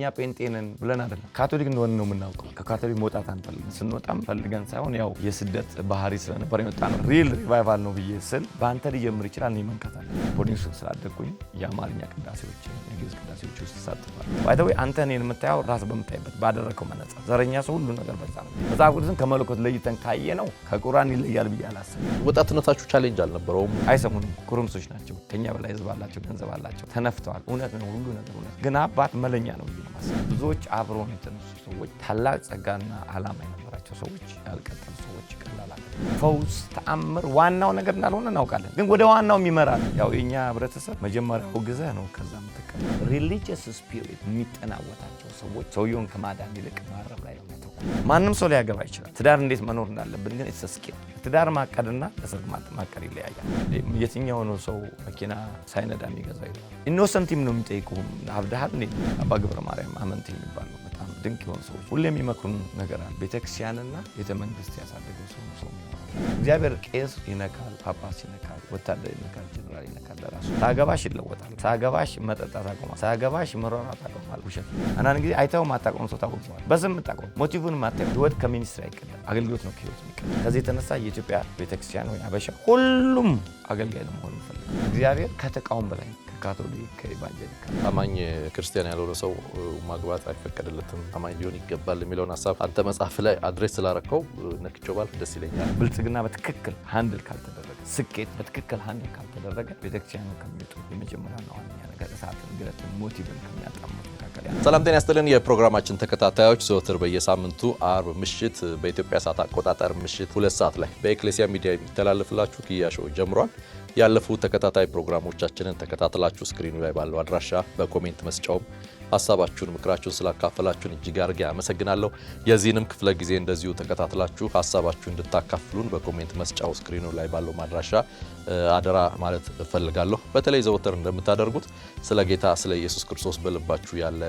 እኛ ጴንጤንን ብለን አይደለም ካቶሊክ እንደሆነ ነው የምናውቀው። ከካቶሊክ መውጣት አንፈልግም። ስንወጣም ፈልገን ሳይሆን ያው የስደት ባህሪ ስለነበር የወጣ ነው። ሪል ሪቫይቫል ነው ብዬ ስል በአንተ ሊጀምር ይችላል። እኔ መንከታል ፖሊስ ስላደግኩኝ የአማርኛ ቅዳሴዎች የግዕዝ ቅዳሴዎች ውስጥ ተሳትፏል። ባይተው አንተ እኔን የምታየው ራስ በምታይበት ባደረከው መነጽር ዘረኛ ሰው ሁሉ ነገር በዛ ነው። መጽሐፍ ቅዱስን ከመለኮት ለይተን ካየ ነው ከቁርአን ይለያል ብዬ አላስብም። ወጣትነታችሁ ቻሌንጅ አልነበረውም? አይሰሙንም። ኩርምሶች ናቸው። ከኛ በላይ ህዝብ አላቸው፣ ገንዘብ አላቸው፣ ተነፍተዋል። እውነት ነው ሁሉ ነገር እውነት። ግን አባት መለኛ ነው ብዬ ማስብ። ብዙዎች አብረውን የተነሱ ሰዎች ታላቅ ጸጋና ዓላማ የነበራቸው ሰዎች ያልቀጠሉ ሰዎች ይቀላል። ፈውስ ተአምር ዋናው ነገር እንዳልሆነ እናውቃለን። ግን ወደ ዋናው የሚመራል ያው የኛ ህብረተሰብ መጀመሪያው ግዘህ ነው ከዛ ምትከል ሪሊጂየስ ስፒሪት የሚጠናወታቸው ሰዎች ሰውየውን ከማዳን ይልቅ ማረም ላይ ነው። ማንም ሰው ሊያገባ ይችላል። ትዳር እንዴት መኖር እንዳለብን ግን ስኪል ትዳር ማቀድና ለሰርግ ማቀድ ይለያያል። የትኛው ነው ሰው መኪና ሳይነዳ የሚገዛው? ይላል ኢኖሰንቲም ነው የሚጠይቁ አብዳሃል እንዴ? አባ ገብረ ማርያም አመንቴ የሚባሉ በጣም ድንቅ የሆኑ ሰዎች ሁሌ የሚመክሩን ነገር አለ። ቤተክርስቲያንና ቤተመንግስት ያሳደገው ሰው እግዚአብሔር ቄስ ይነካል፣ ጳጳስ ይነካል፣ ወታደር ይነካል፣ ጀነራል ይነካል። ለራሱ ሳገባሽ ይለወጣል። ሳገባሽ መጠጣት አቆማል። ሳገባሽ መሯሯጥ አቆማል። ውሸት አናን ጊዜ አይተው ማታቆም ሰው ታቆማል። በስም ታቆም ሞቲቭን ማታቆም ህይወት ከሚኒስትሪ አይቀደም። አገልግሎት ነው ከህይወት የሚቀደም። ከዚህ የተነሳ የኢትዮጵያ ቤተክርስቲያን ወይ አበሻ ሁሉም አገልጋይ ለመሆን ይፈልጋል። እግዚአብሔር ከተቃውም በላይ ካቶሊክ ከኢቫንጀሊካል አማኝ ክርስቲያን ያልሆነ ሰው ማግባት አይፈቀድለትም፣ አማኝ ሊሆን ይገባል የሚለውን ሀሳብ አንተ መጽሐፍ ላይ አድሬስ ስላረከው ነክቼው ባልፍ ደስ ይለኛል። ብልጽግና በትክክል ሃንድል ካልተደረገ፣ ስኬት በትክክል ሃንድል ካልተደረገ ቤተክርስቲያኑ ከሚወጡ የመጀመሪያና ዋነኛ ነገር እሳትን፣ ግለትን፣ ሞቲቭን ከሚያጣምሩ መካከል ያ። ሰላም ጤና ይስጥልን የፕሮግራማችን ተከታታዮች፣ ዘወትር በየሳምንቱ አርብ ምሽት በኢትዮጵያ ሰዓት አቆጣጠር ምሽት 2 ሰዓት ላይ በኤክሌሲያ ሚዲያ የሚተላለፍላችሁ ኪያ ሾው ጀምሯል። ያለፉ ተከታታይ ፕሮግራሞቻችንን ተከታተላችሁ ስክሪኑ ላይ ባለው አድራሻ በኮሜንት መስጫውም ሐሳባችሁን ምክራችሁን ስላካፈላችሁን እጅግ አድርጌ አመሰግናለሁ። የዚህንም ክፍለ ጊዜ እንደዚሁ ተከታተላችሁ ሐሳባችሁን እንድታካፍሉን በኮሜንት መስጫው ስክሪኑ ላይ ባለው አድራሻ አደራ ማለት እፈልጋለሁ። በተለይ ዘወትር እንደምታደርጉት ስለ ጌታ ስለ ኢየሱስ ክርስቶስ በልባችሁ ያለ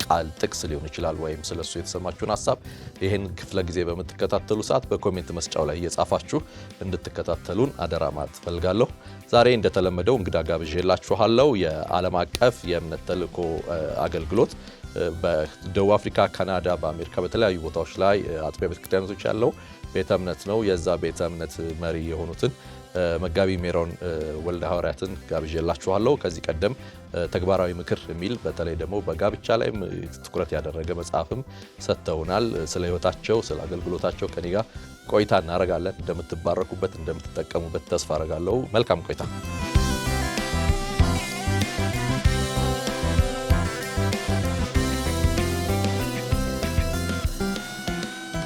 ቃል ጥቅስ ሊሆን ይችላል ወይም ስለሱ የተሰማችሁን ሐሳብ ይሄን ክፍለ ጊዜ በመተከታተሉ ሰዓት በኮሜንት መስጫው ላይ እየጻፋችሁ እንድትከታተሉን አደራ ማለት እፈልጋለሁ። ዛሬ እንደተለመደው እንግዳ ጋብዤላችኋለሁ። የዓለም አቀፍ የእምነት ተልእኮ አገልግሎት በደቡብ አፍሪካ፣ ካናዳ፣ በአሜሪካ በተለያዩ ቦታዎች ላይ አጥቢያ ቤተክርስቲያኖች ያለው ቤተ እምነት ነው። የዛ ቤተ እምነት መሪ የሆኑትን መጋቢ ሜሮን ወልደ ሐዋርያትን ጋብዤላችኋለሁ። ከዚህ ቀደም ተግባራዊ ምክር የሚል በተለይ ደግሞ በጋብቻ ላይም ትኩረት ያደረገ መጽሐፍም ሰጥተውናል። ስለ ሕይወታቸው ስለ አገልግሎታቸው ከኔ ጋር ቆይታ እናደርጋለን። እንደምትባረኩበት እንደምትጠቀሙበት ተስፋ አደርጋለሁ። መልካም ቆይታ።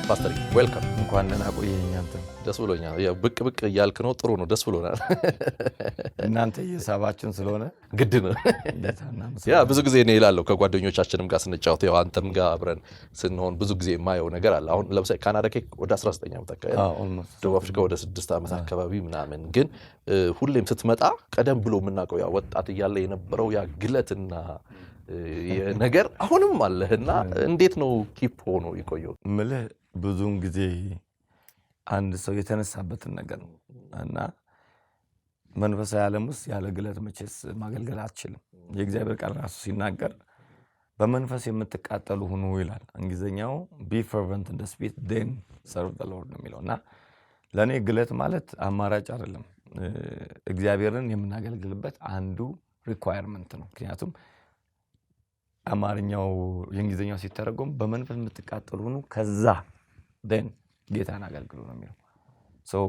ፓስተር ዌልካም። እንኳን ደህና ቆየኝ። አንተ ደስ ብሎኛል። ያው ብቅ ብቅ እያልክ ነው። ጥሩ ነው። ደስ ብሎናል። እናንተ እየሳባችሁን ስለሆነ ግድ ነው። ያ ብዙ ጊዜ እኔ እላለሁ ከጓደኞቻችንም ጋር ስንጫወት ያው አንተም ጋር አብረን ስንሆን ብዙ ጊዜ የማየው ነገር አለ። አሁን ለምሳሌ ካናዳ ወደ 19 ዓመት አካባቢ፣ ደቡብ አፍሪካ ወደ 6 ዓመት አካባቢ ምናምን፣ ግን ሁሌም ስትመጣ ቀደም ብሎ የምናውቀው ያ ወጣት እያለ የነበረው ያ ግለትና ነገር አሁንም አለህና እንዴት ነው ኪፕ ሆኖ ይቆየው ምልህ? ብዙውን ጊዜ አንድ ሰው የተነሳበትን ነገር ነው እና መንፈሳዊ ዓለም ውስጥ ያለ ግለት መቼስ ማገልገል አትችልም። የእግዚአብሔር ቃል ራሱ ሲናገር በመንፈስ የምትቃጠሉ ሁኑ ይላል። እንግሊዝኛው be fervent in the spirit then serve the Lord ነው የሚለው እና ለእኔ ግለት ማለት አማራጭ አይደለም፣ እግዚአብሔርን የምናገልግልበት አንዱ ሪኳየርመንት ነው። ምክንያቱም አማርኛው የእንግሊዝኛው ሲተረጎም በመንፈስ የምትቃጠሉ ሁኑ ከዛ ደን ጌታን አገልግሉ ነው የሚለው። ሰው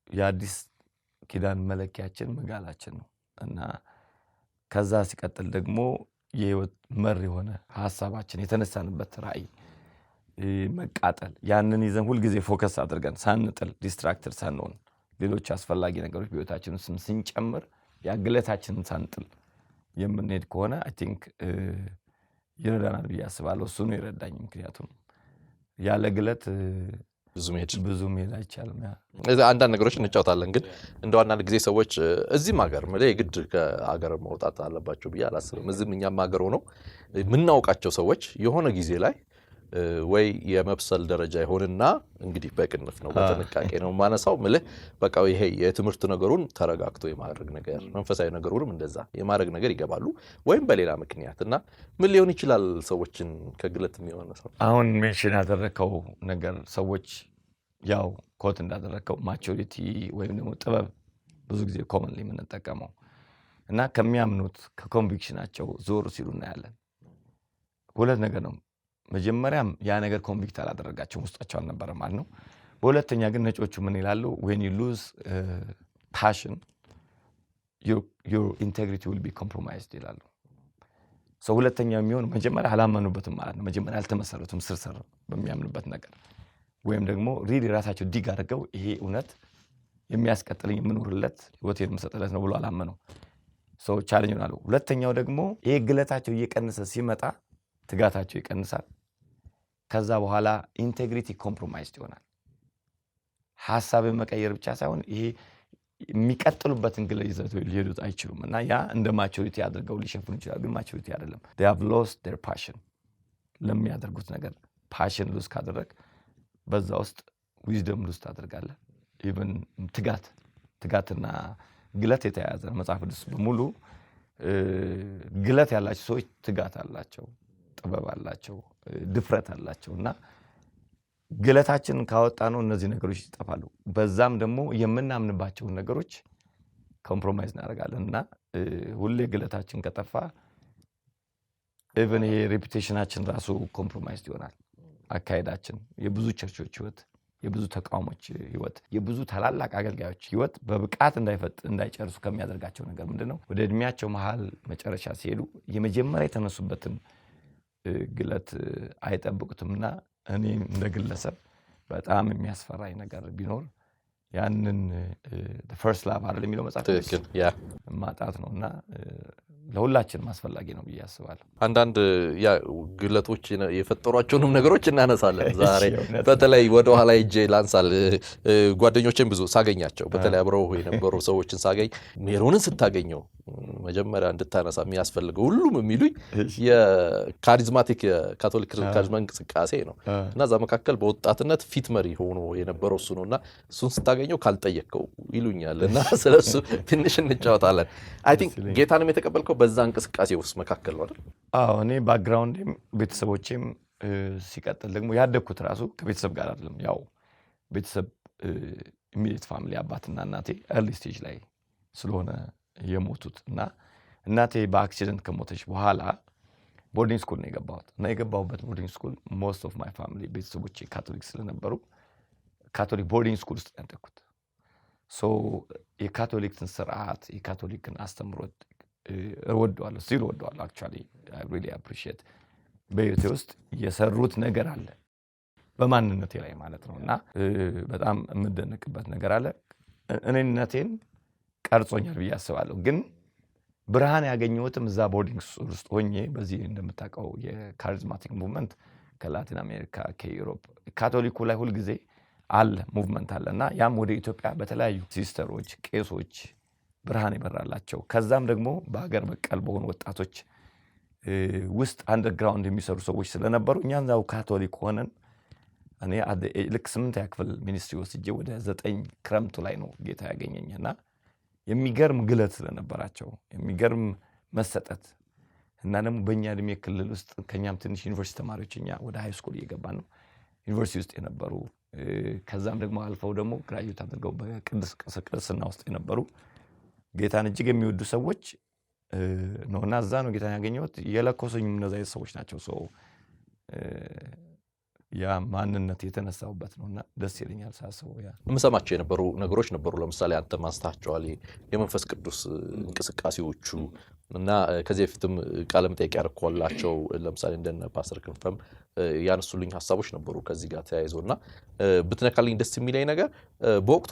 የአዲስ ኪዳን መለኪያችን መጋላችን ነው እና ከዛ ሲቀጥል ደግሞ የህይወት መር የሆነ ሐሳባችን የተነሳንበት ራእይ መቃጠል፣ ያንን ይዘን ሁልጊዜ ፎከስ አድርገን ሳንጥል ዲስትራክትድ ሳንሆን ሌሎች አስፈላጊ ነገሮች በህይወታችን ውስጥ ስንጨምር ያግለታችንን ሳንጥል የምንሄድ ከሆነ አይ ቲንክ ይረዳናል ብዬ አስባለሁ። እሱ ነው የረዳኝ። ምክንያቱም ያለ ግለት ብዙ መሄድ አይቻልም። አንዳንድ ነገሮች እንጫወታለን፣ ግን እንደው አንዳንድ ጊዜ ሰዎች እዚህም ሀገር የግድ ከሀገር መውጣት አለባቸው ብዬ አላስብም። እዚህም እኛም ሀገር ሆነው የምናውቃቸው ሰዎች የሆነ ጊዜ ላይ ወይ የመብሰል ደረጃ ይሆንና እንግዲህ በቅንፍ ነው በጥንቃቄ ነው ማነሳው ምልህ በቃ ይሄ የትምህርት ነገሩን ተረጋግቶ የማድረግ ነገር መንፈሳዊ ነገሩንም እንደዛ የማድረግ ነገር ይገባሉ ወይም በሌላ ምክንያት እና ምን ሊሆን ይችላል ሰዎችን ከግለት የሚያነሳው አሁን ሜንሽን ያደረከው ነገር ሰዎች ያው ኮት እንዳደረከው ማቹሪቲ ወይም ደግሞ ጥበብ ብዙ ጊዜ ኮመንሊ የምንጠቀመው እና ከሚያምኑት ከኮንቪክሽናቸው ዞር ሲሉ እናያለን። ሁለት ነገር ነው። መጀመሪያም ያ ነገር ኮንቪክት አላደረጋቸውም ውስጣቸው አልነበረም ማለት ነው። በሁለተኛ ግን ነጮቹ ምን ይላሉ? when you lose passion your integrity will be compromised ይላሉ። ሁለተኛ የሚሆን መጀመሪያ አላመኑበትም ማለት ነው። መጀመሪያ አልተመሰረቱም ስር በሚያምኑበት ነገር ወይም ደግሞ ሪሊ ራሳቸው ዲግ አድርገው ይሄ እውነት የሚያስቀጥልኝ የምኖርለት ህይወቴን የምሰጥለት ነው ብሎ አላመኑ። ቻሌንጅ ይሆናሉ። ሁለተኛው ደግሞ ይሄ ግለታቸው እየቀነሰ ሲመጣ ትጋታቸው ይቀንሳል። ከዛ በኋላ ኢንቴግሪቲ ኮምፕሮማይዝድ ይሆናል። ሀሳብን መቀየር ብቻ ሳይሆን ይሄ የሚቀጥሉበትን ግለ ይዘት ሊሄዱት አይችሉም እና ያ እንደ ማቹሪቲ አድርገው ሊሸፍኑ ይችላሉ። ግን ማቹሪቲ አይደለም። they have lost their passion ለሚያደርጉት ነገር ፓሽን ሉዝ ካደረግ በዛ ውስጥ ዊዝደም ሉዝ ታደርጋለህ። ኢቭን ትጋትና ግለት የተያያዘ ነው። መጽሐፍ ቅዱስ በሙሉ ግለት ያላቸው ሰዎች ትጋት አላቸው፣ ጥበብ አላቸው፣ ድፍረት አላቸው እና ግለታችንን ካወጣ ነው እነዚህ ነገሮች ይጠፋሉ። በዛም ደግሞ የምናምንባቸውን ነገሮች ኮምፕሮማይዝ እናደርጋለን እና ሁሌ ግለታችን ከጠፋ ኢቭን ይሄ ሬፑቴሽናችን ራሱ ኮምፕሮማይዝ ይሆናል። አካሄዳችን፣ የብዙ ቸርቾች ህይወት፣ የብዙ ተቋሞች ህይወት፣ የብዙ ታላላቅ አገልጋዮች ህይወት በብቃት እንዳይጨርሱ ከሚያደርጋቸው ነገር ምንድነው? ወደ እድሜያቸው መሃል መጨረሻ ሲሄዱ የመጀመሪያ የተነሱበትን ግለት አይጠብቁትምና እኔ እንደ ግለሰብ በጣም የሚያስፈራኝ ነገር ቢኖር ያንን ፈርስት ላቭ አይደል የሚለው መጽሐፍ ማጣት ነውና ለሁላችንም አስፈላጊ ነው ብዬ አስባለሁ። አንዳንድ ግለቶች የፈጠሯቸውንም ነገሮች እናነሳለን ዛሬ። በተለይ ወደ ኋላ ሄጄ ላንሳል። ጓደኞቼን ብዙ ሳገኛቸው በተለይ አብረው የነበሩ ሰዎችን ሳገኝ ሜሮንን ስታገኘው መጀመሪያ እንድታነሳ የሚያስፈልገው ሁሉም የሚሉኝ የካሪዝማቲክ የካቶሊክ ካሪዝማ እንቅስቃሴ ነው እና እዛ መካከል በወጣትነት ፊት መሪ ሆኖ የነበረው እሱ ነው እና እሱን ስታገኘው ካልጠየቅከው ይሉኛል እና ስለሱ ትንሽ እንጫወታለን። አይ ቲንክ ጌታንም የተቀበልከው በዛ እንቅስቃሴ ውስጥ መካከል ነው አይደል? አዎ፣ እኔ ባክግራውንዴም ቤተሰቦቼም ሲቀጥል ደግሞ ያደግኩት ራሱ ከቤተሰብ ጋር አይደለም። ያው ቤተሰብ ኢሚዲየት ፋሚሊ አባትና እናቴ ኤርሊ ስቴጅ ላይ ስለሆነ የሞቱት እና እናቴ በአክሲደንት ከሞተች በኋላ ቦርዲንግ ስኩል ነው የገባሁት እና የገባሁበት ቦርዲንግ ስኩል ሞስት ኦፍ ማይ ፋሚሊ ቤተሰቦቼ ካቶሊክ ስለነበሩ ካቶሊክ ቦርዲንግ ስኩል ውስጥ ያደግኩት። የካቶሊክን ስርዓት የካቶሊክን አስተምሮት እወደዋለሁ፣ ስቲል እወደዋለሁ። አክቹዋሊ አይ ሪሊ አፕሪሺየት በህይወቴ ውስጥ የሰሩት ነገር አለ በማንነቴ ላይ ማለት ነው እና በጣም የምደነቅበት ነገር አለ። እኔነቴን ቀርጾኛል ብዬ አስባለሁ። ግን ብርሃን ያገኘሁትም እዛ ቦርዲንግ ስኩል ውስጥ ሆኜ በዚህ እንደምታውቀው የካሪዝማቲክ ሙቭመንት ከላቲን አሜሪካ ከዩሮፕ ካቶሊኩ ላይ ሁልጊዜ አለ ሙቭመንት አለ እና ያም ወደ ኢትዮጵያ በተለያዩ ሲስተሮች ቄሶች ብርሃን ይበራላቸው ከዛም ደግሞ በሀገር በቀል በሆኑ ወጣቶች ውስጥ አንደርግራውንድ የሚሰሩ ሰዎች ስለነበሩ እኛ እዛው ካቶሊክ ሆነን እኔ ልክ 8ኛ ክፍል ሚኒስትሪ ወስጄ ወደ 9 ክረምቱ ላይ ነው ጌታ ያገኘኝና የሚገርም ግለት ስለነበራቸው የሚገርም መሰጠት እና ደግሞ በእኛ እድሜ ክልል ውስጥ ከኛም ትንሽ ዩኒቨርሲቲ ተማሪዎች እኛ ወደ ሃይ ስኩል እየገባን ነው ዩኒቨርሲቲ ውስጥ የነበሩ ከዛም ደግሞ አልፈው ደግሞ ግራጁዌት አድርገው በቅድስና ውስጥ የነበሩ ጌታን እጅግ የሚወዱ ሰዎች ነውና እዛ ነው ጌታን ያገኘሁት። የለኮሰኝም እነዛ ሰዎች ናቸው። ያ ማንነት የተነሳውበት ነውና ደስ ይለኛል ሳስበው። ያ የምሰማቸው የነበሩ ነገሮች ነበሩ። ለምሳሌ አንተ ማንስታቸዋል የመንፈስ ቅዱስ እንቅስቃሴዎቹ እና ከዚህ በፊትም ቃለ መጠይቅ ያደረኳላቸው ለምሳሌ እንደነ ፓስተር ክንፈም ያነሱልኝ ሐሳቦች ነበሩ ከዚህ ጋር ተያይዞና ብትነካልኝ ደስ የሚለኝ ነገር በወቅቱ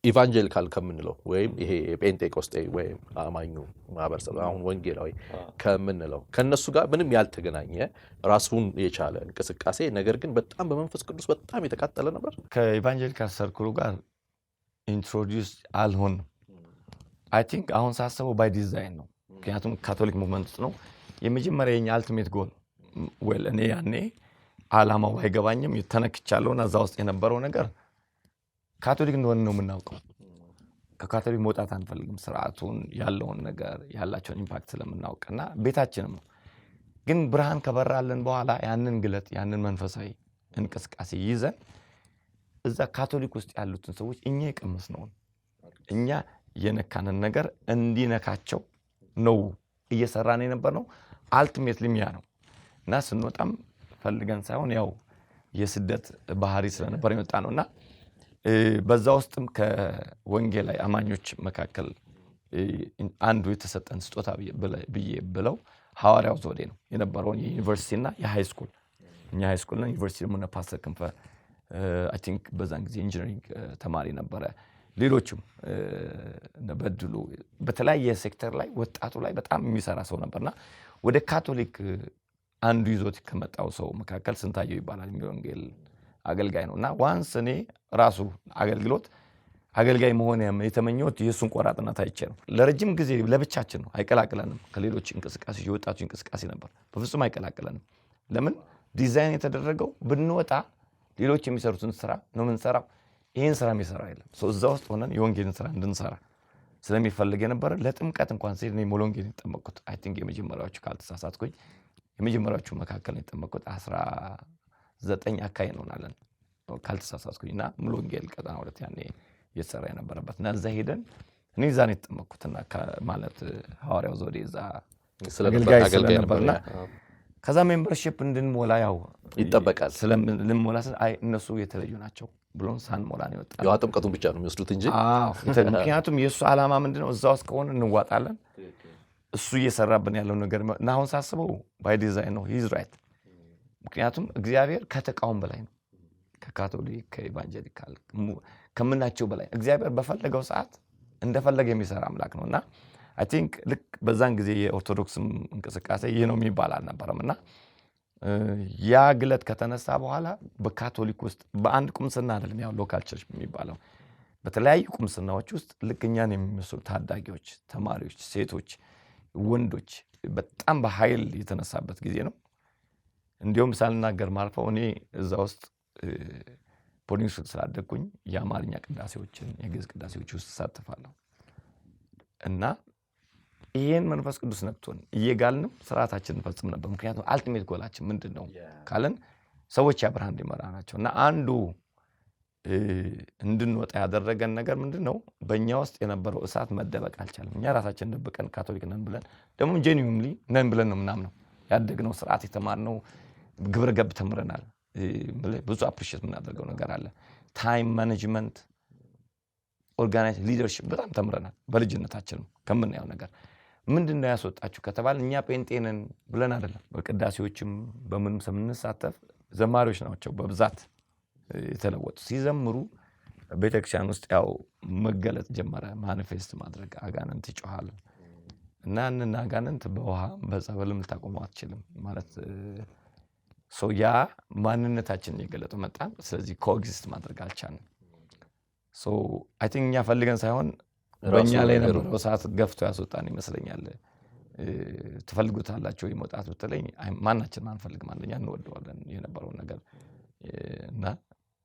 ኢቫንጀሊካል ከምንለው ወይም ይሄ ጴንጤቆስጤ ወይም አማኙ ማህበረሰብ አሁን ወንጌላዊ ከምንለው ከነሱ ጋር ምንም ያልተገናኘ ራሱን የቻለ እንቅስቃሴ ነገር ግን በጣም በመንፈስ ቅዱስ በጣም የተቃጠለ ነበር። ከኢቫንጀሊካል ሰርክሉ ጋር ኢንትሮዲዩስ አልሆን አይ ቲንክ አሁን ሳስበው ባይ ዲዛይን ነው። ምክንያቱም ካቶሊክ ሙቭመንት ነው የመጀመሪያ የኛ አልቲሜት ጎል እኔ ያኔ ዓላማው ባይገባኝም ተነክቻለሁና እዛ ውስጥ የነበረው ነገር ካቶሊክ እንደሆነ ነው የምናውቀው። ከካቶሊክ መውጣት አንፈልግም። ስርዓቱን ያለውን ነገር ያላቸውን ኢምፓክት ስለምናውቅና ቤታችንም ነው። ግን ብርሃን ከበራልን በኋላ ያንን ግለት ያንን መንፈሳዊ እንቅስቃሴ ይዘን እዛ ካቶሊክ ውስጥ ያሉትን ሰዎች እኛ የቀመስነውን እኛ የነካንን ነገር እንዲነካቸው ነው እየሰራን የነበርነው። አልቲሜትሊ ያ ነው እና ስንወጣም ፈልገን ሳይሆን ያው የስደት ባህሪ ስለነበር የመጣ ነውና በዛ ውስጥም ከወንጌላዊ አማኞች መካከል አንዱ የተሰጠን ስጦታ ብዬ ብለው ሐዋርያው ዘውዴ ነው የነበረውን የዩኒቨርሲቲና የሃይስኩል እኛ ሃይስኩልና ዩኒቨርሲቲ ደግሞ ፓስተር ክንፈ አይ ቲንክ በዛን ጊዜ ኢንጂነሪንግ ተማሪ ነበረ። ሌሎችም በድሉ በተለያየ ሴክተር ላይ ወጣቱ ላይ በጣም የሚሰራ ሰው ነበርና ወደ ካቶሊክ አንዱ ይዞት ከመጣው ሰው መካከል ስንታየው ይባላል የወንጌል አገልጋይ ነውና ዋንስ እኔ ራሱ አገልጋይ መሆን የተመኘሁት የሱን ቆራጥነት አይቼ ነው። ለረጅም ጊዜ ለብቻችን ነው፣ አይቀላቅለንም። ከሌሎች እንቅስቃሴ የወጣቱ እንቅስቃሴ ነበር፣ በፍጹም አይቀላቅለንም። ለምን ዲዛይን የተደረገው ብንወጣ ሌሎች የሚሰሩትን ስራ ነው የምንሰራው። ይሄን ስራ የሚሰራ የለም። እዛ ውስጥ ሆነን የወንጌልን ስራ እንድንሰራ ስለሚፈልግ የነበረ ለጥምቀት እንኳን ሲሄድ እኔ ወንጌል የተጠመቅኩት አይ ቲንክ የመጀመሪያዎቹ ካልተሳሳትኩኝ የመጀመሪያዎቹ መካከል ነው የተጠመቅኩት 19 አካባቢ እንሆናለን ካልተሳሳትኩኝና ሙሉ ወንጌል ቀጠና ሁለት ያኔ እየተሰራ የነበረበት እና እዛ ሄደን እኔ እዛ ነው የተጠመቅኩትና ማለት ሐዋርያው ዘውዴ እዛ አገልጋይ ነበርና ከዛ ሜምበርሺፕ እንድንሞላ ያው ይጠበቃል። ስለምንሞላ አይ እነሱ የተለዩ ናቸው ብሎን ሳንሞላ ነው የወጣነው። ያው ጥምቀቱን ብቻ ነው የሚወስዱት እንጂ ምክንያቱም የእሱ ዓላማ ምንድነው እዛ ውስጥ ከሆነ እንዋጣለን። እሱ እየሰራብን ያለው ነገር እና አሁን ሳስበው ባይ ዲዛይን ነው ሂዝ ራይት። ምክንያቱም እግዚአብሔር ከተቃውም በላይ ነው። ከካቶሊክ ከኢቫንጀሊካል ከምናቸው በላይ እግዚአብሔር በፈለገው ሰዓት እንደፈለገ የሚሰራ አምላክ ነውና አይ ቲንክ ልክ በዛን ጊዜ የኦርቶዶክስም እንቅስቃሴ ይህ ነው የሚባል አልነበረምና ያ ግለት ከተነሳ በኋላ በካቶሊክ ውስጥ በአንድ ቁምስና አይደለም ያው ሎካል ቸርች የሚባለው በተለያዩ ቁምስናዎች ውስጥ ልክ እኛን የሚመስሉ ታዳጊዎች፣ ተማሪዎች፣ ሴቶች፣ ወንዶች በጣም በኃይል የተነሳበት ጊዜ ነው። እንዲሁም ሳልናገር ማልፈው እኔ እዛ ውስጥ ፖሊስ ስላደግኩኝ የአማርኛ ቅዳሴዎችን የግዕዝ ቅዳሴዎች ውስጥ ተሳተፋለሁ እና ይሄን መንፈስ ቅዱስ ነክቶን እየጋልንም ስርዓታችንን ፈጽም ነበር። ምክንያቱም አልቲሜት ጎላችን ምንድን ነው ካለን ሰዎች ያብርሃን እንዲመራ ናቸው እና አንዱ እንድንወጣ ያደረገን ነገር ምንድን ነው በእኛ ውስጥ የነበረው እሳት መደበቅ አልቻለም። እኛ ራሳችን ደብቀን ካቶሊክ ነን ብለን ደግሞ ጄኒዩንሊ ነን ብለን ነው ምናምነው ያደግነው ስርዓት የተማርነው ግብረ ገብ ተምረናል። ብዙ አፕሪሼት የምናደርገው ነገር አለ። ታይም ማኔጅመንት፣ ኦርጋናይዝ ሊደርሺፕ በጣም ተምረናል በልጅነታችን ከምናየው ነገር። ምንድን ነው ያስወጣችሁ ከተባለ እኛ ጴንጤንን ብለን አይደለም። በቅዳሴዎችም በምንም ስንሳተፍ ዘማሪዎች ናቸው በብዛት የተለወጡ። ሲዘምሩ ቤተክርስቲያን ውስጥ ያው መገለጥ ጀመረ፣ ማኒፌስት ማድረግ። አጋንንት ይጮሃል እና ያንን አጋንንት በውሃ በጸበልም ልታቆመው አትችልም ማለት ያ ማንነታችንን እየገለጠው መጣን። ስለዚህ ኮኤግዚስት ማድረግ አልቻልንም። አይ ቲንክ እኛ ፈልገን ሳይሆን በእኛ ላይ የነበረው ሰዓት ገፍቶ ያስወጣን ይመስለኛል። ትፈልጉታላችሁ መውጣት ብትለኝ ማናችንም አንፈልግም። አንደኛ እንወደዋለን የነበረውን ነገር እና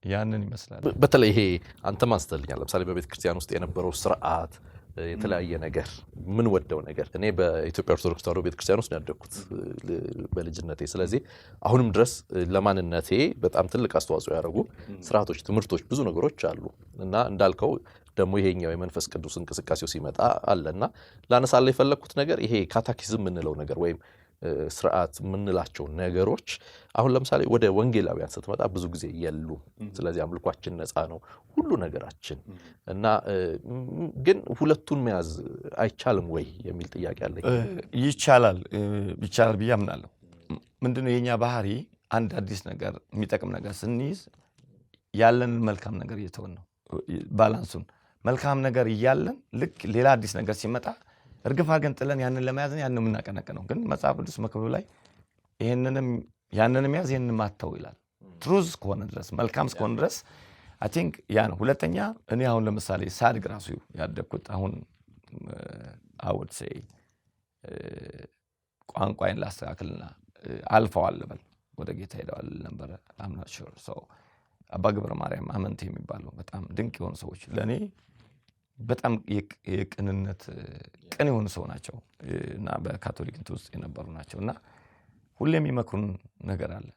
ያንን ይመስላል። በተለይ ይሄ አንተም አንስተልኛል። ለምሳሌ በቤተ ክርስቲያን ውስጥ የነበረው ስርዓት የተለያየ ነገር ምን ወደው ነገር እኔ በኢትዮጵያ ኦርቶዶክስ ተዋሕዶ ቤተክርስቲያን ውስጥ ያደግኩት በልጅነቴ። ስለዚህ አሁንም ድረስ ለማንነቴ በጣም ትልቅ አስተዋጽኦ ያደረጉ ስርዓቶች፣ ትምህርቶች፣ ብዙ ነገሮች አሉ እና እንዳልከው ደግሞ ይሄኛው የመንፈስ ቅዱስ እንቅስቃሴው ሲመጣ አለና ላነሳለ የፈለኩት ነገር ይሄ ካታኪዝም የምንለው ነገር ወይም ስርዓት የምንላቸው ነገሮች አሁን ለምሳሌ ወደ ወንጌላውያን ስትመጣ ብዙ ጊዜ የሉም። ስለዚህ አምልኳችን ነፃ ነው ሁሉ ነገራችን እና ግን ሁለቱን መያዝ አይቻልም ወይ የሚል ጥያቄ አለኝ። ይቻላል ብዬ አምናለሁ። ምንድነው የኛ ባህሪ አንድ አዲስ ነገር የሚጠቅም ነገር ስንይዝ ያለንን መልካም ነገር እየተውን ነው ባላንሱን። መልካም ነገር እያለን ልክ ሌላ አዲስ ነገር ሲመጣ እርግፍ አድርገን ጥለን ያንን ለመያዝ ያንን የምናቀነቅነው። ግን መጽሐፍ ቅዱስ መክብብ ላይ ያንንም ያዝ ይህንን ማተው ይላል። ትሩዝ እስከሆነ ድረስ መልካም እስከሆነ ድረስ አይ ቲንክ ያ ነው። ሁለተኛ እኔ አሁን ለምሳሌ ሳድግ ራሱ ያደግኩት አሁን አውድ ሴይ ቋንቋዬን ላስተካክልና አልፈዋል ልበል ወደ ጌታ ሄደዋል ነበር። I'm not sure so አባ ገብረ ማርያም አመንቴ የሚባሉ በጣም ድንቅ የሆኑ ሰዎች ለኔ በጣም የቅንነት ቅን የሆኑ ሰው ናቸው እና በካቶሊክ ውስጥ የነበሩ ናቸውና ሁሌም የሚመክሩን ነገር አለ።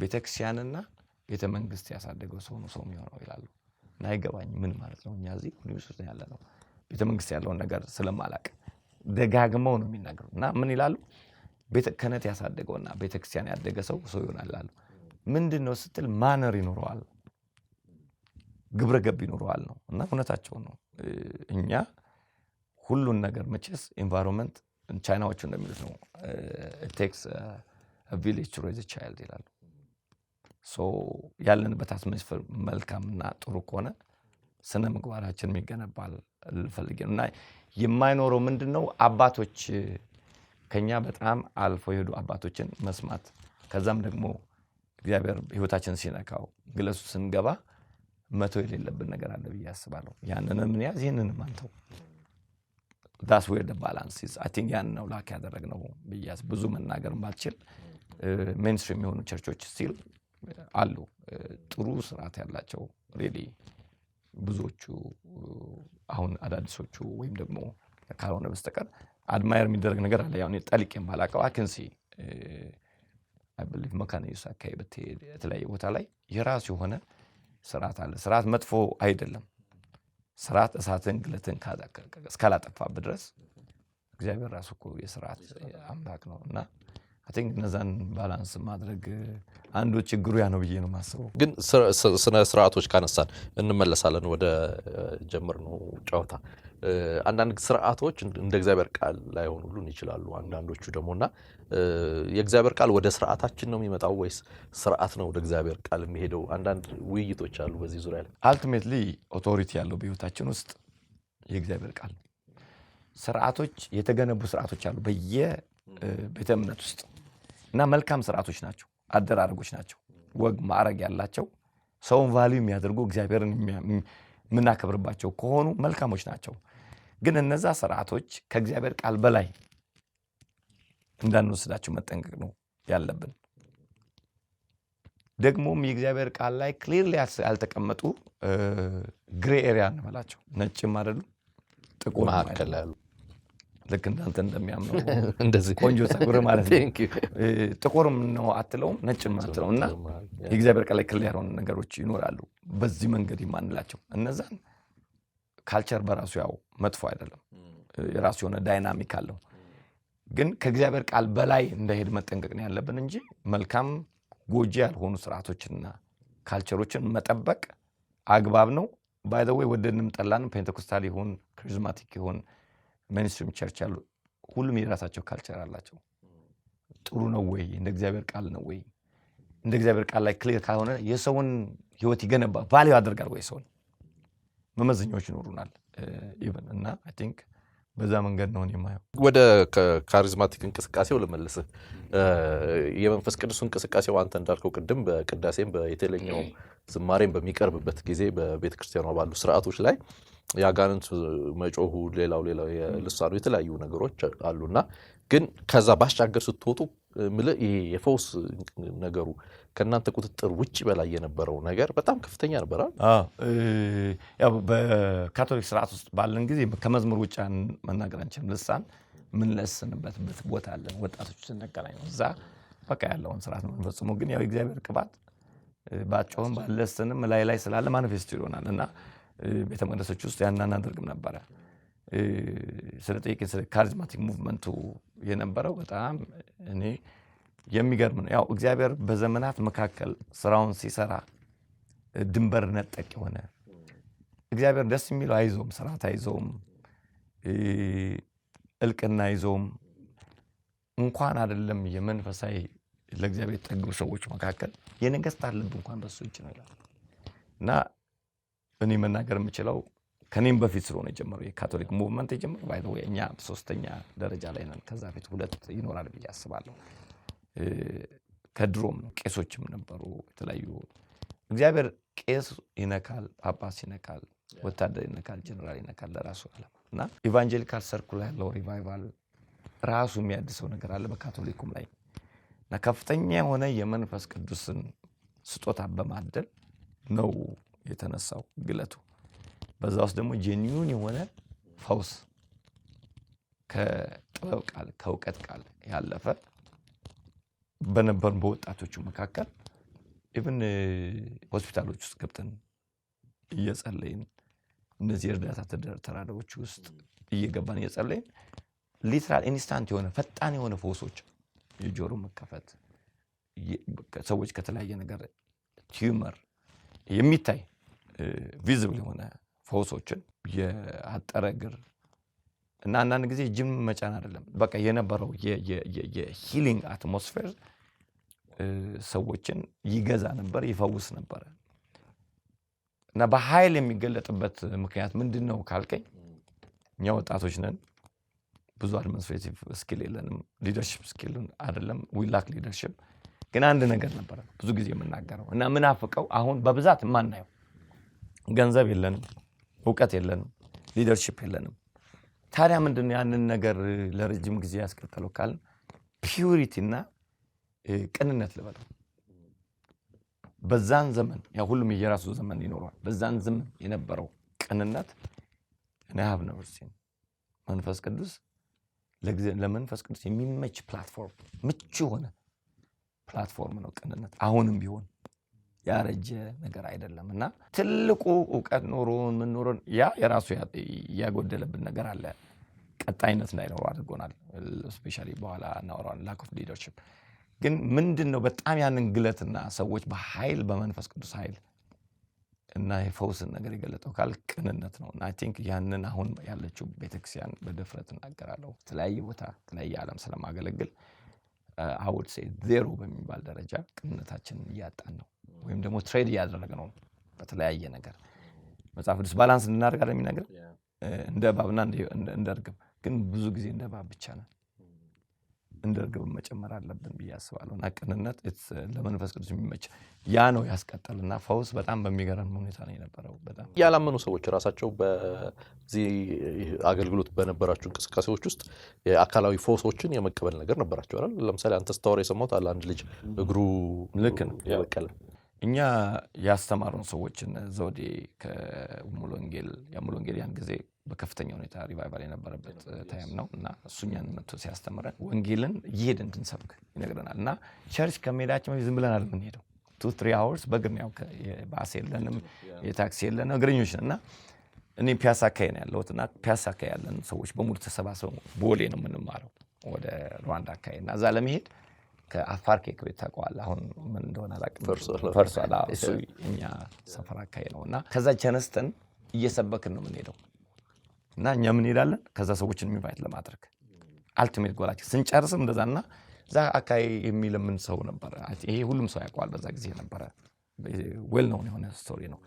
ቤተክርስቲያንና ቤተመንግስት ያሳደገው ሰው ነው ሰው የሚሆነው ይላሉ። እና አይገባኝ ምን ማለት ነው። እኛ እዚህ ሁሉም ውስጥ ያለ ነው ቤተመንግስት ያለውን ነገር ስለማላቅ ደጋግመው ነው የሚናገሩት። እና ምን ይላሉ? ቤተ ክህነት ያሳደገውና ቤተክርስቲያን ያደገ ሰው ሰው ይሆናል አሉ። ምንድነው ስትል ማነር ይኖረዋል፣ ግብረ ገብ ይኖረዋል ነው። እና እውነታቸው ነው። እኛ ሁሉን ነገር መቼስ ኢንቫይሮንመንት ቻይናዎቹ እንደሚሉት ነው it takes a village to raise a child ይላሉ። ሶ ያለንበት አትሞስፌር መልካምና ጥሩ ከሆነ ስነ ምግባራችን ይገነባል ልፈልገን እና የማይኖረው ምንድነው አባቶች ከኛ በጣም አልፎ የሄዱ አባቶችን መስማት ከዛም ደግሞ እግዚአብሔር ህይወታችንን ሲነካው ግለሱ ስንገባ መቶ የሌለብን ነገር አለ ብዬ አስባለሁ። ያንንም ምን ያዝ ይሄንንም አንተው that's where the balance is I think ያን ነው ላክ ያደረግነው ብያስ ብዙ መናገር ማልችል ሜንስትሪም የሆኑ ቸርቾች ስቲል አሉ ጥሩ ስርዓት ያላቸው ሬዲ ብዙዎቹ አሁን አዳዲሶቹ ወይም ደግሞ ካልሆነ በስተቀር አድማየር የሚደረግ ነገር አለ። ያው ጠልቄም ባላቀው አክንሲ I believe መካነ ኢየሱስ አካባቢ የተለያየ ቦታ ላይ የራሱ የሆነ ስርዓት አለ። ስርዓት መጥፎ አይደለም። ስርዓት እሳትን ግለትን እስካላጠፋበት ድረስ እግዚአብሔር ራሱ እኮ የስርዓት አምላክ ነውና I think እነዛን ባላንስ ማድረግ አንዱ ችግሩ ያ ነው ብዬ ነው ማስበው። ግን ስነ ስርዓቶች ካነሳን እንመለሳለን ወደ ጀመርነው ጨዋታ። አንዳንድ ስርዓቶች እንደ እግዚአብሔር ቃል ላይሆኑ ሁሉ ይችላሉ። አንዳንዶቹ ደሞና የእግዚአብሔር ቃል ወደ ስርዓታችን ነው የሚመጣው ወይስ ስርዓት ነው ወደ እግዚአብሔር ቃል የሚሄደው? አንዳንድ ውይይቶች አሉ በዚህ ዙሪያ ላይ። አልቲሜትሊ ኦቶሪቲ ያለው በህይወታችን ውስጥ የእግዚአብሔር ቃል። ስርዓቶች የተገነቡ ስርዓቶች አሉ በየቤተ እምነት ውስጥ እና መልካም ስርዓቶች ናቸው፣ አደራረጎች ናቸው፣ ወግ ማዕረግ ያላቸው ሰውን ቫልዩ የሚያደርጉ እግዚአብሔርን የምናከብርባቸው ከሆኑ መልካሞች ናቸው። ግን እነዛ ስርዓቶች ከእግዚአብሔር ቃል በላይ እንዳንወስዳቸው መጠንቀቅ ነው ያለብን። ደግሞም የእግዚአብሔር ቃል ላይ ክሊርሊ ያልተቀመጡ ግሬ ኤሪያ እንበላቸው ነጭም አይደሉ ጥቁር መካከል ያሉ ልክ እንዳንተ እንደሚያምነው እንደዚህ ቆንጆ ፀጉር ማለት ነው። ጥቁርም ነው አትለውም ነጭም አትለውም። እና የእግዚአብሔር ቃል ላይ ክሊር ያልሆኑ ነገሮች ይኖራሉ በዚህ መንገድ የማንላቸው። እነዛን ካልቸር በራሱ ያው መጥፎ አይደለም፣ የራሱ የሆነ ዳይናሚክ አለው። ግን ከእግዚአብሔር ቃል በላይ እንዳይሄድ መጠንቀቅ ነው ያለብን እንጂ መልካም ጎጂ ያልሆኑ ስርዓቶችንና ካልቸሮችን መጠበቅ አግባብ ነው። ባይ ዘ ዌይ ወደንም ጠላንም ፔንቴኮስታል ይሁን ካሪዝማቲክ ይሁን ሜንስትሪም ቸርች ያሉ ሁሉም የራሳቸው ካልቸር አላቸው። ጥሩ ነው ወይ? እንደ እግዚአብሔር ቃል ነው ወይ? እንደ እግዚአብሔር ቃል ላይ ክሊር ካልሆነ የሰውን ህይወት ይገነባ ቫልዩ ያደርጋል ወይ? ሰውን መመዘኛዎች ይኖሩናል ኢቭን እና አይ ቲንክ በዛ መንገድ ነው የማየው። ወደ ካሪዝማቲክ እንቅስቃሴው ልመልስህ። የመንፈስ ቅዱስ እንቅስቃሴው አንተ እንዳልከው ቅድም በቅዳሴም በየተለኛውም ዝማሬም በሚቀርብበት ጊዜ በቤተክርስቲያኗ ባሉ ስርዓቶች ላይ ያጋንንት መጮሁ ሌላው የልሳኑ የተለያዩ ነገሮች አሉና ግን ከዛ ባሻገር ስትወጡ ይሄ የፈውስ ነገሩ ከእናንተ ቁጥጥር ውጭ በላይ የነበረው ነገር በጣም ከፍተኛ ነበር። ያው በካቶሊክ ስርዓት ውስጥ ባለን ጊዜ ከመዝሙር ውጭ መናገር አንችልም። ልሳን ምን ለስንበት ቦታ አለን። ወጣቶች ስንገናኝ ነው እዛ በቃ ያለውን ስርዓት ነው የምንፈጽመው። ግን ያው እግዚአብሔር ቅባት ባጮህም ባለስንም ላይ ስላለ ማኒፌስት ይሆናል እና ቤተ መቅደሶች ውስጥ ያን አናደርግም ነበረ። ስለ ካሪዝማቲክ ሙቭመንቱ የነበረው በጣም እኔ የሚገርም ነው። ያው እግዚአብሔር በዘመናት መካከል ስራውን ሲሰራ ድንበር ነጠቅ የሆነ እግዚአብሔር ደስ የሚለው አይዞም፣ ስርዓት አይዞም፣ እልቅና አይዞም እንኳን አይደለም የመንፈሳዊ ለእግዚአብሔር ጠግቡ ሰዎች መካከል የነገስታት ልብ እንኳን በሱ እጅ ነው ይላል እና እኔ መናገር የምችለው ከኔም በፊት ስለሆነ የጀመረው የካቶሊክ ሙቭመንት የጀመረው ባይ ዘ ዌይ እኛ ሶስተኛ ደረጃ ላይ ነን። ከዛ በፊት ሁለት ይኖራል ብዬ አስባለሁ። ከድሮም ነው ቄሶችም ነበሩ የተለያዩ። እግዚአብሔር ቄስ ይነካል፣ ጳጳስ ይነካል፣ ወታደር ይነካል፣ ጀነራል ይነካል ለራሱ ዓላማ እና ኢቫንጀሊካል ሰርኩል ያለው ሪቫይቫል ራሱ የሚያድሰው ነገር አለ በካቶሊኩም ላይ እና ከፍተኛ የሆነ የመንፈስ ቅዱስን ስጦታ በማደል ነው የተነሳው ግለቱ። በዛ ውስጥ ደግሞ ጄኒዩን የሆነ ፈውስ ከጥበብ ቃል ከእውቀት ቃል ያለፈ በነበርን በወጣቶቹ መካከል ኢቭን ሆስፒታሎች ውስጥ ገብተን እየጸለይን እነዚህ እርዳታ ተራዳዎች ውስጥ እየገባን እየጸለይን ሊትራል ኢንስታንት የሆነ ፈጣን የሆነ ፈውሶች የጆሮ መከፈት ሰዎች ከተለያየ ነገር ቲዩመር የሚታይ ቪዚብል የሆነ ፈውሶችን የአጠረ እግር እና አንዳንድ ጊዜ ጅም መጫን አይደለም በቃ የነበረው የሂሊንግ አትሞስፌር ሰዎችን ይገዛ ነበር ይፈውስ ነበር። እና በኃይል የሚገለጥበት ምክንያት ምንድነው ካልከኝ እኛ ወጣቶች ነን ብዙ አድሚኒስትሬቲቭ ስኪል የለንም ሊደርሺፕ ስኪል አይደለም ዊ ላክ ሊደርሺፕ ግን አንድ ነገር ነበር ብዙ ጊዜ የምናገረው እና ምናፍቀው አሁን በብዛት ማናየው ገንዘብ የለንም ዕውቀት የለንም ሊደርሺፕ የለንም። ታዲያ ምንድነው ያንን ነገር ለረጅም ጊዜ ያስቀጠለው ካል ፒዩሪቲ እና ቅንነት ልበለው። በዛን ዘመን ያ ሁሉም የራሱ ዘመን ይኖራል። በዛን ዘመን የነበረው ቅንነት እና have never seen መንፈስ ቅዱስ ለመንፈስ ቅዱስ የሚመች ፕላትፎርም ምቹ ሆነ ፕላትፎርም ነው ቅንነት። አሁንም ቢሆን ያረጀ ነገር አይደለም እና ትልቁ ዕውቀት ኖሮን ምን ኖሮን ያ የራሱ ያጎደለብን ነገር አለ ቀጣይነት እንዳይኖር አድርጎናል። ስፔሻሊ በኋላ እናወራለን lack of leadership ግን ምንድነው በጣም ያንን ግለትና ሰዎች በኃይል በመንፈስ ቅዱስ ኃይል እና የፈውስን ነገር የገለጠው ካል ቅንነት ነው። እና አይ ቲንክ ያንን አሁን ያለችው ቤተክርስቲያን በድፍረት እናገራለሁ ተለያየ ቦታ ተለያየ ዓለም ስለማገለግል I would say ዜሮ በሚባል ደረጃ ቅንነታችንን እያጣን ነው ወይም ደግሞ ትሬድ እያደረግን ነው በተለያየ ነገር። መጽሐፍ ቅዱስ ባላንስ እንድናደርግ አይደል የሚነግረን እንደ እባብና እንደ እርግብ ግን ብዙ ጊዜ እንደ እባብ ብቻ ነን እንደ እርግብ መጨመር አለብን ብዬ አስባለሁ። እና ቅንነት ለመንፈስ ቅዱስ የሚመች ያ ነው ያስቀጠልና ፈውስ በጣም በሚገርም ሁኔታ ነው የነበረው። በጣም ያላመኑ ሰዎች ራሳቸው በዚህ አገልግሎት በነበራቸው እንቅስቃሴዎች ውስጥ የአካላዊ ፈውሶችን የመቀበል ነገር ነበራቸው አይደል? ለምሳሌ አንተ ስታወራ የሰማሁት አለ አንድ ልጅ እግሩ ልክ ነው ያበቀለ እኛ ያስተማሩን ሰዎችን ዘውዴ ከሙሉ ወንጌል ያን ጊዜ በከፍተኛ ሁኔታ ሪቫይቫል የነበረበት ታይም ነው እና እሱኛን መጥቶ ሲያስተምረን ወንጌልን ይሄድ እንድንሰብክ ይነግረናል። እና ቸርች ከመሄዳችን ዝም ብለን አይደለም የምንሄደው 2-3 hours በእግር ነው ባስ የለንም የታክሲ የለንም እግረኞች እና እኔ ፒያሳ አካባቢ ነው ያለሁት እና ፒያሳ አካባቢ ያለን ሰዎች በሙሉ ተሰባስበው ቦሌ ነው የምንማረው ወደ ሩዋንዳ አካባቢ እና እዛ ለመሄድ ከአፋር ኬክ ቤት ታውቀዋለህ አሁን ምን እንደሆነ አላውቅም ፈርሷል እሱ እኛ ሰፈር አካባቢ ነው እና ከዛ ቸነስተን እየሰበክን ነው የምንሄደው እና እኛ ምን ሄዳለን ከዛ ሰዎችን ኢንቫይት ለማድረግ አልቲሜት ጎላችን ስንጨርስም እንደዛና ዛ አካይ የሚለምን ሰው ነበር። ይሄ ሁሉም ሰው ያውቀዋል በዛ ጊዜ ነበር ዌል ነው የሆነ ስቶሪ ነው።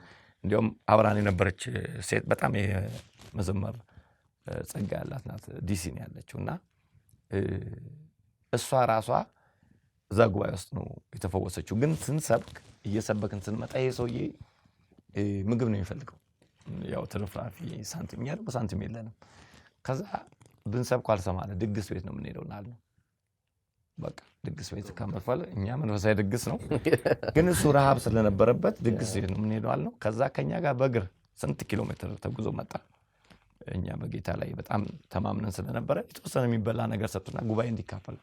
እንዲያውም አብራን የነበረች ሴት በጣም የመዘመር ጸጋ ያላት ናት ዲሲ ነው ያለችው እና እሷ ራሷ እዛ ጉባኤ ውስጥ ነው የተፈወሰችው። ግን ስንሰብክ እየሰበክን ስንመጣ ይሄ ሰውዬ ምግብ ነው የሚፈልገው ያው ትርፍራፊ ሳንቲም ያለ በሳንቲም የለንም። ከዛ ብንሰብክ አልሰማለ ድግስ ቤት ነው የምንሄደው እናልን በቃ ድግስ ቤት ከመፈለ እኛ መንፈሳዊ ድግስ ነው ግን እሱ ረሃብ ስለነበረበት ድግስ ቤት ነው የምንሄደው አልነው። ከዛ ከኛ ጋር በእግር ስንት ኪሎ ሜትር ተጉዞ መጣ። እኛ በጌታ ላይ በጣም ተማምነን ስለነበረ የተወሰነ የሚበላ ነገር ሰጡና ጉባኤ እንዲካፈል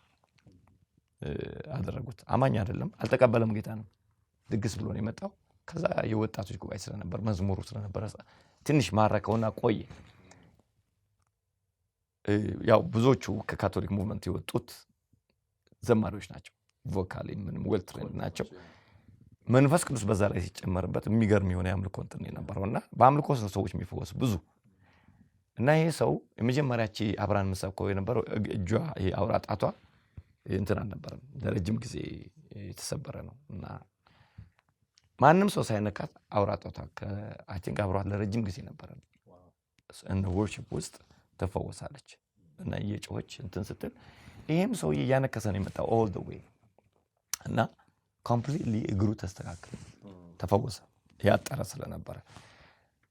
አደረጉት። አማኝ አይደለም አልተቀበለም ጌታ ነው ድግስ ብሎ ነው የመጣው። ከዛ የወጣቶች ጉባኤ ስለነበር መዝሙሩ ስለነበር ትንሽ ማረከውና ቆየ። ያው ብዙዎቹ ከካቶሊክ ሙቭመንት የወጡት ዘማሪዎች ናቸው ቮካሊ ምንም ዌል ትሬንድ ናቸው። መንፈስ ቅዱስ በዛ ላይ ሲጨመርበት የሚገርም የሆነ አምልኮ እንትን ነበርና በአምልኮ ሰዎች የሚፈወስ ብዙ እና ይሄ ሰው የመጀመሪያቺ አብራን መሰብከው የነበረው እጇ ይሄ አውራ ጣቷ እንትን አልነበረም ለረጅም ጊዜ የተሰበረ ነው እና ማንም ሰው ሳይነካት አውራ ጣቷ አይ ቲንክ አብሯት ለረጅም ጊዜ ነበር እና ወርሺፕ ውስጥ ተፈወሳለች እና እየጮኸች እንትን ስትል ይሄም ሰው ያነከሰ ነው የመጣው ኦል ዘ ዌይ እና ኮምፕሊትሊ እግሩ ተስተካከለ ተፈወሰ ያጠረ ስለነበረ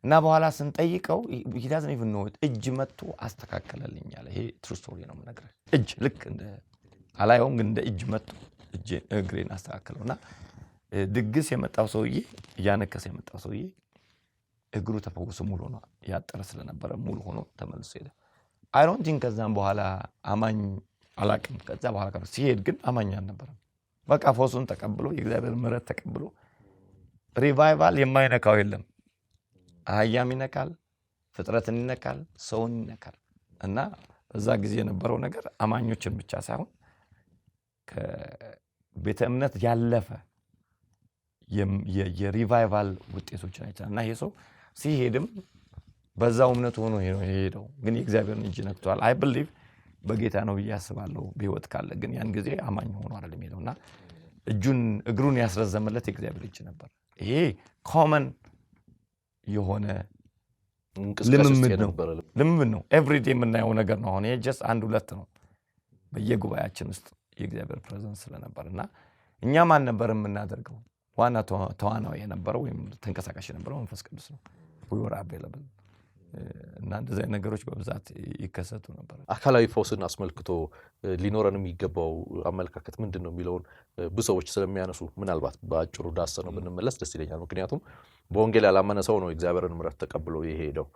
እና በኋላ ስንጠይቀው he doesn't even know it እጅ መጥቶ አስተካከለልኝ አለ። ይሄ ትሩ ስቶሪ ነው የምነግርህ። እጅ ልክ እንደ አላየውም ግን እንደ እጅ መጥቶ እግሬን አስተካከለውና ድግስ የመጣው ሰውዬ እያነከሰ የመጣው ሰውዬ እግሩ ተፈውሶ ሙሉ ሆኖ ያጠረ ስለነበረ ሙሉ ሆኖ ተመልሶ ሄደ። አይ ዶንት ቲንክ ከዛም በኋላ አማኝ አላቅም። ከዛ በኋላ ሲሄድ ግን አማኝ አልነበረም። በቃ ፈውሱን ተቀብሎ የእግዚአብሔር ምሕረት ተቀብሎ ሪቫይቫል የማይነካው የለም። አህያም ይነካል፣ ፍጥረትን ይነካል፣ ሰውን ይነካል። እና በዛ ጊዜ የነበረው ነገር አማኞችን ብቻ ሳይሆን ከቤተ እምነት ያለፈ የሪቫይቫል ውጤቶችን አይተናል። እና ይሄ ሰው ሲሄድም በዛው እምነት ሆኖ ሄደው ግን የእግዚአብሔርን እጅ ነክቷል። አይ ብሊቭ በጌታ ነው ብዬ አስባለሁ በህይወት ካለ። ግን ያን ጊዜ አማኝ ሆኖ አይደለም ሄደው እና እግሩን ያስረዘመለት የእግዚአብሔር እጅ ነበር። ይሄ ኮመን የሆነ ልምምድ ነው። ኤቭሪዴ የምናየው ነገር ነው። አሁን ይሄ ጀስት አንድ ሁለት ነው። በየጉባኤያችን ውስጥ የእግዚአብሔር ፕሬዘንስ ስለነበር እና እኛ ማን ነበር የምናደርገው? ዋና ተዋናው የነበረው ወይም ተንቀሳቃሽ የነበረው መንፈስ ቅዱስ ነው። we were available እና እንደዚህ አይነት ነገሮች በብዛት ይከሰቱ ነበር። አካላዊ ፈውስን አስመልክቶ ሊኖረን የሚገባው አመለካከት ምንድን ነው የሚለውን ብዙ ሰዎች ስለሚያነሱ ምናልባት በአጭሩ ዳሰነው ብንመለስ ደስ ይለኛል። ምክንያቱም በወንጌል ያላመነ ሰው ነው እግዚአብሔርን ምሕረት ተቀብሎ የሄደው።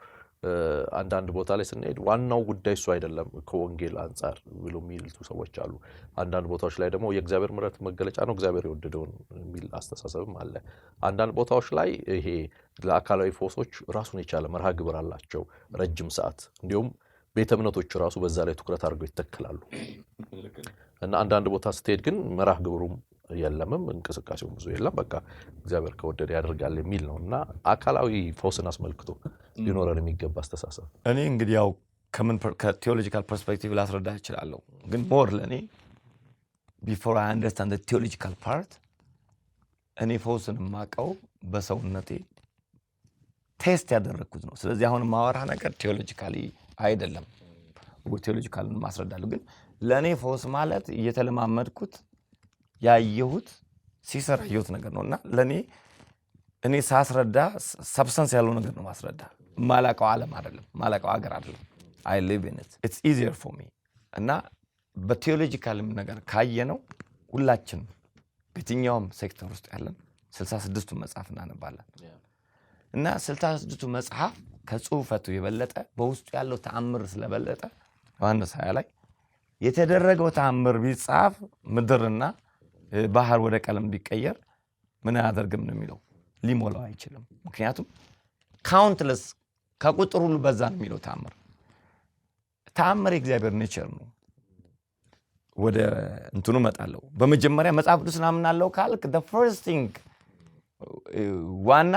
አንዳንድ ቦታ ላይ ስንሄድ ዋናው ጉዳይ እሱ አይደለም ከወንጌል አንጻር ብሎ የሚልቱ ሰዎች አሉ። አንዳንድ ቦታዎች ላይ ደግሞ የእግዚአብሔር ምሕረት መገለጫ ነው እግዚአብሔር የወደደውን የሚል አስተሳሰብም አለ። አንዳንድ ቦታዎች ላይ ይሄ ለአካላዊ ፈውሶች ራሱን የቻለ መርሃ ግብር አላቸው፣ ረጅም ሰዓት። እንዲሁም ቤተ እምነቶች ራሱ በዛ ላይ ትኩረት አድርገው ይተክላሉ። እና አንዳንድ ቦታ ስትሄድ ግን መርሃ ግብሩም የለምም እንቅስቃሴውም ብዙ የለም፣ በቃ እግዚአብሔር ከወደደ ያደርጋል የሚል ነው። እና አካላዊ ፈውስን አስመልክቶ ሊኖረን የሚገባ አስተሳሰብ እኔ እንግዲህ ያው ከቴዎሎጂካል ፐርስፔክቲቭ ላስረዳ እችላለሁ። ግን ሞር ለእኔ ቢፎር አይ አንደርስታንድ ቴዎሎጂካል ፓርት እኔ ፈውስን የማውቀው በሰውነቴ ቴስት ያደረግኩት ነው። ስለዚህ አሁን ማወራ ነገር ቴዎሎጂካሊ አይደለም፣ ቴዎሎጂካልን ማስረዳለሁ። ግን ለእኔ ፈውስ ማለት እየተለማመድኩት ያየሁት ሲሰራ ያየሁት ነገር ነው። እና ለእኔ እኔ ሳስረዳ ሰብስተንስ ያለው ነገር ነው ማስረዳ። ማላቀው ዓለም አይደለም፣ ማላቀው ሀገር አይደለም። I live in it. It's easier for me. እና በቴዎሎጂካልም ነገር ካየነው ሁላችንም በየትኛውም ሴክተር ውስጥ ያለን 66ቱ መጽሐፍ እናነባለን። እና 66ቱ መጽሐፍ ከጽሁፈቱ የበለጠ በውስጡ ያለው ተአምር ስለበለጠ ዮሐንስ 20 ላይ የተደረገው ተአምር ቢጻፍ ምድርና ባህር ወደ ቀለም ቢቀየር ምን አያደርግም ነው የሚለው፣ ሊሞላው አይችልም። ምክንያቱም ካውንትለስ ከቁጥር ሁሉ በዛ ነው የሚለው ተአምር የእግዚአብሔር ኔቸር ነው። ወደ እንትኑ መጣለው። በመጀመሪያ መጽሐፍ ቅዱስ እናምናለው ካልክ the first thing ዋና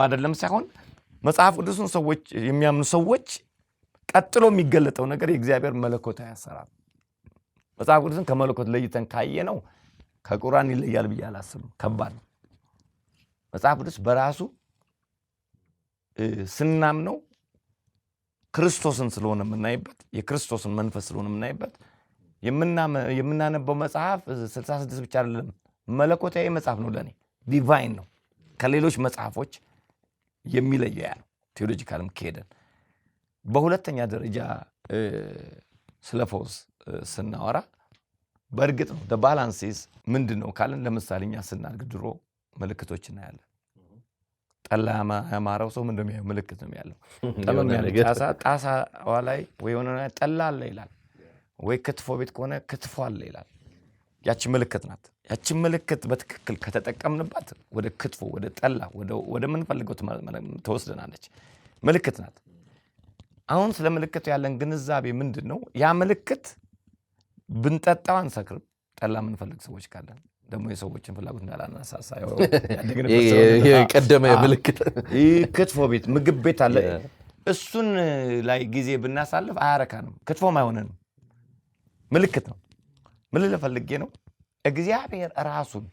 አይደለም ሳይሆን መጽሐፍ ቅዱስን ሰዎች የሚያምኑ ሰዎች ቀጥሎ የሚገለጠው ነገር የእግዚአብሔር መለኮታዊ አሰራር። መጽሐፍ ቅዱስን ከመለኮት ለይተን ካየነው ከቁርአን ይለያል ብዬ አላስብም። ከባድ ነው። መጽሐፍ ቅዱስ በራሱ ስናምነው ክርስቶስን ስለሆነ የምናይበት፣ የክርስቶስን መንፈስ ስለሆነ የምናይበት የምናነበው መጽሐፍ 66 ብቻ አይደለም፣ መለኮታዊ መጽሐፍ ነው። ለኔ ዲቫይን ነው። ከሌሎች መጽሐፎች የሚለየው ያ ነው። ቴዎሎጂካልም ከሄደን በሁለተኛ ደረጃ ስለ ፈውስ ስናወራ በእርግጥ ነው the balance is ምንድነው ካለን፣ ለምሳሌ እኛ ስናድግ ድሮ ምልክቶች እናያለን። ጠላ ያማረው ሰው ምንድነው የሚያየው? ምልክት ነው ያለው። ጠመም ያለ ጣሳዋ ላይ ወይ የሆነ ጠላ አለ ይላል፣ ወይ ክትፎ ቤት ከሆነ ክትፎ አለ ይላል። ያቺ ምልክት ናት። ያቺ ምልክት በትክክል ከተጠቀምንባት ወደ ክትፎ፣ ወደ ጠላ፣ ወደ ምንፈልገው ተወስደናለች። ምልክት ናት። አሁን ስለ ምልክቱ ያለን ግንዛቤ ምንድነው? ያ ምልክት ብንጠጣው አንሰክርም። ጠላ የምንፈልግ ሰዎች ካለን ደግሞ የሰዎችን ፍላጎት እንዳላነሳሳ የቀደመ ምልክት ክትፎ ቤት፣ ምግብ ቤት አለ። እሱን ላይ ጊዜ ብናሳልፍ አያረካንም፣ ክትፎም አይሆነንም። ምልክት ነው። ምን ልፈልጌ ነው? እግዚአብሔር ራሱን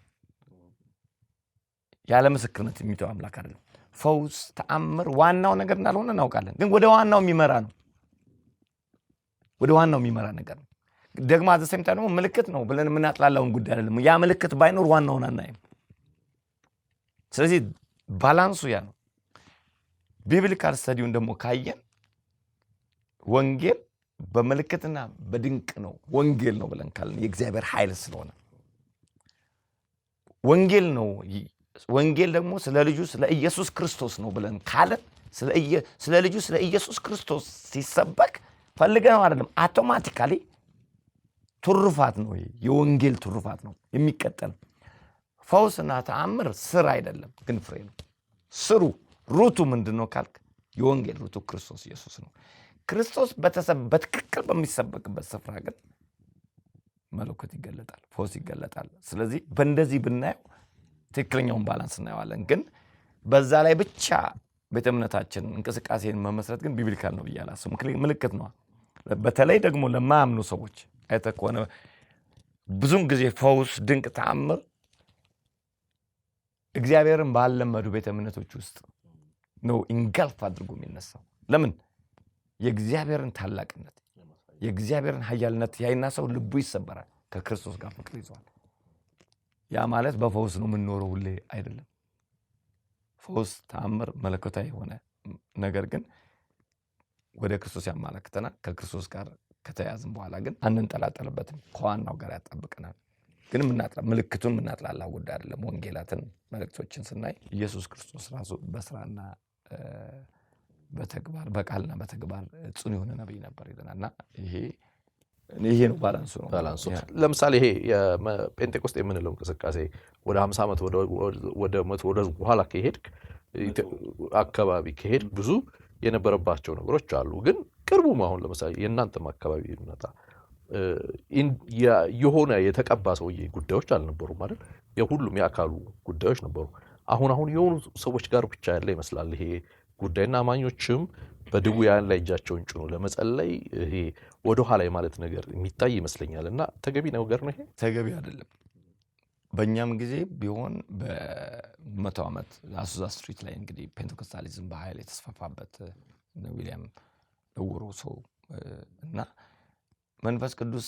ያለ ምስክርነት የሚተው አምላክ አይደለም። ፈውስ፣ ተአምር ዋናው ነገር እንዳልሆነ እናውቃለን። ግን ወደ ዋናው የሚመራ ነው። ወደ ዋናው የሚመራ ነገር ነው። ደግሞ አዘሰምታ ደግሞ ምልክት ነው ብለን የምናጥላላውን ጉዳይ አይደለም። ያ ምልክት ባይኖር ዋናውን አናይም። ስለዚህ ባላንሱ ያ ነው። ቢብሊካል ስተዲውን ደግሞ ካየን ወንጌል በምልክትና በድንቅ ነው ወንጌል ነው ብለን ካልን የእግዚአብሔር ኃይል ስለሆነ ወንጌል ነው። ወንጌል ደግሞ ስለ ልጁ ስለ ኢየሱስ ክርስቶስ ነው ብለን ካለን ስለ ልጁ ስለ ኢየሱስ ክርስቶስ ሲሰበክ ፈልገነው አይደለም፣ አውቶማቲካሊ ትሩፋት ነው። የወንጌል ትሩፋት ነው የሚቀጠል። ፈውስና ተአምር ስር አይደለም ግን ፍሬ ነው። ስሩ ሩቱ ምንድነው ካልክ የወንጌል ሩቱ ክርስቶስ ኢየሱስ ነው። ክርስቶስ በትክክል በሚሰበክበት ስፍራ ግን መለኮት ይገለጣል፣ ፈውስ ይገለጣል። ስለዚህ በእንደዚህ ብናየው ትክክለኛውን ባላንስ እናየዋለን። ግን በዛ ላይ ብቻ ቤተ እምነታችን እንቅስቃሴን መመስረት ግን ቢብሊካል ነው ብዬ አላስብም። ምልክት ነው። በተለይ ደግሞ ለማያምኑ ሰዎች አይተህ ከሆነ ብዙውን ጊዜ ፈውስ፣ ድንቅ ተአምር እግዚአብሔርን ባለመዱ ቤተ እምነቶች ውስጥ ነው ኢንጋልፍ አድርጎ የሚነሳው። ለምን? የእግዚአብሔርን ታላቅነት የእግዚአብሔርን ኃያልነት ያይና ሰው ልቡ ይሰበራል፣ ከክርስቶስ ጋር ፍቅር ይዘዋል። ያ ማለት በፈውስ ነው የምንኖረው ሁሌ አይደለም። ፈውስ፣ ተአምር መለኮታዊ የሆነ ነገር ግን ወደ ክርስቶስ ያመላክተናል። ከክርስቶስ ጋር ከተያዝን በኋላ ግን አንንጠላጠልበትም፣ ከዋናው ጋር ያጣብቀናል። ግን ምልክቱን የምናጥላላ ጉዳይ አይደለም። ወንጌላትን መልእክቶችን ስናይ ኢየሱስ ክርስቶስ ራሱ በስራና በተግባር በቃልና በተግባር ጽኑ የሆነ ነብይ ነበር ይለናልና ይሄ ነው ባላንሱ ነው። ለምሳሌ ይሄ የጴንጤቆስጤ የምንለው እንቅስቃሴ ወደ 50 ዓመት ወደ 100 ወደ ኋላ ከሄድክ አካባቢ ከሄድክ ብዙ የነበረባቸው ነገሮች አሉ። ግን ቅርቡም አሁን ለምሳሌ የእናንተም አካባቢ ይመጣ የሆነ የተቀባ ሰውዬ ጉዳዮች አልነበሩም አይደል? የሁሉም የአካሉ ጉዳዮች ነበሩ። አሁን የሆኑ ሰዎች ጋር ብቻ ያለ ይመስላል ይሄ ጉዳይና አማኞችም በድውያን ላይ እጃቸውን ጭኖ ለመጸለይ ይሄ ወደ ኋላ ማለት ነገር የሚታይ ይመስለኛል። እና ተገቢ ነገር ነው ይሄ? ተገቢ አይደለም። በእኛም ጊዜ ቢሆን በ100 ዓመት አሱዛ ስትሪት ላይ እንግዲህ ፔንቴኮስታሊዝም በኃይል የተስፋፋበት ዊሊያም እውሩ ሰው እና መንፈስ ቅዱስ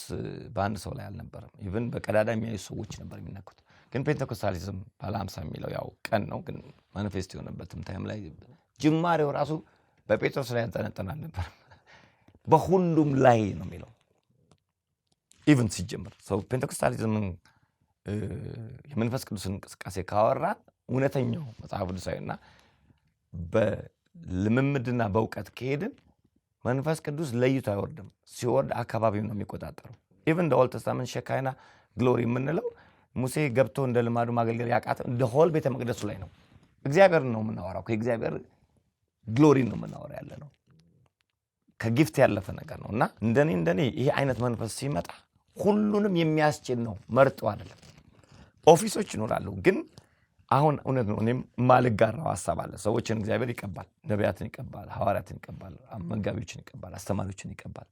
በአንድ ሰው ላይ አልነበረም። ኢቭን በቀዳዳ የሚያዩ ሰዎች ነበር የሚነኩት። ግን ፔንቴኮስታሊዝም ባለ 50 የሚለው ያው ቀን ነው፣ ግን ማኒፌስት የሆነበትም ታይም ላይ ጅማሬው ራሱ በጴጥሮስ ላይ ያጠነጠናል ነበር። በሁሉም ላይ ነው የሚለው ኢቭን ሲጀምር ሰው ፔንቴኮስታሊዝምን የመንፈስ ቅዱስን እንቅስቃሴ ካወራ እውነተኛው መጽሐፍ ቅዱሳዊና በልምምድና በእውቀት ከሄድን መንፈስ ቅዱስ ለይቶ አይወርድም። ሲወርድ አካባቢውን ነው የሚቆጣጠረው። ኢቭን ኦልድ ተስታመንት ሸካይና ግሎሪ የምንለው ሙሴ ገብቶ እንደ ልማዱ ማገልገል ያቃተው እንደ ሆል ቤተ መቅደሱ ላይ ነው። እግዚአብሔርን ነው የምናወራው፣ ከእግዚአብሔር ግሎሪ ነው የምናወራ ያለ ነው። ከጊፍት ያለፈ ነገር ነው እና እንደኔ ይሄ አይነት መንፈስ ሲመጣ ሁሉንም የሚያስችል ነው፣ መርጦ አይደለም። ኦፊሶች ይኖራሉ፣ ግን አሁን እውነት ነው እኔም ማልጋራው ሐሳብ አለ። ሰዎችን እግዚአብሔር ይቀባል፣ ነቢያትን ይቀባል፣ ሐዋርያትን ይቀባል፣ መጋቢዎችን ይቀባል፣ አስተማሪዎችን ይቀባል።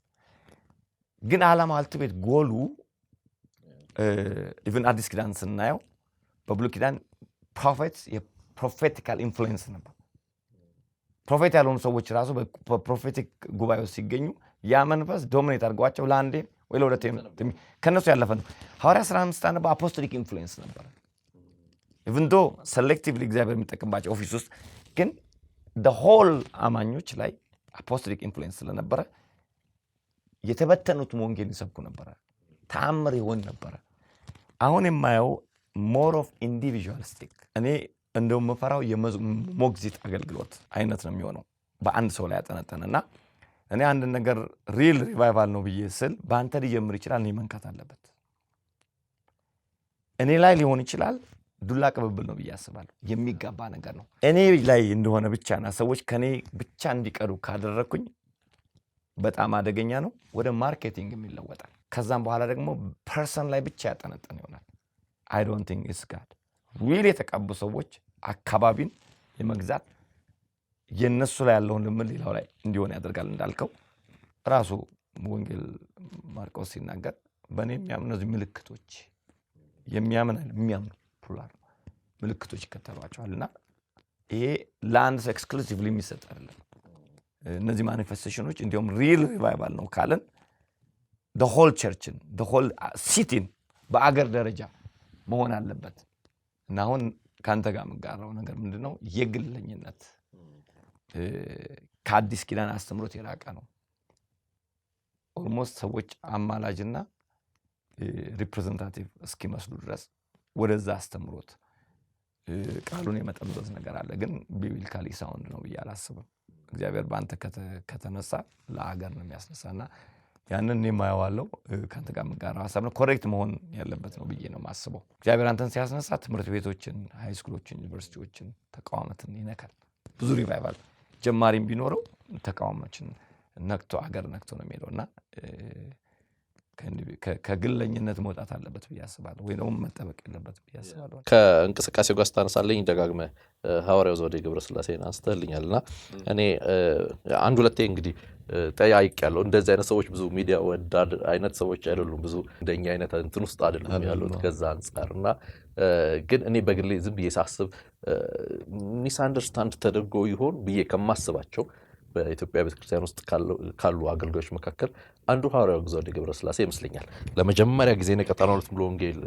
ግን ዓላማ አልቲሜት ጎሉ ኢቭን አዲስ ኪዳን ስናየው በብሉይ ኪዳን ፕሮፌትስ የፕሮፌቲካል ኢንፍሉዌንስ ነበር። ፕሮፌት ያልሆኑ ሰዎች ራሱ በፕሮፌቲክ ጉባኤ ውስጥ ሲገኙ ያ መንፈስ ዶሚኔት አድርጓቸው ለአንዴ ወይ ለሁለቴ ከነሱ ያለፈ ነው። ሐዋርያ ሥራ 5 ስታነባ አፖስቶሊክ ኢንፍሉዌንስ ነበር። ኢቭን ዶ ሴሌክቲቭሊ እግዚአብሔር የሚጠቀምባቸው ኦፊስ ውስጥ ግን ሆል አማኞች ላይ አፖስቶሊክ ኢንፍሉዌንስ ስለነበረ የተበተኑት ወንጌል ይሰብኩ ነበረ፣ ተአምር ይሆን ነበረ። አሁን የማየው ሞር ኦፍ ኢንዲቪጁዋሊስቲክ፣ እኔ እንደው መፈራው የሞግዚት አገልግሎት አይነት ነው የሚሆነው፣ በአንድ ሰው ላይ ያጠነጠነና እኔ አንድ ነገር ሪል ሪቫይቫል ነው ብዬ ስል በአንተ ሊጀምር ይችላል፣ እኔ መንካት አለበት። እኔ ላይ ሊሆን ይችላል፣ ዱላ ቅብብል ነው ብዬ አስባለሁ። የሚጋባ ነገር ነው። እኔ ላይ እንደሆነ ብቻና ሰዎች ከኔ ብቻ እንዲቀዱ ካደረኩኝ በጣም አደገኛ ነው። ወደ ማርኬቲንግ የሚለወጣል። ከዛም በኋላ ደግሞ ፐርሰን ላይ ብቻ ያጠነጠን ይሆናል። አይ ዶንት ቲንክ ኢትስ ጋድ። ሪል የተቀቡ ሰዎች አካባቢን የመግዛት የነሱ ላይ ያለውን ልምድ ሌላው ላይ እንዲሆን ያደርጋል። እንዳልከው ራሱ ወንጌል ማርቆስ ሲናገር በእኔ የሚያምኑ እነዚህ ምልክቶች የሚያምኑ ፕሉራል ምልክቶች ይከተሏቸዋልና ይሄ ለአንድ ሰው ኤክስክሉሲቭሊ የሚሰጥ አይደለም። እነዚህ ማኒፌስቴሽኖች እንዲሁም ሪል ሪቫይቫል ነው ካለን ሆል ቸርችን ሆል ሲቲን በአገር ደረጃ መሆን አለበት። እና አሁን ከአንተ ጋር የምጋራው ነገር ምንድነው? የግለኝነት ከአዲስ ኪዳን አስተምሮት የራቀ ነው። ኦልሞስት ሰዎች አማላጅና ሪፕሬዘንታቲቭ እስኪመስሉ ድረስ ወደዛ አስተምሮት ቃሉን የመጠምዘዝ ነገር አለ። ግን ቢብሊካሊ ሳውንድ ነው ብዬ አላስብም። እግዚአብሔር በአንተ ከተነሳ ለአገር ነው የሚያስነሳና ያንን የማየዋለው ካንተ ጋር መጋራው ሐሳብ ነው። ኮሬክት መሆን ያለበት ነው ብዬ ነው ማስበው። እግዚአብሔር አንተን ሲያስነሳ ትምህርት ቤቶችን፣ ሃይ ስኩሎችን፣ ዩኒቨርሲቲዎችን ተቋማትን ይነካል። ብዙ ሪቫይቫል ጀማሪም ቢኖረው ተቋማችን ነክቶ አገር ነክቶ ነው የሚሄደውና ከግለኝነት መውጣት አለበት ብዬ አስባለሁ። ወይ ደግሞ መጠበቅ የለበት ብዬ አስባለሁ። ከእንቅስቃሴው ጋር ስታነሳለኝ ደጋግመህ ሐዋርያው ዘውዴ ገብረስላሴን አንስተህልኛልና እኔ አንድ ሁለቴ እንግዲህ ጠያይቄያለሁ። እንደዚህ አይነት ሰዎች ብዙ ሚዲያ ወዳድ አይነት ሰዎች አይደሉም። ብዙ እንደኛ አይነት እንትን ውስጥ አይደሉም ያሉት ከዛ አንጻርና ግን እኔ በግሌ ዝም ብዬ ሳስብ ሚስ አንደርስታንድ ተደርጎ ይሆን ብዬ ከማስባቸው በኢትዮጵያ ቤተክርስቲያን ውስጥ ካሉ አገልጋዮች መካከል አንዱ ሐዋርያው ዘውዴ ገብረስላሴ ይመስለኛል። ለመጀመሪያ ጊዜ ቀጣናው ሙሉ ወንጌል